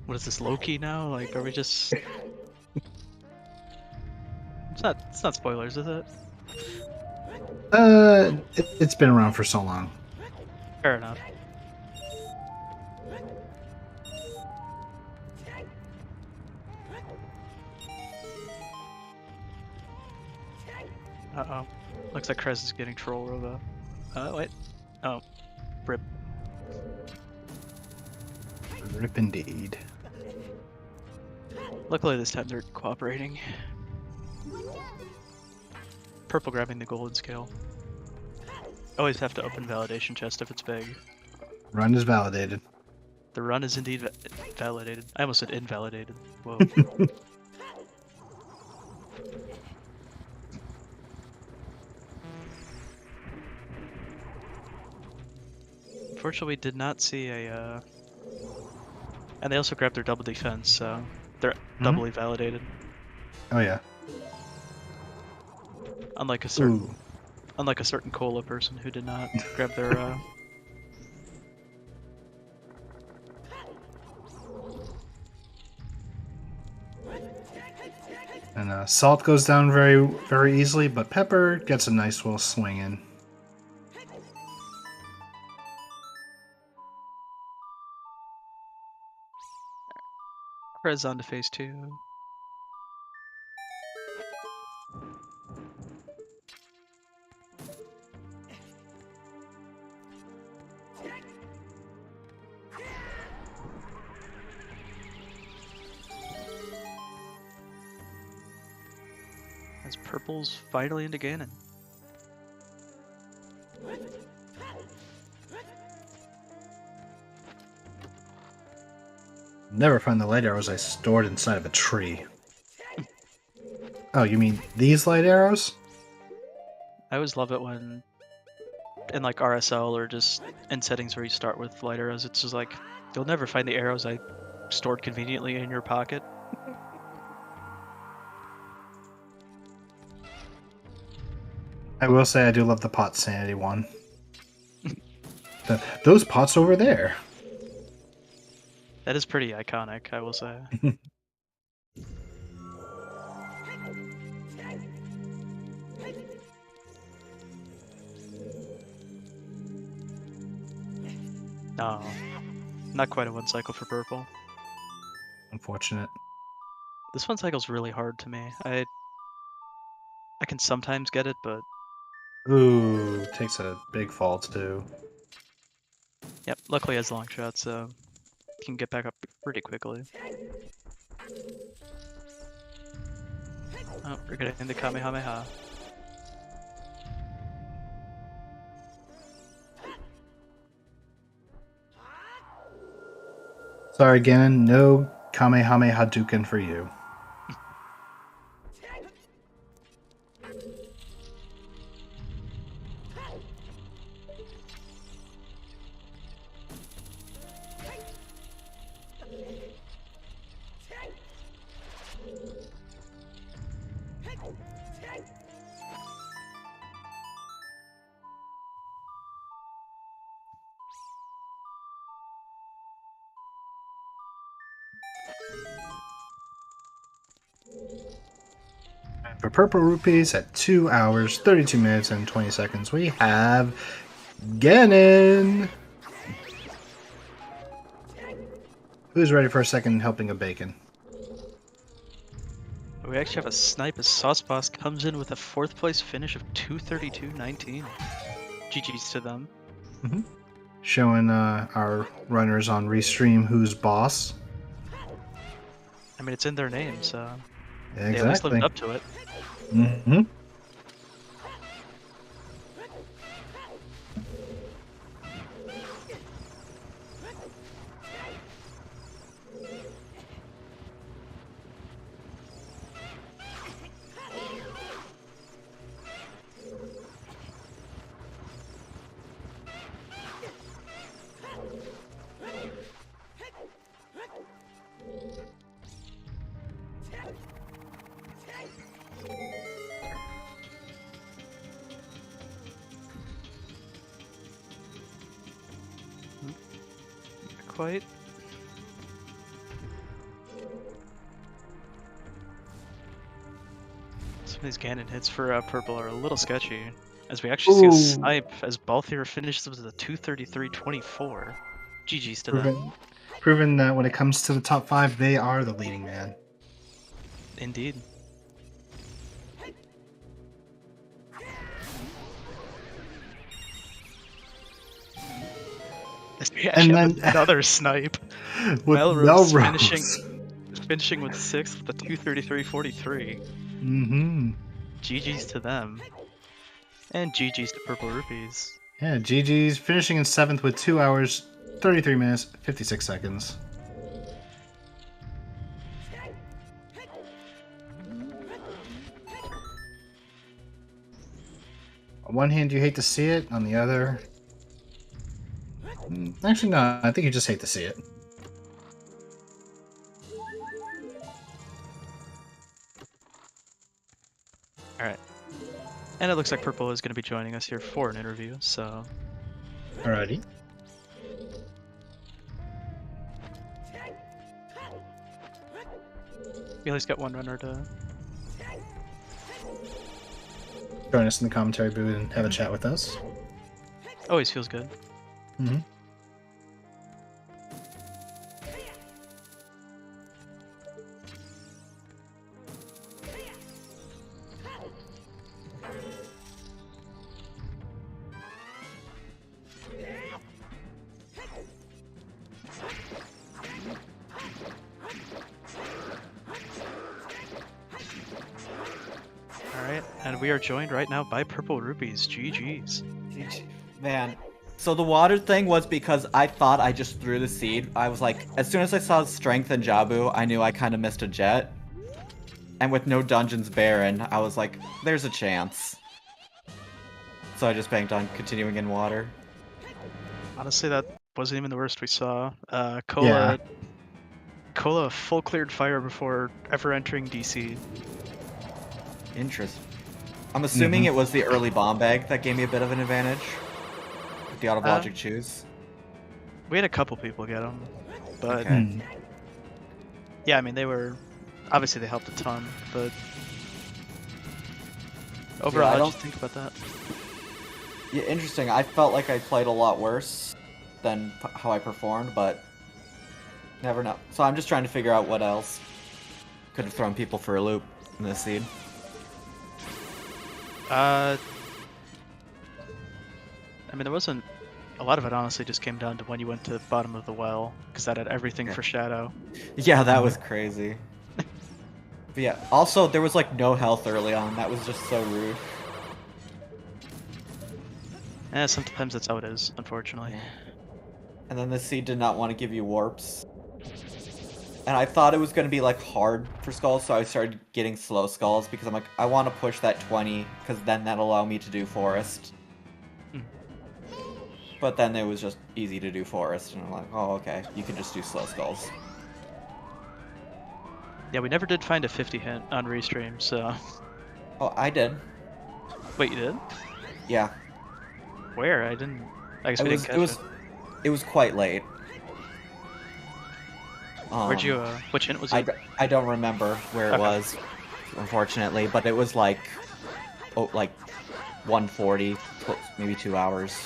What is this, Loki now? Like, are we just... It's not spoilers, is it? It's been around for so long. Fair enough. Uh-oh. Looks like Krez is getting Troll Robo. Wait. Oh, rip. Rip indeed. Luckily this time they're cooperating. Purple grabbing the golden scale. Always have to open validation chest if it's big. Run is validated. The run is indeed validated. I almost said invalidated. Whoa. Unfortunately, we did not see a, and they also grabbed their double defense, so they're doubly validated. Oh yeah. Unlike a Ooh. certain cola person who did not grab their, And Salt goes down very, very easily, but Pepper gets a nice little swing in. Krez on to phase 2. As Purple's finally into Ganon. Never find the light arrows I stored inside of a tree. Oh, you mean these light arrows? I always love it when, in like RSL or just in settings where you start with light arrows, it's just like, you'll never find the arrows I stored conveniently in your pocket. I will say I do love the pot sanity one. Those pots over there. That is pretty iconic, I will say. No, not quite a one cycle for Purple. Unfortunate. This one cycle's really hard to me. I can sometimes get it, but Ooh, takes a big fall too. yep, luckily has long shot, so can get back up pretty quickly. Oh, we're getting into Kamehameha. Sorry, Ganon, no Kamehameha Hadouken for you. For Purple Rupees at 2 hours, 32 minutes, and 20 seconds, we have Ganon! Who's ready for a second helping of bacon? We actually have a snipe as Sauce Boss comes in with a 4th place finish of 232.19. GG's to them. Showing our runners on Restream who's boss. I mean, it's in their name, so Exactly. they at least lived up to it. Mm-hmm. Quite. Some of these Ganon hits for Purple are a little sketchy. As we actually see a Ooh, snipe as Balthier finishes with a 233.24. GG's to them. proven that when it comes to the top 5, they are the leading man. Indeed. We And actually then have another snipe. with Melrose Melrose. finishing with 6th with a 233.43. Mm-hmm. GG's to them. And GG's to Purple Rupees. Yeah, GG's finishing in 7th with 2 hours, 33 minutes, 56 seconds. On one hand, you hate to see it. On the other... Actually, no. I think you just hate to see it. Alright. And it looks like Purple is going to be joining us here for an interview, so... Alrighty. We at least got one runner to... Join us in the commentary booth and have a chat with us. Always feels good. Mm-hmm. Alright, and we are joined right now by Purple Rupees. GG's. Man, so the water thing was because I thought I just threw the seed. I was like, as soon as I saw strength and Jabu, I knew I kind of missed a jet. And with no dungeons barren, I was like, there's a chance. So I just banked on continuing in water. Honestly, that wasn't even the worst we saw. Yeah. Cola full cleared fire before ever entering DC. Interesting. I'm assuming it was the early bomb bag that gave me a bit of an advantage. With the auto logic choose. We had a couple people get them, but Okay. yeah, I mean they were obviously they helped a ton, but overall, I what don't do you think about that? Yeah, interesting. I felt like I played a lot worse than how I performed, but never know. So I'm just trying to figure out what else could have thrown people for a loop in this seed. I mean, there wasn't a lot of it. Honestly, just came down to when you went to the bottom of the well, because that had everything for Shadow. Yeah, that was crazy. But yeah, also there was like no health early on. That was just so rude. Sometimes that's how it is, unfortunately. And then the seed did not want to give you warps. And I thought it was going to be like hard for skulls, so I started getting slow skulls because I'm like, I want to push that 20 because then that'll allow me to do forest. But then it was just easy to do forest, and I'm like, oh, okay, you can just do slow skulls. Yeah, we never did find a 50 hit on restream, so... Oh, I did. Wait, you did? Yeah. Where? I guess we didn't catch it. It was quite late. Where'd you, which hint was it? I don't remember where it was, unfortunately, but it was like, oh, like 140, maybe 2 hours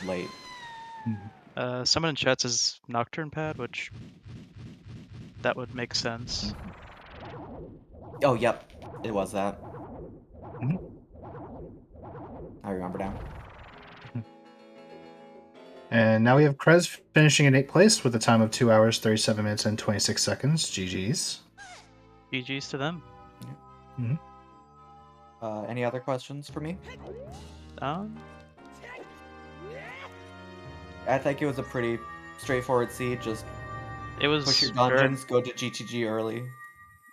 late. Someone in chat says Nocturne Pad, which that would make sense. Oh, yep, it was that. I remember now. And now we have Krez finishing in 8th place with a time of 2 hours, 37 minutes, and 26 seconds. GG's. GG's to them. Any other questions for me? I think it was a pretty straightforward seed. Just it was push your dungeons, go to GTG early.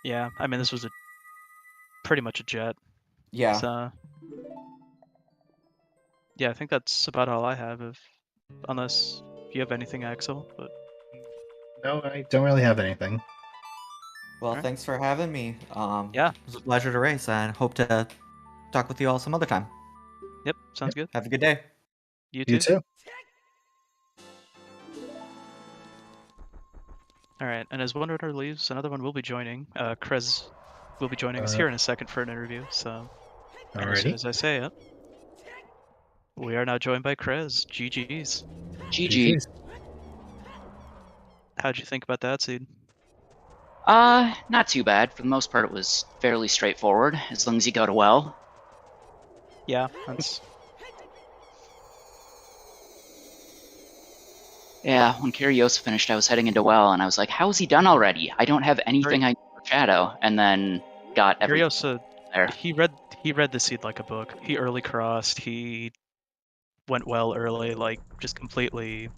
Yeah, I mean this was pretty much a jet. Yeah. So, yeah, I think that's about all I have. Unless you have anything, Axel. But no, I don't really have anything. Well, thanks for having me. Yeah, it was a pleasure to race, and hope to talk with you all some other time. Yep, sounds good. Have a good day. You too. You too. Alright, and as one runner leaves, another one will be joining. Krez will be joining us here in a second for an interview, so as soon Alrighty. as I say it. We are now joined by Krez. GG's. GG. GG's. How'd you think about that seed? Not too bad. For the most part, it was fairly straightforward, as long as you go to well. Yeah, that's... Yeah, when Kyriosa finished, I was heading into well, and I was like, how is he done already? I don't have anything I need for Shadow. And then got everything Curiosa, there. he read the seed like a book. He early crossed, he went well early, like, just completely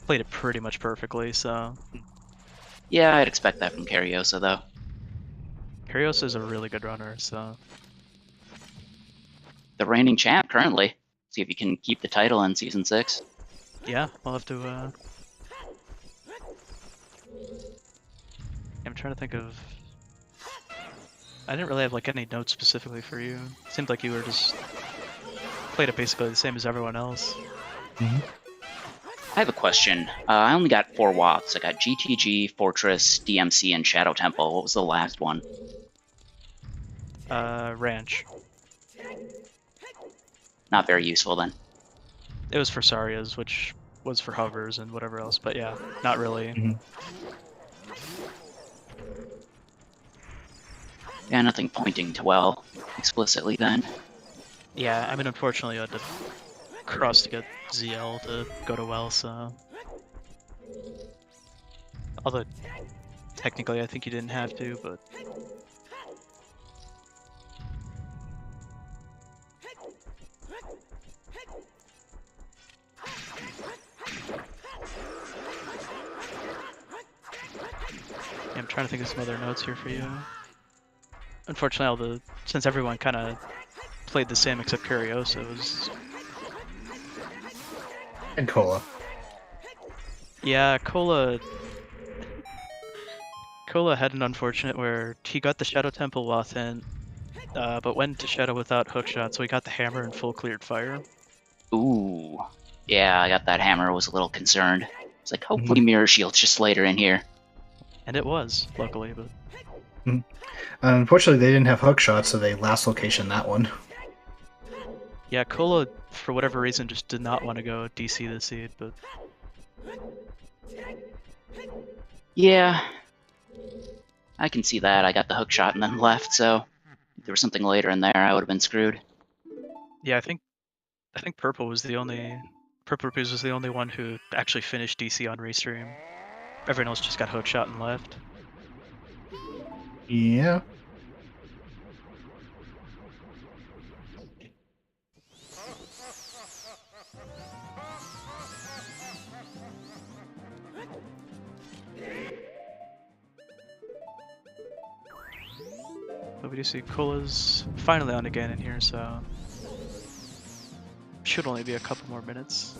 played it pretty much perfectly, so... Yeah, I'd expect that from Kyriosa, though. Curiosa is a really good runner, so... The reigning champ, currently. See if you can keep the title in Season 6. Yeah, we'll have to, I'm trying to think of... I didn't really have, like, any notes specifically for you. It seemed like you were just... played it basically the same as everyone else. Mm-hmm. I have a question. I only got 4 WoPs. I got GTG, Fortress, DMC, and Shadow Temple. What was the last one? Ranch. Not very useful, then. It was for Sarias, which was for hovers and whatever else, but yeah, not really. Mm-hmm. Yeah, nothing pointing to well, explicitly, then. Yeah, I mean, unfortunately, you had to cross to get ZL to go to well, so... Although, technically, I think you didn't have to, but... Yeah, I'm trying to think of some other notes here for you. Unfortunately, since everyone kind of played the same except Curiosa, it was... And Cola. Yeah, Cola had an unfortunate where he got the Shadow Temple while thin, but went to Shadow without hookshot, so he got the hammer and full cleared fire. Ooh. Yeah, I got that hammer, was a little concerned. It's like, hopefully Mirror Shield's just later in here. And it was, luckily, but... Unfortunately, they didn't have hook shots, so they last location that one. Yeah, Cola, for whatever reason, just did not want to go DC the seed, but... Yeah. I can see that. I got the hook shot and then left, so... If there was something later in there, I would have been screwed. Yeah, I think Purple was the only... Purple Rupes was the only one who actually finished DC on restream. Everyone else just got hookshot and left. Yeah. But we do see Cola's finally on again in here, so... Should only be a couple more minutes.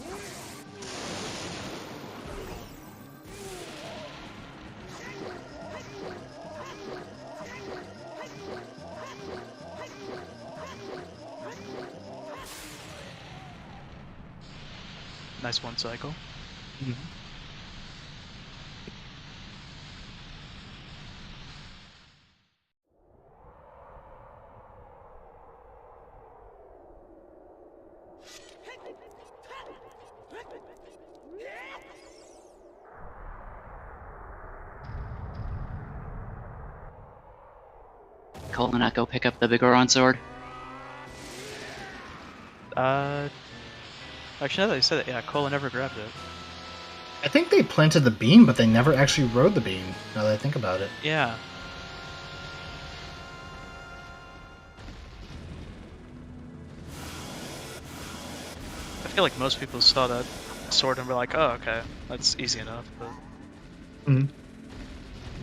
Nice one cycle. Cola not go pick up the Bigoron sword? Actually, now that you said it, yeah, Cola never grabbed it. I think they planted the beam, but they never actually rode the beam, now that I think about it. Yeah. I feel like most people saw that sword and were like, oh, okay, that's easy enough, but...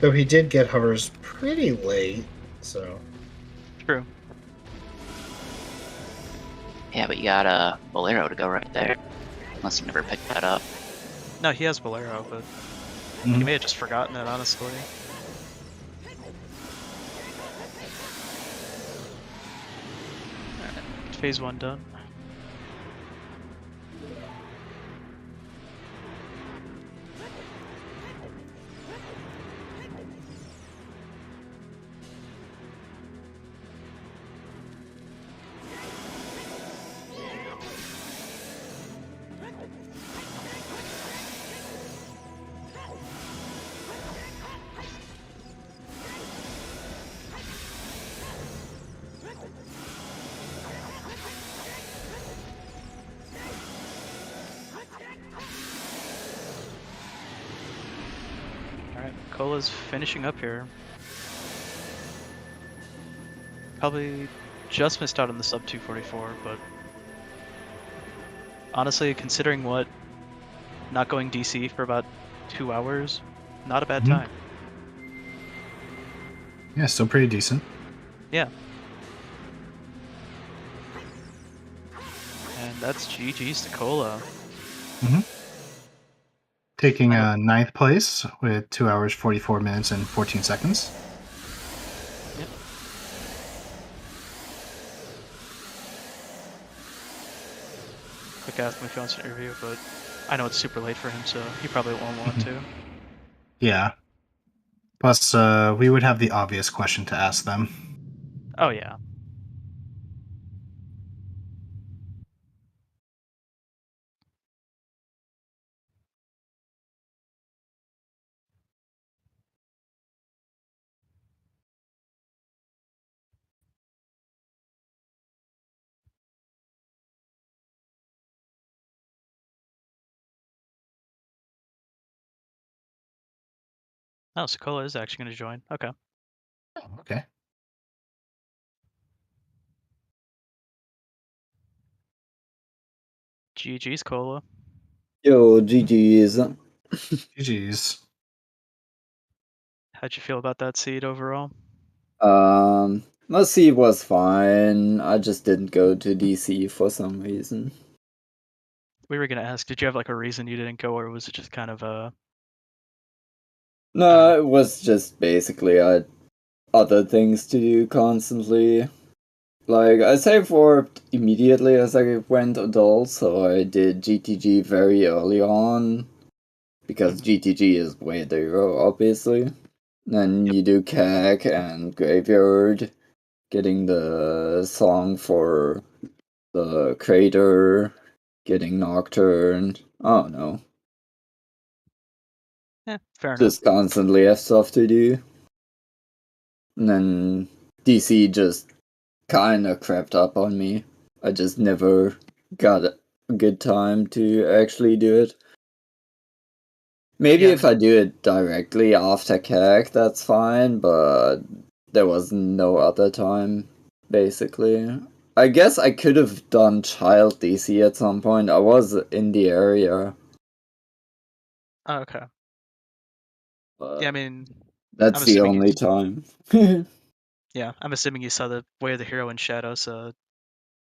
Though he did get hovers pretty late, so... True. Yeah, but you got a Bolero to go right there. Unless you never picked that up. No, he has Bolero, but he may have just forgotten it, honestly. Alright, phase 1 done. Cola's finishing up here. Probably just missed out on the sub 244, but honestly, considering what, not going DC for about 2 hours, not a bad Mhm. time. Yeah, still pretty decent. Yeah. And that's GG's to Cola. Taking Final- ninth place with 2 hours, 44 minutes, and 14 seconds. Yep. Quick ask him if he wants an interview, but I know it's super late for him, so he probably won't want to. Yeah. Plus, we would have the obvious question to ask them. Oh yeah. Oh, so Cola is actually going to join. Okay. Oh, okay. GG's Cola. Yo, GG's. GG's. How'd you feel about that seed overall? My seed was fine. I just didn't go to DC for some reason. We were going to ask, did you have like a reason you didn't go, or was it just kind of No, it was just basically I had other things to do constantly. Like, I saved warped immediately as I went adult, so I did GTG very early on. Because GTG is way zero, obviously. Then Yep. you do CAC and Graveyard, getting the song for the Crater, getting Nocturne. I don't know. Fair enough. Just constantly have stuff to do. And then DC just kinda crept up on me. I just never got a good time to actually do it. Maybe Yeah, I if mean, I do it directly after CAC, that's fine, but there was no other time, basically. I guess I could have done Child DC at some point. I was in the area. oh, okay. But Yeah, I mean, that's I'm the assuming only time. yeah, I'm assuming you saw the Way of the Hero in Shadow, so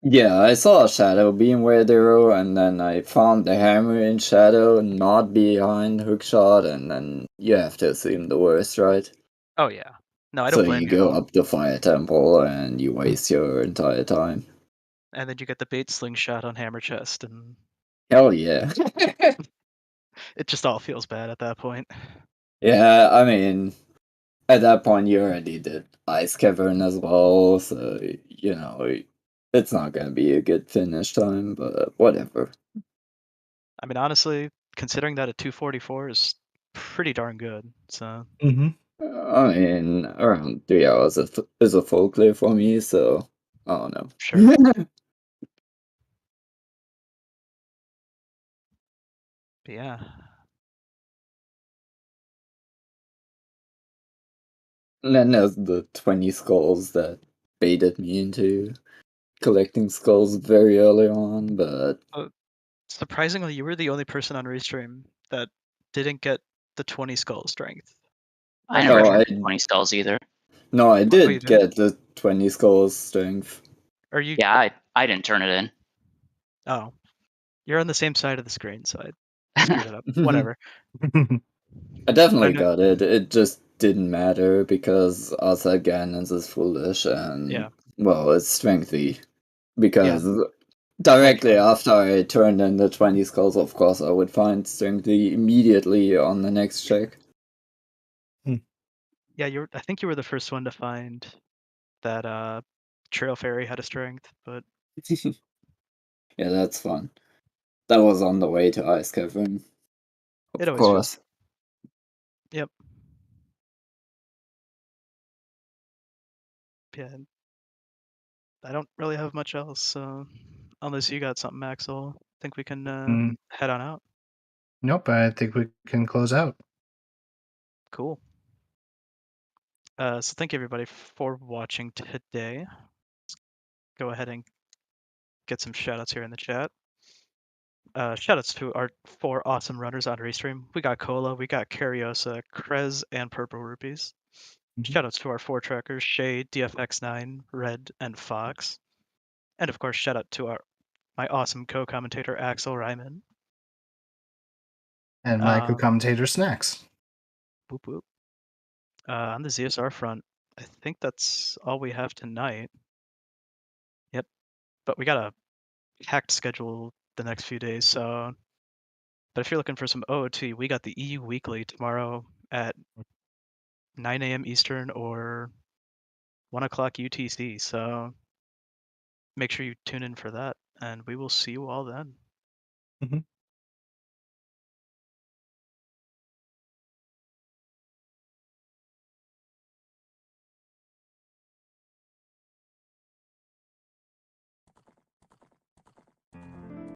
Yeah, I saw a Shadow being where zero, and then I found the hammer in Shadow, not behind Hookshot, and then you have to assume the worst, right? oh yeah. No, I So don't blame you you at go all. up the Fire Temple, and you waste your entire time. And then you get the bait slingshot on Hammer Chest, and Hell yeah. it just all feels bad at that point. Yeah, I mean, at that point you already did Ice Cavern as well, so, you know, it's not gonna be a good finish time, but whatever. I mean, honestly, considering that a 244 is pretty darn good, so Mm-hmm. I mean, around 3 hours is a full clear for me, so I don't know. sure. But yeah. And then there's the 20 skulls that baited me into collecting skulls very early on, but Surprisingly, you were the only person on Restream that didn't get the 20 skull strength. I Like never no, everyone, I turned 20 skulls either. no, I oh, you did did? get the 20 skulls strength. Or you? Yeah, I didn't turn it in. Oh, you're on the same side of the screen, so I screwed it up. Whatever. I definitely no- got it. It just didn't matter because Asa Gannon's is foolish and, Yeah. well, it's strengthy. Because Like, directly after I turned in the 20 skulls, of course, I would find strengthy immediately on the next check. yeah, I think you were the first one to find that Trail Fairy had a strength, but Yeah, that's fun. That was on the way to Ice Cavern. it Of always feels. course. Yep. Yeah. I don't really have much else, so unless you got something, Maxwell, I think we can head on out. Nope, I think we can close out. Cool. So thank you everybody for watching today. Let's go ahead and get some shoutouts here in the chat. Shoutouts to our 4 awesome runners on Restream. We got Cola, we got Cariosa, Krez, and Purple Rupees. Shoutouts to our 4 trackers, Shay, DFX9, Red, and Fox. And of course, shout out to my awesome co-commentator Axel Ryman. And my co-commentator Snacks. Whoop whoop. On the ZSR front, I think that's all we have tonight. Yep. But we got a packed schedule the next few days, so. But if you're looking for some OOT, we got the EU Weekly tomorrow at 9 a.m. Eastern or 1 o'clock UTC. So make sure you tune in for that, and we will see you all then.